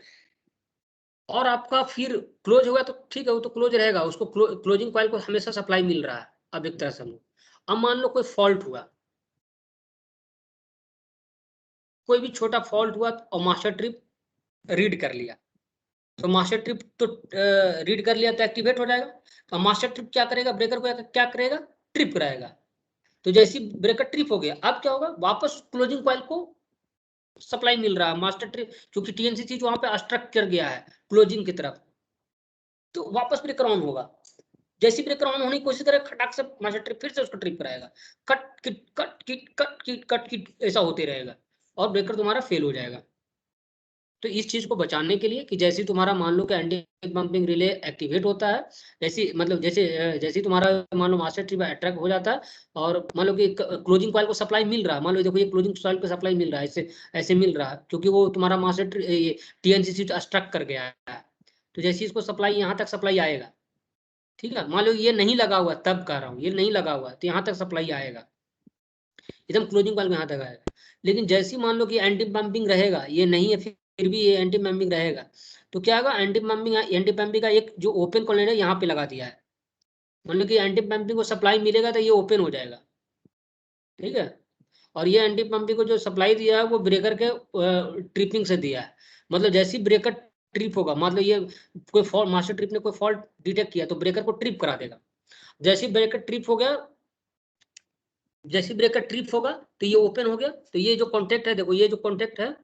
और आपका फिर क्लोज हुआ तो ठीक है, वो तो क्लोज रहेगा, उसको क्लोजिंग कॉइल को हमेशा सप्लाई मिल रहा है। अब एक तरह से अब मान लो कोई फॉल्ट हुआ, कोई भी छोटा फॉल्ट हुआ और मास्टर ट्रिप रीड कर लिया, तो मास्टर ट्रिप तो रीड कर लिया तो एक्टिवेट हो जाएगा। तो मास्टर ट्रिप क्या करेगा, ब्रेकर को क्या करेगा, ट्रिप कराएगा। तो जैसे ब्रेकर ट्रिप हो गया, अब क्या होगा, वापस क्लोजिंग कॉइल को सप्लाई मिल रहा है मास्टर ट्रिप, क्योंकि टीएनसी चीज वहां पे स्ट्रक कर गया है क्लोजिंग की तरफ, तो वापस ब्रेकर ऑन होगा। जैसे ब्रेकर ऑन होने की कोशिश करेगा, खटाक से मास्टर ट्रिप फिर से उसको ट्रिप कराएगा, cut kit cut kit cut kit cut kit ऐसा होते रहेगा और ब्रेकर तुम्हारा फेल हो जाएगा। तो इस चीज को बचाने के लिए कि जैसे तुम्हारा मान लो कि एंटी पंपिंग रिले एक्टिवेट होता है, जैसे मतलब जैसे तुम्हारा मान लो मास्टर ट्रिप अट्रैक्ट हो जाता है और मान लो कि क्लोजिंग कॉइल को सप्लाई मिल रहा है, मान लो देखो ये क्लोजिंग कॉइल को सप्लाई मिल रहा है, ऐसे ऐसे मिल रहा है क्योंकि वो तुम्हारा मास्टर टीएनसी स्विच स्ट्रक कर गया है। तो जैसे इसको सप्लाई यहाँ तक सप्लाई आएगा, ठीक है, मान लो ये नहीं लगा हुआ, तब कह रहा हूँ ये नहीं लगा हुआ, तो यहाँ तक सप्लाई आएगा, एकदम क्लोजिंग कॉइल में यहाँ तक आएगा। लेकिन जैसे मान लो कि एंटी पंपिंग रहेगा, ये नहीं है फिर भी ये एंटी पंपिंग रहेगा, तो क्या होगा, एंटी पंपिंग का एक जो ओपन कॉइल है यहाँ पे लगा दिया है, मान लो कि एंटी पंपिंग को सप्लाई मिलेगा तो ये ओपन हो जाएगा, ठीक है, और ये एंटी पंपिंग को जो सप्लाई दिया है वो ब्रेकर के ट्रिपिंग से दिया है। मतलब जैसे ही ब्रेकर ट्रिप होगा, मतलब ये कोई फॉल्ट, मास्टर ट्रिप ने कोई फॉल्ट डिटेक्ट किया तो ब्रेकर को ट्रिप करा देगा। जैसे ही ब्रेकर ट्रिप हो गया, जैसे ब्रेकर ट्रिप होगा तो ये ओपन हो गया, तो ये जो कॉन्टेक्ट है, देखो ये जो कॉन्टेक्ट है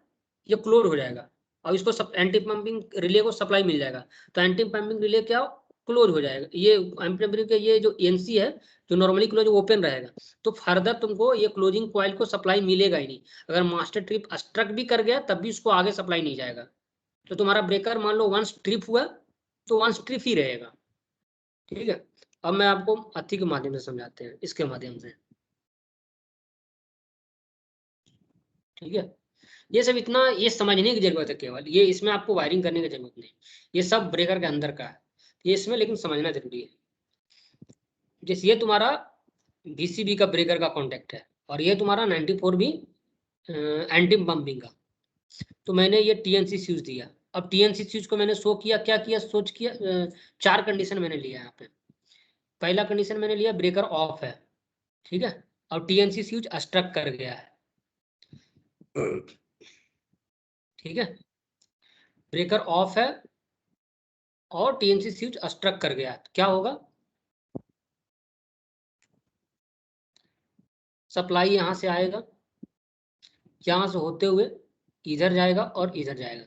ये क्लोज हो जाएगा और इसको सब एंटी पंपिंग रिले को सप्लाई मिल जाएगा, तो एंटी पंपिंग रिले क्या क्लोज हो जाएगा। ये एंटी पंपिंग के ये जो एनसी है जो नॉर्मली क्लोज ओपन रहेगा, तो फर्दर तुमको ये क्लोजिंग कॉइल को सप्लाई मिलेगा ही नहीं। अगर मास्टर ट्रिप स्ट्रक भी कर गया तब भी उसको आगे सप्लाई नहीं जाएगा, तो तुम्हारा ब्रेकर मान लो वंस ट्रिप हुआ तो वंस ट्रिप ही रहेगा, ठीक है। अब मैं आपको अथी के माध्यम से समझाते हैं, इसके माध्यम से, ठीक है। ये सब इतना ये समझने की जरूरत है केवल, ये इसमें आपको वायरिंग करने की जरूरत नहीं, ये सब ब्रेकर के अंदर का है, ये इसमें लेकिन समझना जरूरी है। जैसे ये तुम्हारा VCB का ब्रेकर का कॉन्टेक्ट है और ये तुम्हारा 94 भी एंटी पंपिंग का, तो मैंने ये TNC स्विच दिया। अब TNC स्विच को मैंने शो किया, क्या किया, सोच किया, 4 कंडीशन मैंने लिया यहाँ पे। पहला कंडीशन मैंने लिया ब्रेकर ऑफ है, ठीक है, और TNC स्विच स्ट्रक कर गया है, ठीक है, ब्रेकर ऑफ है और TNC स्विच स्ट्रक कर गया, क्या होगा, सप्लाई यहाँ से आएगा, यहाँ से होते हुए इधर जाएगा और इधर जाएगा।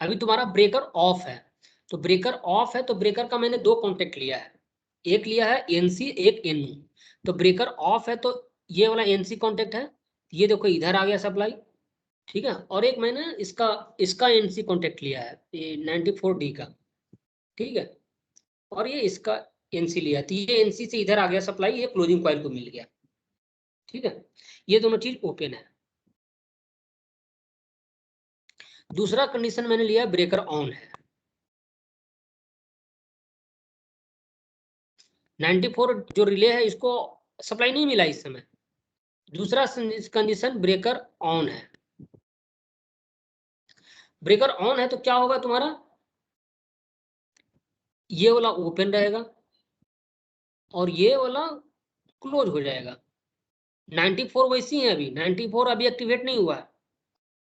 अभी तुम्हारा ब्रेकर ऑफ है, तो ब्रेकर ऑफ है तो ब्रेकर का मैंने 2 कॉन्टेक्ट लिया है, एक लिया है NC, एक NO। तो ब्रेकर ऑफ है तो ये वाला NC कॉन्टेक्ट है, ये देखो इधर आ गया सप्लाई, ठीक है। और एक मैंने इसका एनसी कॉन्टेक्ट लिया है, ये 94D का, ठीक है। और ये इसका एनसी लिया, तो ये एनसी से इधर आ गया सप्लाई, ये क्लोजिंग कॉइल को मिल गया, ठीक है। ये दोनों चीज ओपन है। दूसरा कंडीशन मैंने लिया ब्रेकर ऑन है, 94 जो रिले है इसको सप्लाई नहीं मिला इस समय। दूसरा कंडीशन ब्रेकर ऑन है। ब्रेकर ऑन है तो क्या होगा तुम्हारा, ये वाला ओपन रहेगा और ये वाला क्लोज हो जाएगा। 94 वैसी है अभी, 94 अभी एक्टिवेट नहीं हुआ है,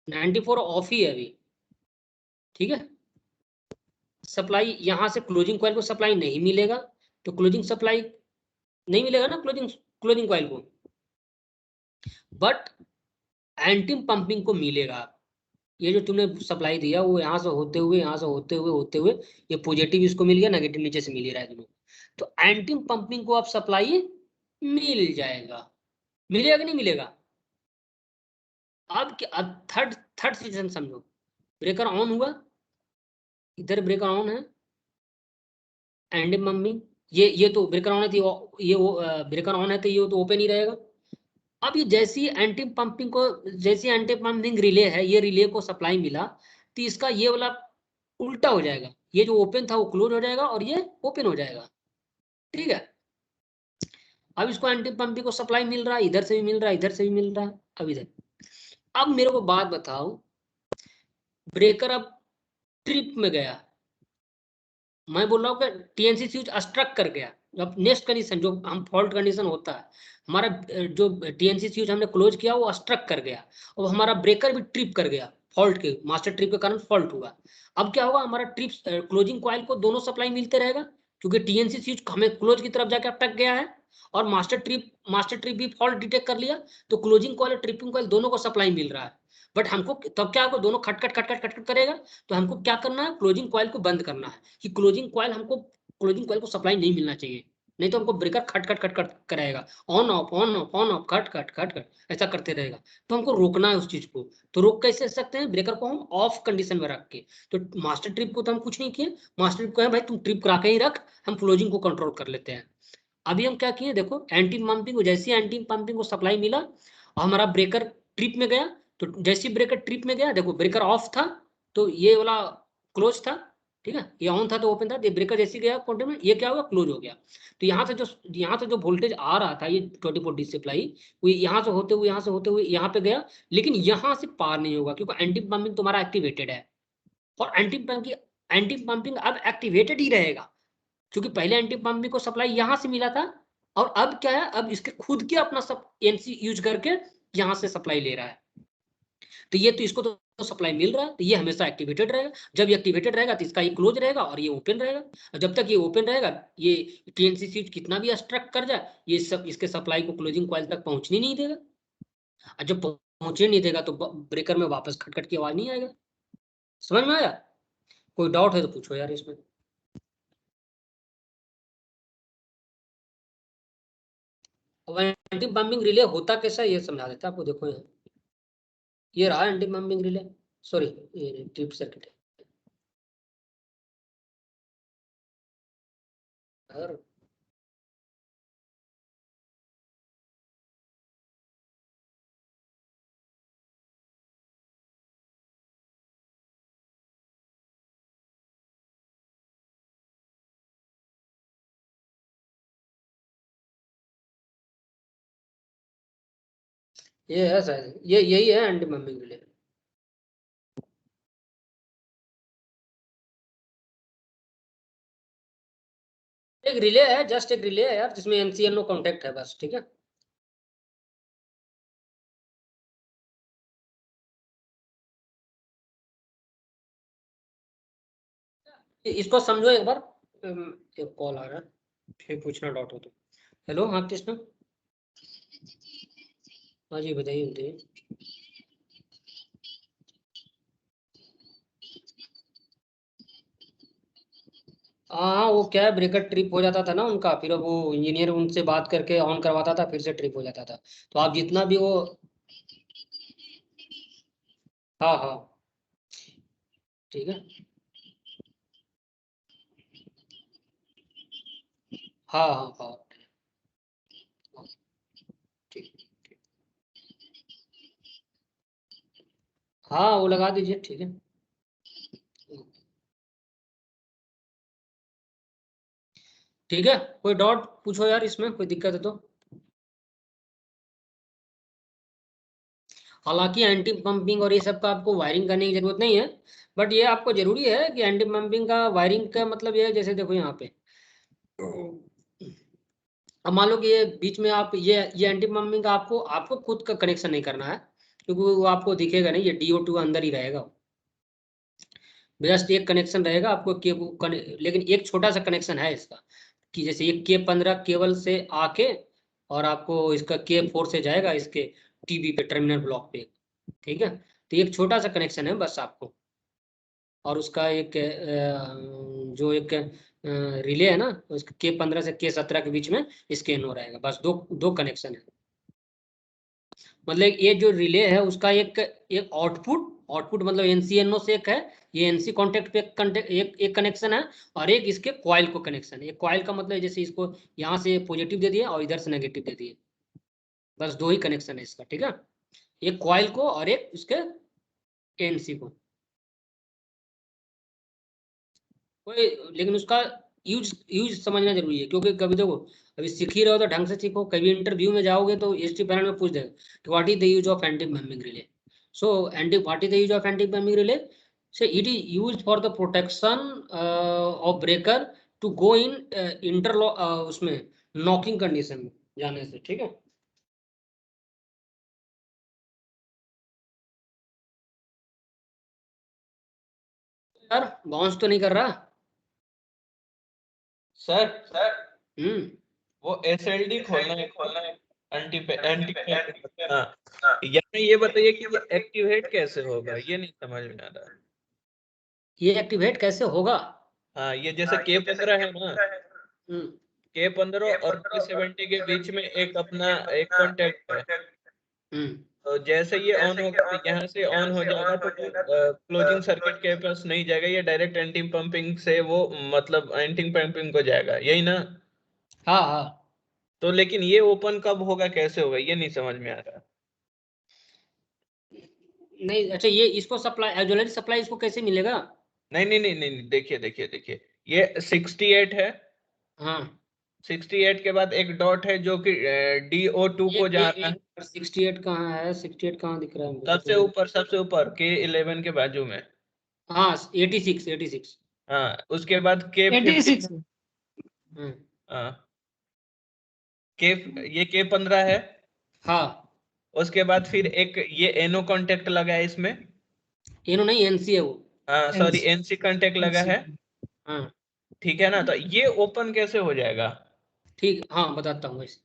94 ऑफ ही है अभी, ठीक है। सप्लाई यहां से क्लोजिंग कॉइल को सप्लाई नहीं मिलेगा, तो क्लोजिंग सप्लाई नहीं मिलेगा ना क्लोजिंग कॉइल को, बट एंटी पंपिंग को मिलेगा। ये जो तुमने सप्लाई दिया वो यहाँ से होते हुए ये पॉजिटिव इसको मिल गया, नेगेटिव नीचे से मिल ही रहा है दोनों, तो एंटी पंपिंग को अब सप्लाई मिल जाएगा। मिलेगा कि नहीं मिलेगा? अब थर्ड सिचुएशन समझो, ब्रेकर ऑन हुआ, इधर ब्रेकर ऑन है, एंटी पंपिंग, ये तो ब्रेकर ऑन है तो ये ब्रेकर ऑन है तो ये तो ओपन ही रहेगा। अब ये जैसी एंटी पंपिंग रिले है, ये रिले को सप्लाई मिला तो इसका ये वाला उल्टा हो जाएगा, ये जो ओपन था वो क्लोज हो जाएगा और ये ओपन हो जाएगा, ठीक है। अब इसको एंटी पंपिंग को सप्लाई मिल रहा है, इधर से भी मिल रहा है, इधर से भी मिल रहा है, अब इधर। अब मेरे को बात बताओ, ब्रेकर अब ट्रिप में गया, मैं बोल रहा हूँ कि टीएनसी स्विच स्ट्रक कर गया। अब नेक्स्ट कंडीशन जो हम फॉल्ट कंडीशन होता है, हमारा जो टीएनसी स्विच हमने क्लोज किया वो स्ट्रक कर गया और हमारा ब्रेकर भी ट्रिप कर गया, फॉल्ट के मास्टर ट्रिप के कारण फॉल्ट हुआ। अब क्या होगा, हमारा ट्रिप क्लोजिंग कॉइल को दोनों सप्लाई मिलते रहेगा, क्योंकि टीएनसी स्विच हमें क्लोज की तरफ जाकर अटक गया है और मास्टर ट्रिप भी फॉल्ट डिटेक्ट कर लिया, तो क्लोजिंग कॉइल और ट्रिपिंग कॉइल दोनों को सप्लाई मिल रहा है। बट हमको तब क्या होगा, दोनों खटखट करेगा, तो हमको क्या करना है, क्लोजिंग कॉइल को बंद करना है कि क्लोजिंग कॉइल को सप्लाई नहीं मिलना चाहिए, नहीं तो हमको ब्रेकर खटखट कराएगा, ऑन ऑफ खट ऐसा करते रहेगा। तो हमको रोकना है उस चीज को, तो रोक कैसे सकते हैं, ब्रेकर को हम ऑफ कंडीशन में रख के। तो मास्टर ट्रिप को तो हम कुछ नहीं किए, मास्टर ट्रिप को है भाई तुम ट्रिप करा के ही रख, हम क्लोजिंग को कंट्रोल कर लेते हैं। अभी हम क्या किए, देखो एंटी पंपिंग को, जैसे एंटी पंपिंग को सप्लाई मिला और हमारा ब्रेकर ट्रिप में गया, तो जैसे ब्रेकर ट्रिप में गया, देखो ब्रेकर ऑफ था तो ये वाला क्लोज था, ठीक है, ये ऑन था तो ओपन था, ये ब्रेकर जैसे गया कॉन्टेक्ट में, ये क्या होगा, क्लोज हो गया। तो यहाँ से जो वोल्टेज आ रहा था, ये 24D सप्लाई, वो यहाँ से होते हुए यहाँ पे गया, लेकिन यहाँ से पार नहीं होगा क्योंकि एंटी पंपिंग तुम्हारा एक्टिवेटेड है, और एंटी पंपिंग अब एक्टिवेटेड ही रहेगा, क्योंकि पहले एंटी पंपिंग को सप्लाई यहाँ से मिला था और अब क्या है, अब इसके खुद के अपना सब एनसी यूज करके यहाँ से सप्लाई ले रहा है। तो ये तो इसको तो सप्लाई मिल रहा है, तो ये हमेशा एक्टिवेटेड रहेगा। जब ये एक्टिवेटेड रहेगा तो इसका ये क्लोज रहेगा और ये ओपन रहेगा, और जब तक ये ओपन रहेगा, ये टीएनसी स्विच कितना भी स्ट्रक कर जाए, ये सब इसके सप्लाई को क्लोजिंग कॉइल तक पहुंचने नहीं देगा, और जब पहुंचने नहीं देगा तो ब्रेकर में वापस खटखट की आवाज नहीं आएगा। समझ में आया? कोई डाउट है तो पूछो यार इसमें। एंटी पंपिंग रिले होता कैसा है ये समझा देता आपको। देखो ये रहा एंटी पंपिंग रिले, सॉरी ये ट्रिप सर्किट है। ये है शायद, ये यही है एंटी पंपिंग रिले। एक रिले है, जस्ट एक रिले है यार, जिसमें एनसीएल कॉन्टेक्ट है बस, ठीक है। इसको समझो एक बार। एक कॉल आ रहा है, फिर पूछना डाउट हो तो। हेलो, हाँ कृष्णा, हाँ जी बताइए। हाँ वो क्या है, ब्रेकर ट्रिप हो जाता था ना उनका, फिर वो इंजीनियर उनसे बात करके ऑन करवाता था, फिर से ट्रिप हो जाता था। तो आप जितना भी वो हाँ हाँ ठीक है। हाँ हाँ हाँ ठीक। हाँ वो लगा दीजिए, ठीक है। ठीक है, कोई डाउट पूछो यार, इसमें कोई दिक्कत है तो। हालांकि एंटी पंपिंग और ये सब का आपको वायरिंग करने की जरूरत नहीं है, बट ये आपको जरूरी है कि एंटी पंपिंग का वायरिंग का मतलब ये है, जैसे देखो यहाँ पे अब मान लो कि ये बीच में आप ये एंटी पंपिंग का आपको आपको खुद का कनेक्शन नहीं करना है, क्योंकि वो आपको दिखेगा नहीं, ये DO2 अंदर ही रहेगा। जस्ट एक कनेक्शन रहेगा आपको लेकिन एक छोटा सा कनेक्शन है इसका, कि जैसे ये K15 केबल से आके और आपको इसका K4 से जाएगा इसके टीवी पे टर्मिनल ब्लॉक पे, ठीक है। तो एक छोटा सा कनेक्शन है बस आपको, और उसका एक जो एक रिले है ना, उसका K15 से K17 के बीच में इसके नो रहेगा, बस दो दो कनेक्शन है। मतलब ये जो रिले है उसका एक एक आउटपुट मतलब NC-NO से एक है, ये NC कॉन्टेक्ट पे एक कनेक्शन है, और एक इसके कॉइल को कनेक्शन है। एक कॉइल का मतलब जैसे इसको यहाँ से पॉजिटिव दे दिए और इधर से नेगेटिव दे दिए, बस दो ही कनेक्शन है इसका, ठीक है। एक कॉइल को और एक उसके NC को। कोई लेकिन उसका यूज समझना जरूरी है, क्योंकि कभी देखो अभी सीख ही रहे हो तो ढंग से सीखो, कभी इंटरव्यू में जाओगे तो ST पैनल में पूछ देगा कि what is the use of anti bumping relay. So what is the use of anti bumping relay? So it is used for the protection of breaker to go in interlock उसमें knocking condition में जाने से, ठीक है। यार bounce तो नहीं कर रहा? सर हम्म वो SLD खोलना है एंटी हाँ, यहाँ ये बताइए कि ये एक्टिवेट कैसे होगा, ये नहीं समझ में आ रहा। ये एक्टिवेट कैसे होगा? हाँ, ये जैसे K15 है ना, हम्म K15 और K70 के बीच में एक अपना एक कॉन्टेक्ट है। हम्म तो जैसे ये ऑन होगा तो यहाँ से ऑन हो जाएगा, तो क्लोजिंग सर्किट के पास नहीं जाएगा, ये डायरेक्ट एंटी पंपिंग से वो मतलब एंटी पंपिंग को जाएगा, यही ना। हाँ हाँ तो लेकिन ये ओपन कब होगा, कैसे होगा, ये नहीं समझ में आ रहा। नहीं अच्छा, ये इसको सप्लाई ऑक्सिलरी सप्लाई इसको कैसे मिलेगा? नहीं, देखिए ये 68 है। हाँ 68 के बाद एक डॉट है जो कि DO2 को जा रहा है। 68 कहाँ है? 68 कहाँ दिख रहा है मुझे सबसे ऊपर K11 के बाजू में। हाँ 86। हाँ, उसके बाद K15। 86। हम्म हाँ, K ये K15 है। हाँ उसके बाद फिर एक ये NO कांटेक्ट लगा है इसमें। इनो नहीं NC है वो। हाँ सॉरी, NC कांटेक्ट लगा है, हाँ ठीक है ना। तो ये ओपन कैसे हो जाएगा? ठीक, हाँ बताता हूँ वैसे।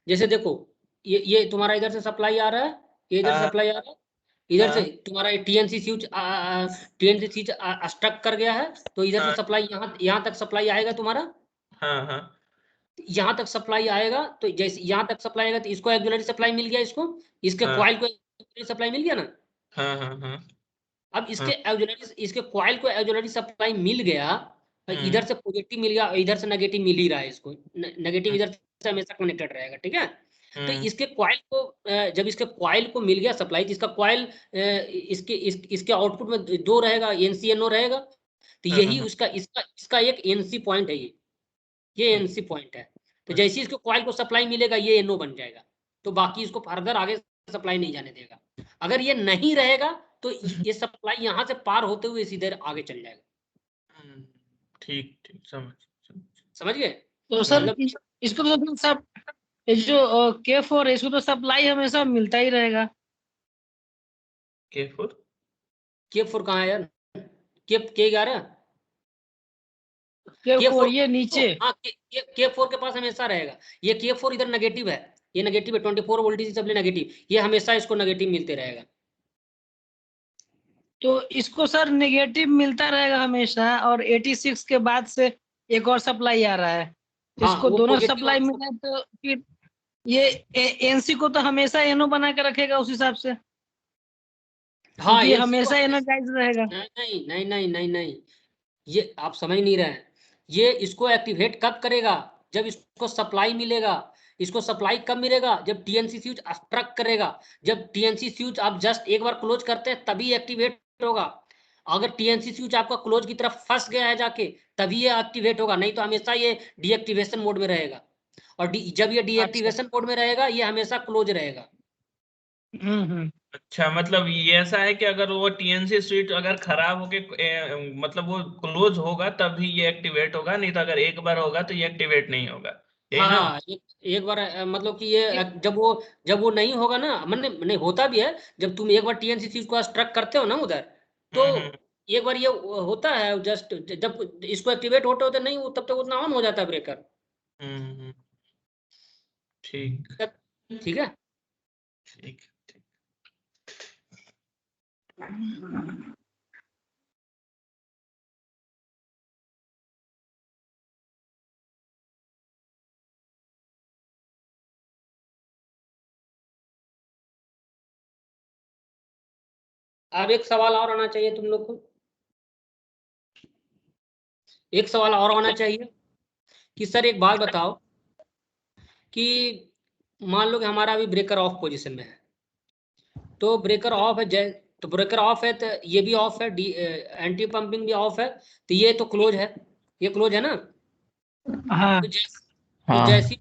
जैसे देखो ये तुम्हारा इधर से सप्लाई आ रहा है, ये इधर से हाँ सप्लाई आ रहा है, इधर से हाँ तुम्हारा TNC स्विच स्ट्रक कर गया है, तो इधर हाँ से सप्लाई यहाँ तक सप्लाई आएगा तुम्हारा। हाँ यहाँ तक सप्लाई आएगा, तो जैसे यहाँ तक सप्लाई आएगा तो इसको ऑक्सिलरी सप्लाई मिल गया, इसको इसके हाँ कॉइल को ऑक्सिलरी सप्लाई मिल गया ना। हाँ अब इसके कॉइल को ऑक्सिलरी सप्लाई मिल गया, इधर से पॉजिटिव मिल गया, इधर से नेगेटिव मिल ही रहा है इसको, नेगेटिव इधर से हमेशा कनेक्टेड रहेगा, ठीक है। तो इसके कॉइल को जब इसके कॉइल को मिल गया सप्लाई, तो इसका कॉइल इसके आउटपुट में दो रहेगा, NC-NO रहेगा, तो यही उसका इसका एक NC पॉइंट है, ये NC पॉइंट है। तो जैसे ही इसको कॉइल को सप्लाई मिलेगा ये NO बन जाएगा, तो बाकी इसको फर्दर आगे सप्लाई नहीं जाने देगा। अगर ये नहीं रहेगा तो ये सप्लाई यहाँ से पार होते हुए सीधे आगे चल जाएगा। ठीक समझ गए? तो सर मतलब इसको तो सब ये जो K4 है इसको तो सप्लाई हमेशा मिलता ही रहेगा। K4 K4 कहाँ है यार? K11 K4 ये नीचे। हाँ K4 के पास हमेशा रहेगा। ये K4 इधर नेगेटिव है, ये नेगेटिव है, 24 वोल्टेज सप्लाई नेगेटिव, ये हमेशा इसको नेगेटिव मिलते रहेगा। तो इसको सर नेगेटिव मिलता रहेगा हमेशा, और 86 के बाद से एक और सप्लाई आ रहा है, हाँ, इसको वो दोनों पॉजिटिव सप्लाई मिला है, तो फिर ये NC को तो हमेशा NO बना के रखेगा उस हिसाब से। हाँ क्योंकि ये हमेशा एनर्जाइज रहेगा। नहीं नहीं नहीं नहीं नहीं, ये आप समझ नहीं रहे हैं। ये इसको एक्टिवेट कब करेगा? जब इसको सप्लाई मिलेगा। इसको सप्लाई कब मिलेगा? जब टीएनसी स्विच स्ट्रक करेगा। जब टीएनसी स्विच आप जस्ट एक बार क्लोज करते हैं तभी एक्टिवेट होगा। अगर टीएनसी स्विच आपका क्लोज की तरफ फंस गया है जाके, तभी ये एक्टिवेट होगा, नहीं तो हमेशा ये डीएक्टिवेशन मोड में रहेगा। और जब ये डीएक्टिवेशन मोड में रहेगा, ये हमेशा क्लोज रहेगा। अच्छा, मतलब ये ऐसा है कि अगर वो टीएनसी स्विच अगर खराब होके मतलब वो क्लोज होगा तभी ये एक्टिवेट होगा, नहीं तो अगर एक बार होगा तो ये एक्टिवेट नहीं होगा, यही ना? हाँ एक बार मतलब कि ये जब वो नहीं होगा ना, मतलब नहीं होता भी है। जब तुम एक बार टीएनसी स्विच को स्ट्रक करते हो ना उधर, तो हम्म। एक बार ये होता है, जस्ट जब इसको एक्टिवेट होते होते नहीं तब तक उतना ऑन हो जाता है ब्रेकर। हम्म। ठीक ठीक है। ठीक ठीक। अब एक सवाल और आना चाहिए तुम लोग को, एक सवाल और आना चाहिए कि सर एक बात बताओ कि मान लो कि हमारा अभी ब्रेकर ऑफ पोजीशन में है, तो ब्रेकर ऑफ है, तो ब्रेकर ऑफ है तो ये भी ऑफ है, एंटी पंपिंग भी ऑफ है, तो ये तो क्लोज है, ये क्लोज है ना। हाँ तो हाँ जैसी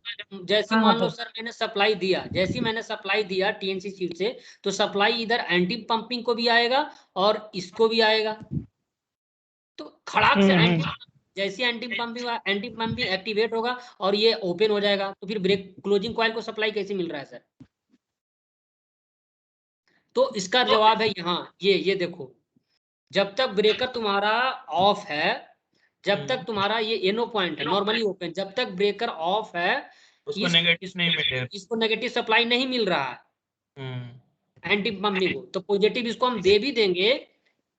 हाँ मान लो सर। सर मैंने सप्लाई दिया, जैसी मैंने सप्लाई दिया टीएनसी स्विच से, तो सप्लाई इधर एंटी पंपिंग को भी आएगा और इसको भी आएगा। तो खड़ाक से जैसी एंटी पंपिंग एक्टिवेट होगा और ये ओपन हो जाएगा, तो फिर ब्रेक क्लोजिंग कॉइल को सप्लाई कैसे मिल रहा है सर? तो इसका जवाब है यहाँ, ये देखो, जब तक ब्रेकर तुम्हारा ऑफ है, जब तक तुम्हारा ये एनो पॉइंट है नॉर्मली ओपन, जब तक ब्रेकर ऑफ है, उसको नेगेटिव नहीं मिलेगा। इसको नेगेटिव सप्लाई नहीं मिल रहा है हम्म। एंटी पंपिंग को, तो पॉजिटिव इसको हम दे भी देंगे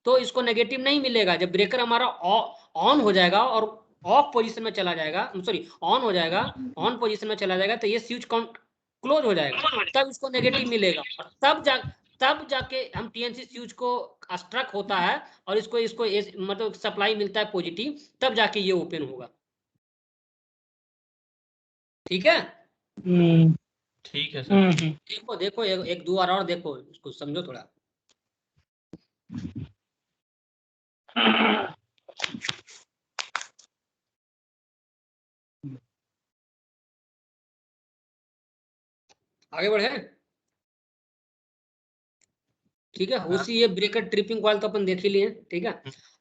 तो इसको नेगेटिव नहीं मिलेगा। जब ब्रेकर हमारा ऑन हो जाएगा और ऑफ पोजीशन में चला जाएगा, सॉरी ऑन हो जाएगा, ऑन पोजीशन में चला जाएगा, तो ये स्विच क्लोज हो जाएगा, तब इसको नेगेटिव मिलेगा। और तब जाके हम टीएनसी स्विच को स्ट्रक होता है और इसको इसको मतलब सप्लाई मिलता है पॉजिटिव, तब जाके ये ओपन होगा। ठीक है। ठीक है सर। देखो देखो एक दो बार और देखो, इसको समझो थोड़ा। आगे बढ़े। ठीक है, उसी ये ब्रेकर ट्रिपिंग कॉइल तो अपन देख ही लिए। ठीक है,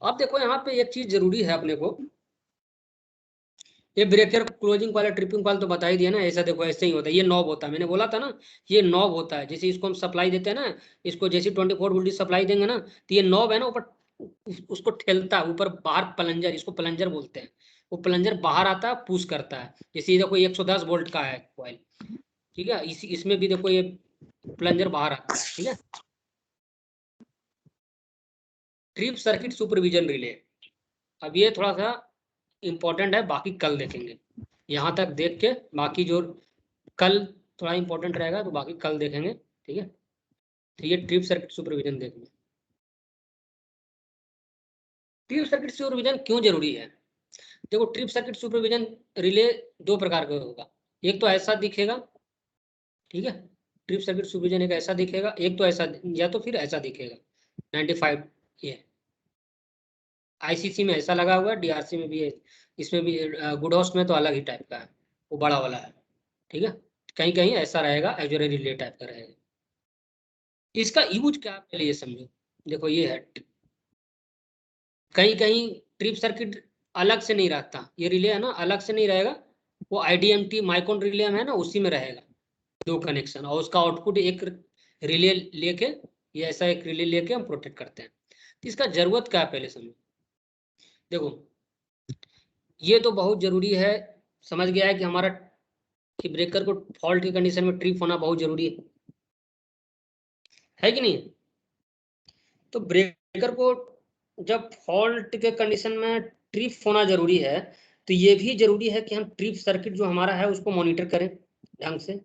अब देखो यहाँ पे एक चीज जरूरी है अपने को, ये breaker closing coil tripping coil तो बता ही दिया ना। ऐसा देखो ऐसे ही होता है, ये नॉब होता है, मैंने बोला था ना ये नॉब होता है। जैसे इसको हम सप्लाई देते हैं ना, इसको जैसे 24 वोल्ट सप्लाई देंगे ना, तो ये नॉब है ना ऊपर, उसको ठेलता है ऊपर बाहर, प्लंजर, इसको प्लंजर बोलते हैं। वो प्लंजर बाहर आता है, पुश करता है। जैसे ये देखो 110 वोल्ट का है कॉइल, ठीक है, इसमें भी देखो ये प्लंजर बाहर आता है। ठीक है, ट्रिप सर्किट सुपरविजन रिले, अब ये थोड़ा सा इंपॉर्टेंट है, बाकी कल देखेंगे। यहाँ तक देख के बाकी जो कल थोड़ा इंपॉर्टेंट रहेगा तो बाकी कल देखेंगे। ठीक है, तो ये ट्रिप सर्किट सुपरविजन देखेंगे। ट्रिप सर्किट सुपरविजन क्यों जरूरी है? देखो ट्रिप सर्किट सुपरविजन रिले दो प्रकार का होगा, एक तो ऐसा दिखेगा, ठीक है, ट्रिप सर्किट सुपरविजन एक ऐसा दिखेगा, एक तो ऐसा, या तो फिर ऐसा दिखेगा 95। ये आईसीसी में ऐसा लगा हुआ है, डीआरसी में भी है, इसमें भी गुड हाउस में तो अलग ही टाइप का है, वो बड़ा वाला है। ठीक है, कहीं कहीं ऐसा रहेगा, एक्चुअली रिले टाइप का रहेगा। इसका यूज क्या है पहले ये समझो। देखो ये है, कहीं कहीं ट्रिप सर्किट अलग से नहीं रहता, ये रिले है ना अलग से नहीं रहेगा, वो आईडीएमटी माइक्रोन रिले है ना उसी में रहेगा, दो कनेक्शन, और उसका आउटपुट एक रिले लेके, ये ऐसा एक रिले लेके हम प्रोटेक्ट करते हैं। तो इसका जरूरत क्या है पहले समझो। देखो ये तो बहुत जरूरी है, समझ गया है कि हमारा कि ब्रेकर को फॉल्ट की कंडीशन में ट्रिप होना बहुत जरूरी है कि नहीं? तो ब्रेकर को जब फॉल्ट के कंडीशन में ट्रिप होना जरूरी है, तो ये भी जरूरी है कि हम ट्रिप सर्किट जो हमारा है उसको मॉनिटर करें ढंग से,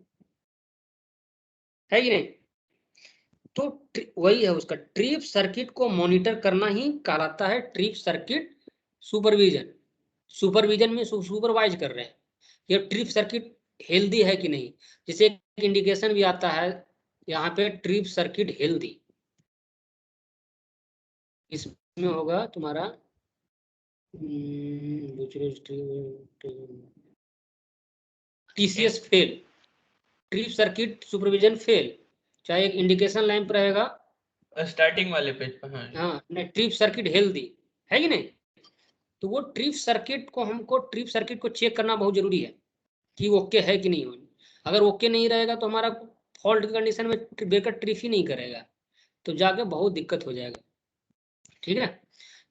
है कि नहीं? तो वही है उसका, ट्रिप सर्किट को मॉनिटर करना ही कहलाता है ट्रिप सर्किट सुपरविजन। सुपरविजन में सुपरवाइज कर रहे हैं ये ट्रिप सर्किट हेल्दी है कि नहीं। जैसे एक इंडिकेशन भी आता है यहाँ पे, ट्रिप सर्किट हेल्दी, इसमें होगा तुम्हारा TCS fail, trip circuit supervision fail, चाहे एक इंडिकेशन लाइन पर रहेगा स्टार्टिंग वाले पेज पे। हाँ, ट्रिप सर्किट हेल्दी है कि नहीं। तो वो ट्रिप सर्किट को, हमको ट्रिप सर्किट को चेक करना बहुत जरूरी है कि ओके है कि नहीं। अगर ओके नहीं रहेगा तो हमारा फॉल्ट की कंडीशन में ब्रेकर ट्रिप ही नहीं करेगा, तो जाके बहुत दिक्कत हो जाएगा। ठीक है,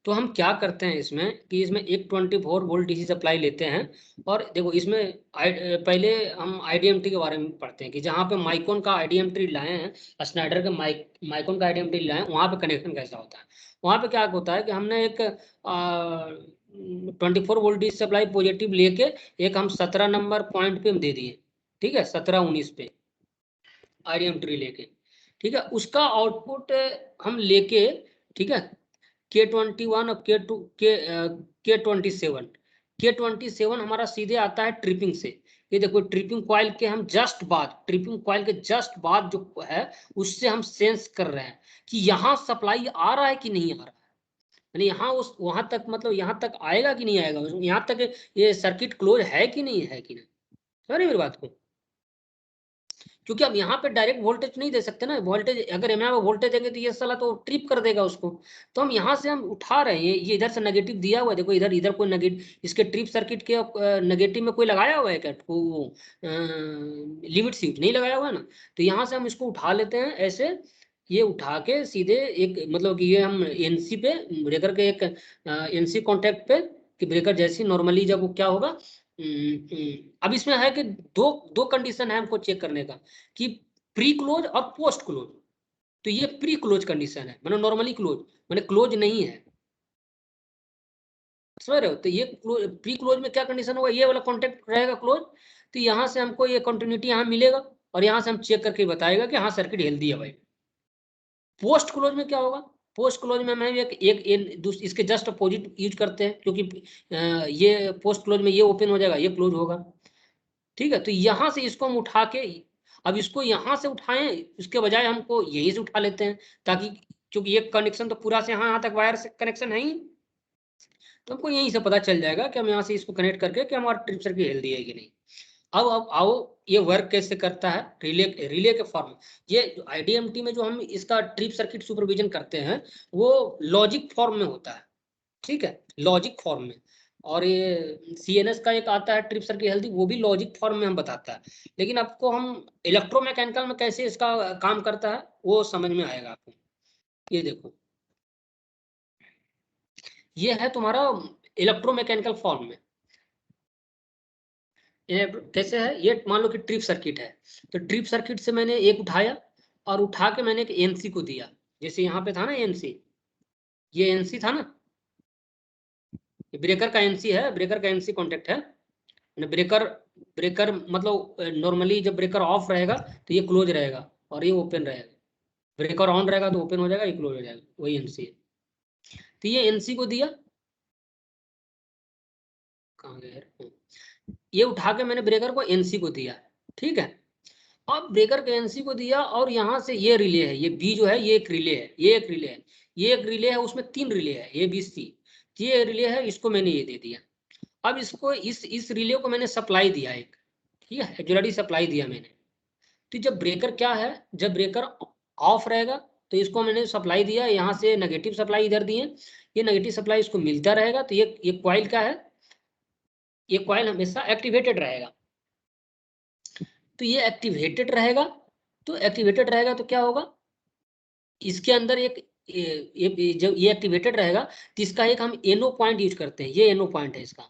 तो हम क्या करते हैं इसमें कि इसमें एक 24 वोल्ट डीसी सप्लाई लेते हैं। और देखो इसमें पहले हम आईडीएमटी के बारे में पढ़ते हैं कि जहाँ पे माइकोन का आईडीएमटी लाए हैं, स्नाइडर का माइकोन का आईडीएमटी लाए हैं, वहाँ पे कनेक्शन कैसा होता है। वहाँ पे क्या होता है कि हमने एक 24 वोल्ट डीसी सप्लाई पॉजिटिव लेके एक हम 17 नंबर पॉइंट पे हम दे दिए, ठीक है, 17-19 पे आईडीएमटी लेके, ठीक है। उसका आउटपुट हम लेके, ठीक है, K21 और K27 हमारा सीधे आता है ट्रिपिंग से। ये देखो ट्रिपिंग कॉइल के हम जस्ट बाद, ट्रिपिंग कॉइल के जस्ट बाद जो है उससे हम सेंस कर रहे हैं कि यहाँ सप्लाई आ रहा है कि नहीं आ रहा है, यानी यहाँ उस वहां तक, मतलब यहाँ तक आएगा कि नहीं आएगा, यहाँ तक ये सर्किट क्लोज है कि नहीं है कि नहीं। समझ रहे मेरी बात को, क्योंकि अब यहाँ पे डायरेक्ट वोल्टेज नहीं दे सकते ना। वोल्टेज अगर यहाँ पे वोल्टेज देंगे तो ये साला तो ट्रिप कर देगा उसको। तो हम यहाँ से हम उठा रहे हैं, ये इधर से नेगेटिव दिया हुआ है, देखो इधर इधर कोई नेगेटिव, इसके ट्रिप सर्किट के नेगेटिव में कोई लगाया हुआ है क्या, वो लिमिट स्विच नहीं लगाया हुआ है ना। तो यहाँ से हम इसको उठा लेते हैं ऐसे, ये उठा के सीधे एक, मतलब कि ये हम एनसी पे ब्रेकर के एक एनसी कॉन्टैक्ट पे, कि ब्रेकर जैसी नॉर्मली जब वो क्या होगा। अब इसमें है कि दो कंडीशन है हमको चेक करने का, कि प्री क्लोज और पोस्ट क्लोज। तो ये प्री क्लोज कंडीशन है, मतलब नॉर्मली क्लोज, मतलब क्लोज नहीं है, समझ रहे हो। तो ये प्री क्लोज में क्या कंडीशन होगा, ये वाला कॉन्टेक्ट रहेगा क्लोज, तो यहाँ से हमको ये कंटिन्यूटी यहाँ मिलेगा और यहाँ से हम चेक करके बताएगा कि हाँ सर्किट हेल्दी है भाई। पोस्ट क्लोज में क्या होगा, पोस्ट क्लोज में हम इसके जस्ट अपोजिट यूज करते हैं, क्योंकि ये पोस्ट क्लोज में ये ओपन हो जाएगा, ये क्लोज होगा, ठीक है। तो यहाँ से इसको हम उठा के, अब इसको यहाँ से उठाएं उसके बजाय हमको यहीं से उठा लेते हैं, ताकि क्योंकि ये कनेक्शन तो पूरा से यहाँ तक वायर से कनेक्शन है ही, तो हमको यहीं से पता चल जाएगा कि हम यहाँ से इसको कनेक्ट करके कि हमारा ट्रिप सर्किट हेल्दी है कि नहीं। अब आओ ये वर्क कैसे करता है, रिले के फॉर्म। ये आईडीएमटी में जो हम इसका ट्रिप सर्किट सुपरविजन करते हैं वो लॉजिक फॉर्म में होता है, ठीक है, लॉजिक फॉर्म में। और ये CNS का एक आता है ट्रिप सर्किट हेल्दी, वो भी लॉजिक फॉर्म में हम बताता है। लेकिन आपको हम इलेक्ट्रोमैकेनिकल में कैसे इसका काम करता है वो समझ में आएगा आपको। ये देखो ये है तुम्हारा इलेक्ट्रोमैकेनिकल फॉर्म में। ये कैसे है, ये मान लो कि ट्रिप सर्किट है, तो ट्रिप सर्किट से मैंने एक उठाया और उठा के मैंने एक एनसी को दिया, जैसे यहाँ पे था ना एनसी, ये एनसी था ना, ब्रेकर का एनसी है, ब्रेकर का एनसी कॉन्टेक्ट है। ब्रेकर ब्रेकर मतलब नॉर्मली जब ब्रेकर ऑफ रहेगा तो ये क्लोज रहेगा और ये ओपन रहेगा, ब्रेकर ऑन रहेगा तो ओपन हो जाएगा, ये क्लोज हो जाएगा, वही एनसी है। तो ये एनसी को दिया, कहाँ गया, ये उठा के मैंने ब्रेकर को एनसी को दिया, ठीक है। अब ब्रेकर के एनसी को दिया और यहाँ से ये रिले है, ये बी जो है ये एक रिले है, ये एक रिले है, ये एक रिले है, उसमें 3 रिले है ABC, ये रिले है, इसको मैंने ये दे दिया। अब इसको इस रिले को मैंने सप्लाई दिया एक, ठीक है, एक्जुलरी सप्लाई दिया मैंने। तो जब ब्रेकर क्या है, जब ब्रेकर ऑफ रहेगा तो इसको मैंने सप्लाई दिया, यहाँ से नेगेटिव सप्लाई इधर दिए, ये नेगेटिव सप्लाई इसको मिलता रहेगा। तो ये कॉइल क्या है, ये कॉइल हमेशा एक्टिवेटेड रहेगा। तो ये एक्टिवेटेड रहेगा, तो एक्टिवेटेड रहेगा तो क्या होगा, इसके अंदर एक जब ये एक्टिवेटेड रहेगा तो इसका एक हम एनो पॉइंट यूज करते हैं, ये एनो पॉइंट है इसका।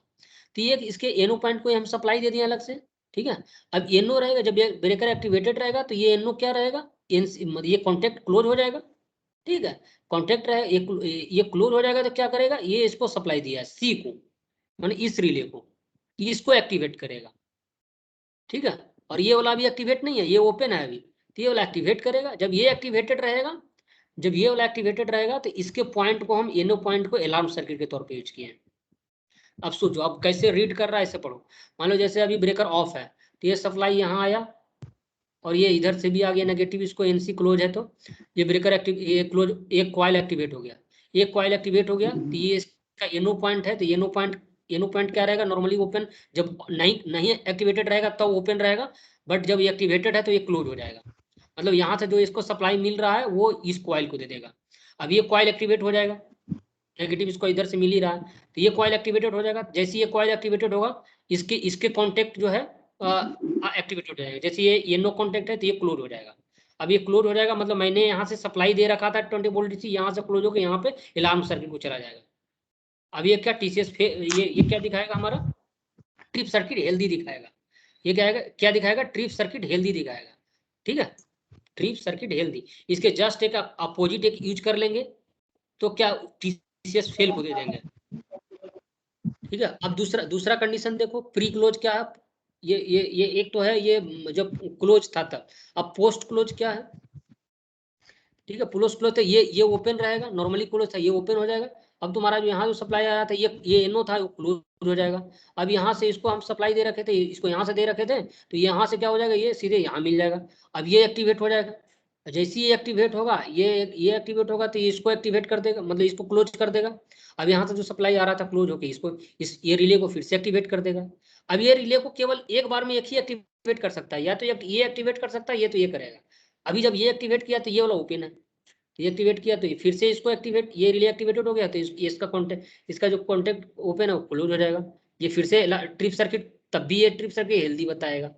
तो ये इसके एनो पॉइंट को हम सप्लाई दे दिए अलग से, ठीक है। अब एनो रहेगा, जब ये ब्रेकर एक्टिवेटेड रहेगा तो ये एनो क्या रहेगा, ये कॉन्टेक्ट क्लोज हो जाएगा, ठीक है। कॉन्टेक्ट रहे ये क्लोज हो जाएगा तो क्या करेगा, ये इसको सप्लाई दिया सी को, माने इस रिले को, इसको एक्टिवेट करेगा, ठीक है। और ये वाला अभी एक्टिवेट नहीं है, ये ओपन है अभी, तो ये वाला एक्टिवेट करेगा। जब ये एक्टिवेटेड रहेगा, जब ये वाला एक्टिवेटेड रहेगा तो इसके पॉइंट को हम एनो पॉइंट को अलार्म सर्किट के तौर पे यूज किए हैं। अब सोचो अब कैसे रीड कर रहा है, इसे पढ़ो। मान लो जैसे अभी ब्रेकर ऑफ है तो ये सप्लाई यहाँ आया और ये इधर से भी आ गया नेगेटिव, इसको एनसी क्लोज है तो ये ब्रेकर एक्टिव, ये क्लोज, एक कॉइल एक्टिवेट हो गया, एक कॉइल एक्टिवेट हो गया तो ये इसका एनो पॉइंट है। तो एनो पॉइंट क्या रहेगा, नॉर्मली ओपन, जब नहीं एक्टिवेटेड रहेगा तब ओपन रहेगा, बट जब ये एक्टिवेटेड है तो ये क्लोज हो जाएगा। मतलब यहाँ से जो इसको सप्लाई मिल रहा है वो इस कॉइल को दे देगा। अब ये कॉइल एक्टिवेट हो जाएगा, नेगेटिव इसको इधर से मिल ही रहा है तो ये कॉइल एक्टिवेटेड हो जाएगा। जैसे ये कॉइल एक्टिवेटेड होगा इसके कॉन्टेक्ट जो है एक्टिवेटेड हो जाएगा। जैसे ये नो कॉन्टेक्ट है तो ये क्लोज हो जाएगा। अब ये क्लोज हो जाएगा मतलब मैंने यहाँ से सप्लाई दे रखा था 20 वोल्ट डीसी, यहाँ से क्लोज होकर यहाँ पे अलार्म सर्किट को चला जाएगा। अब ये क्या टीसीएस ये क्या दिखाएगा, हमारा ट्रिप सर्किट हेल्दी दिखाएगा। ये क्या दिखाएगा, ट्रिप सर्किट हेल्दी दिखाएगा। ठीक है, ट्रिप सर्किट हेल्दी। इसके जस्ट एक अपोजिट एक यूज कर लेंगे तो क्या टीसीएस फेल को दे देंगे। ठीक है, अब दूसरा कंडीशन देखो, प्री क्लोज क्या है, ये एक तो है ये जब क्लोज था तब। अब पोस्ट क्लोज क्या है, ठीक है, पोस्ट क्लोज तो ये ओपन रहेगा, नॉर्मली क्लोज था ये ओपन हो जाएगा। अब तुम्हारा जो यहाँ जो सप्लाई आया था ये एनो था वो क्लोज हो जाएगा। अब यहाँ से इसको हम सप्लाई दे रखे थे, इसको यहाँ से दे रखे थे तो यहाँ से क्या हो जाएगा, ये सीधे यहाँ मिल जाएगा। अब ये एक्टिवेट हो जाएगा, जैसे ये एक्टिवेट होगा ये एक्टिवेट होगा तो इसको एक्टिवेट कर देगा, मतलब इसको क्लोज कर देगा। अब यहाँ से जो सप्लाई आ रहा था क्लोज होकर इसको ये रिले को फिर से एक्टिवेट कर देगा। अब ये रिले को केवल एक बार में एक ही एक्टिवेट कर सकता है, या तो ये एक्टिवेट कर सकता है, ये तो ये करेगा। अभी जब ये एक्टिवेट किया तो ये वाला ओपन है, तो ये एक्टिवेट किया तो फिर से इसको एक्टिवेट, ये रिले एक्टिवेटेड हो गया तो इसका कॉन्टेक्ट, इसका जो कॉन्टेक्ट ओपन है वो क्लोज हो जाएगा। ये फिर से ट्रिप सर्किट, तब भी ये ट्रिप सर्किट हेल्दी बताएगा।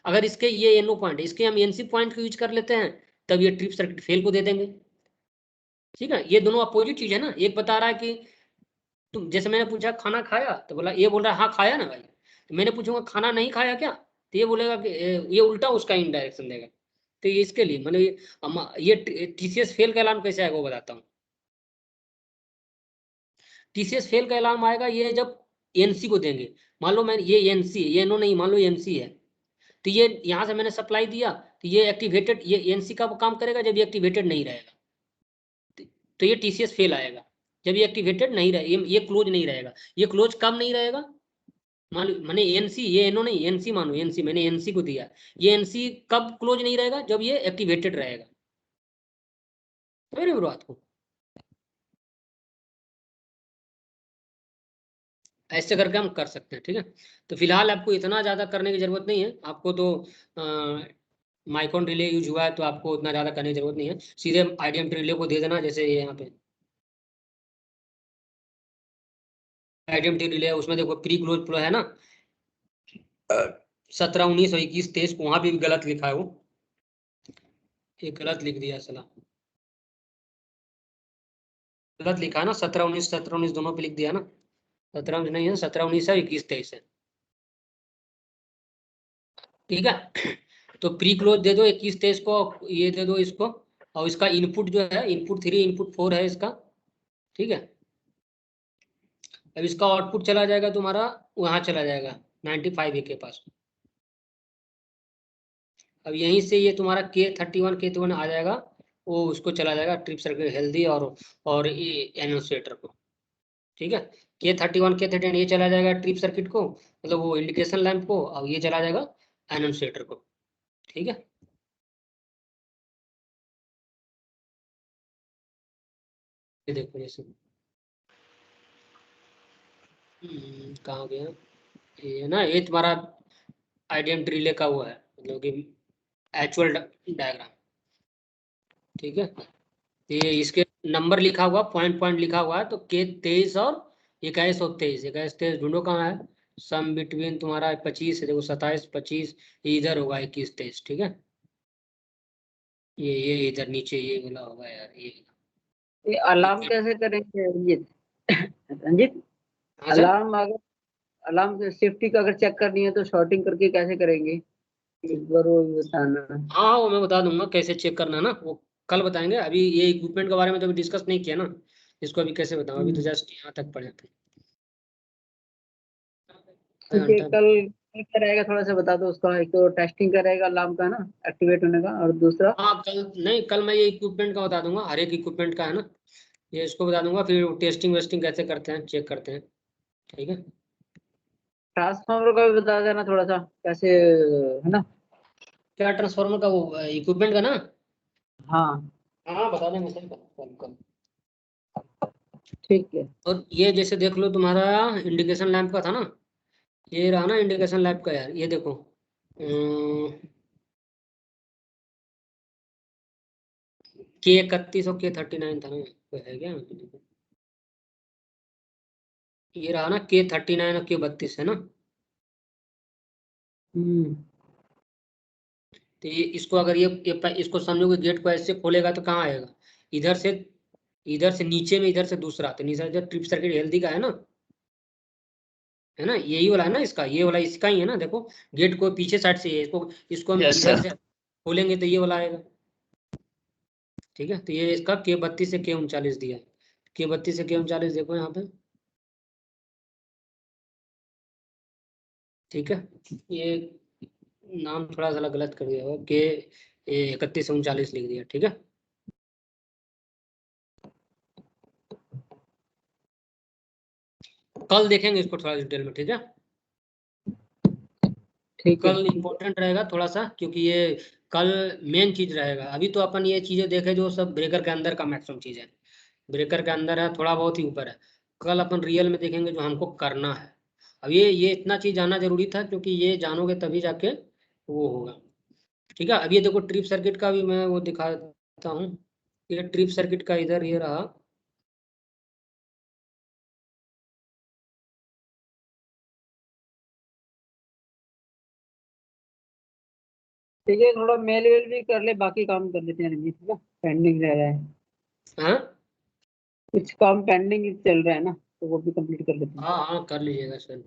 अगर इसके ये एनो पॉइंट है, इसके हम एनसी पॉइंट को यूज कर लेते हैं तब ये ट्रिप सर्किट फेल को दे देंगे। ठीक है, ये दोनों अपोजिट चीज है ना। एक बता रहा है कि तुम, जैसे मैंने पूछा खाना खाया तो बोला, ये बोल रहा है हाँ खाया ना भाई, तो मैंने पूछूंगा खाना नहीं खाया क्या, तो ये बोलेगा कि ये उल्टा उसका इंडायरेक्शन देगा। तो ये इसके लिए मतलब ये टीसीएस फेल का अलार्म कैसे आएगा वो बताता हूँ। टीसीएस फेल का अलार्म आएगा ये जब एनसी को देंगे। मान लो मैं ये एनसी, ये एनो नहीं, मान लो एनसी है तो ये यहाँ से मैंने सप्लाई दिया तो ये एक्टिवेटेड, ये एनसी का काम करेगा जब ये एक्टिवेटेड नहीं रहेगा तो ये टीसीएस फेल आएगा। जब ये एक्टिवेटेड नहीं रहे, ये क्लोज नहीं रहेगा। ये क्लोज कब नहीं रहेगा, मान लो मैंने एनसी, ये एनो नहीं एनसी, मानो एनसी मैंने एनसी को दिया, ये एनसी कब क्लोज नहीं रहेगा, जब ये एक्टिवेटेड रहेगा। मेरे बात को ऐसे करके हम कर सकते हैं। ठीक है, तो फिलहाल आपको इतना ज़्यादा करने की जरूरत नहीं है। आपको तो माइक्रोन रिले यूज हुआ है तो आपको उतना ज़्यादा करने की जरूरत नहीं है, सीधे आईडीएम रिले को दे देना। जैसे यहाँ पे आईडीएम रिले है, उसमें देखो प्री क्लोज फ्लो है ना, 17, 19 और 21, 23, वहाँ भी गलत लिखा है, वो ये गलत लिख दिया सला, गलत लिखा है ना, 17, 19 दोनों पे लिख दिया ना, 17 नहीं है, 17, 19 है, 21, 23 है। ठीक है, तो प्री क्लोज दे दो 21, 23 को, ये दे दो इसको, और इसका इनपुट जो है इनपुट 3 इनपुट 4 है इसका। ठीक है, अब इसका आउटपुट चला जाएगा तुम्हारा, वहां चला जाएगा 95 के पास। अब यहीं से ये तुम्हारा K31 K31 आ जाएगा, वो उसको चला जाएगा ट्रिप सर्किट हेल्दी और एनोसिएटर को। ठीक है, K31 K31 ये चला जाएगा ट्रिप सर्किट को, मतलब वो इंडिकेशन लैंप को, और ये चला जाएगा एनोसिएटर को। ठीक है, ये देखो जैसे कहाँ गया ये ना, ये तुम्हारा आईडीएम रिले का वो है, मतलब कि एक्चुअल डायग्राम। ठीक है, ये इसके नंबर लिखा हुआ, पॉइंट लिखा हुआ है, तो K23 और 21 और 23, 21, 23 ढूंढो कहाँ है, सम बिटवीन तुम्हारा 25 है, देखो 27, 25 इधर होगा, 21, 23। ठीक है, ये इधर नीचे ये वाला होगा यार, ये अलार्म कैसे करेंगे रंजित? रंजित, हाँ सर, अलार्म अगर अलार्म सेफ्टी का अगर चेक करनी है तो शॉर्टिंग करके कैसे करेंगे, एक बार वो बताना। हाँ वो मैं बता दूंगा कैसे चेक करना है ना, वो कल बताएंगे। अभी ये इक्विपमेंट के बारे में तो अभी डिस्कस नहीं किया ना, इसको अभी कैसे बताऊँ, अभी तो जस्ट यहाँ तक पढ़े थे। क्योंकि कल क्या रहेगा थोड़ा सा बता दो उसका। एक तो टेस्टिंग का रहेगा अलार्म का ना, एक्टिवेट होने का, और दूसरा हाँ कल मैं ये इक्विपमेंट का बता दूंगा, हर एक इक्विपमेंट का है ना, ये इसको बता दूंगा, फिर टेस्टिंग वेस्टिंग कैसे करते हैं, चेक करते हैं, ठीक है। ट्रांसफार्मर का भी बता देना थोड़ा सा कैसे, है ना। क्या ट्रांसफार्मर का, वो इक्विपमेंट का ना? हाँ हाँ बता देंगे सर कल। ठीक है। और ये जैसे देख लो तुम्हारा इंडिकेशन लैंप का था ना, ये रहा ना इंडिकेशन लैंप का यार, ये देखो K31 और K39 था ना, कोई है क्या? ये रहा ना K39 और K32 है ना। हम्म। तो ये इसको अगर इसको समझोगे, गेट को ऐसे खोलेगा तो कहाँ आएगा, इधर से, इधर से नीचे में, इधर से दूसरा, तो नीचे जो ट्रिप सर्किट हेल्दी का है ना, यही वाला है ना इसका, ये वाला इसका ही है ना। देखो गेट को पीछे साइड से है, इसको हम Yes, इधर sir. से खोलेंगे तो ये वाला आएगा, ठीक है। तो ये इसका K32 से K39 दिया है, K32 से K39 देखो यहाँ पे, ठीक है। ये नाम थोड़ा सा गलत कर दिया हुआ, K31 से 39 लिख दिया, ठीक है। कल देखेंगे इसको थोड़ा डिटेल में, ठीक है। ठीक है। कल इम्पोर्टेंट रहेगा थोड़ा सा, क्योंकि ये कल मेन चीज रहेगा। अभी तो अपन ये चीजें देखे जो सब ब्रेकर के अंदर का मैक्सिमम चीज है, ब्रेकर के अंदर है, थोड़ा बहुत ही ऊपर है। कल अपन रियल में देखेंगे जो हमको करना है। अब ये इतना चीज जानना जरूरी था, क्योंकि ये जानोगे तभी जाके वो होगा, ठीक है। अब ये देखो ट्रिप सर्किट का भी मैं वो दिखाता हूँ। ये ट्रिप सर्किट का इधर ये रहा, ठीक है, थोड़ा मेल वेल भी कर ले, बाकी काम कर लेते हैं रंजीत, ठीक है। पेंडिंग रह रहा है, हाँ कुछ काम पेंडिंग चल रहा है ना, तो वो भी कंप्लीट कर लेते हैं। हाँ हाँ कर लीजिएगा सर,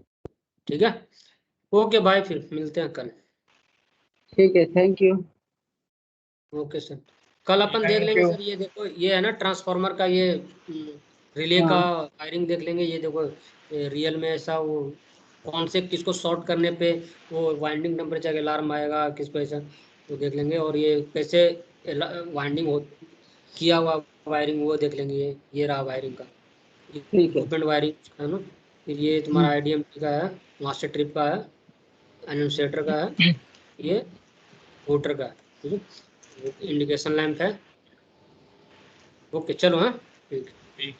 ठीक है। ओके बाय, फिर मिलते हैं कल। ठीक है, थैंक यू। ओके सर, कल अपन देख Thank लेंगे you. सर। ये देखो ये है ना ट्रांसफार्मर का, ये रिले का हाँ वायरिंग देख लेंगे। ये देखो रियल में ऐसा वो कौन से किसको शॉर्ट करने पे वो वाइंडिंग टेम्परेचर अलार्म आएगा, किसको ऐसा वो देख लेंगे। और ये कैसे वाइंडिंग हो किया हुआ वायरिंग वो देख लेंगे। ये रहा वायरिंग का, ठीक है। इक्विपमेंट वायरिंग है ना। फिर ये तुम्हारा IDM का है, मास्टर ट्रिप का है, एनुंसिएटर का है, ये वोटर का है, ठीक है। इंडिकेशन लैंप है। ओके चलो, हाँ ठीक है।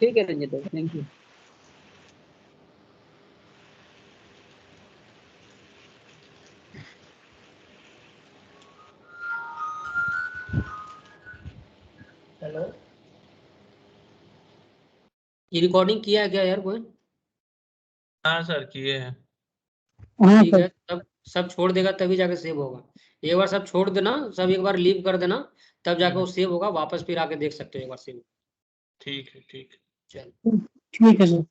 ठीक है रंजीत, थैंक यू। हेलो, ये रिकॉर्डिंग किया है क्या यार कोई? हाँ सर, किए हैं। हाँ ठीक सर। है, सब छोड़ देगा तभी जाके सेव होगा। एक बार सब छोड़ देना, सब एक बार लीव कर देना, तब जाके वो सेव होगा। वापस फिर आके देख सकते हो एक बार सेव। ठीक है, ठीक है। चलो। ठीक है सर।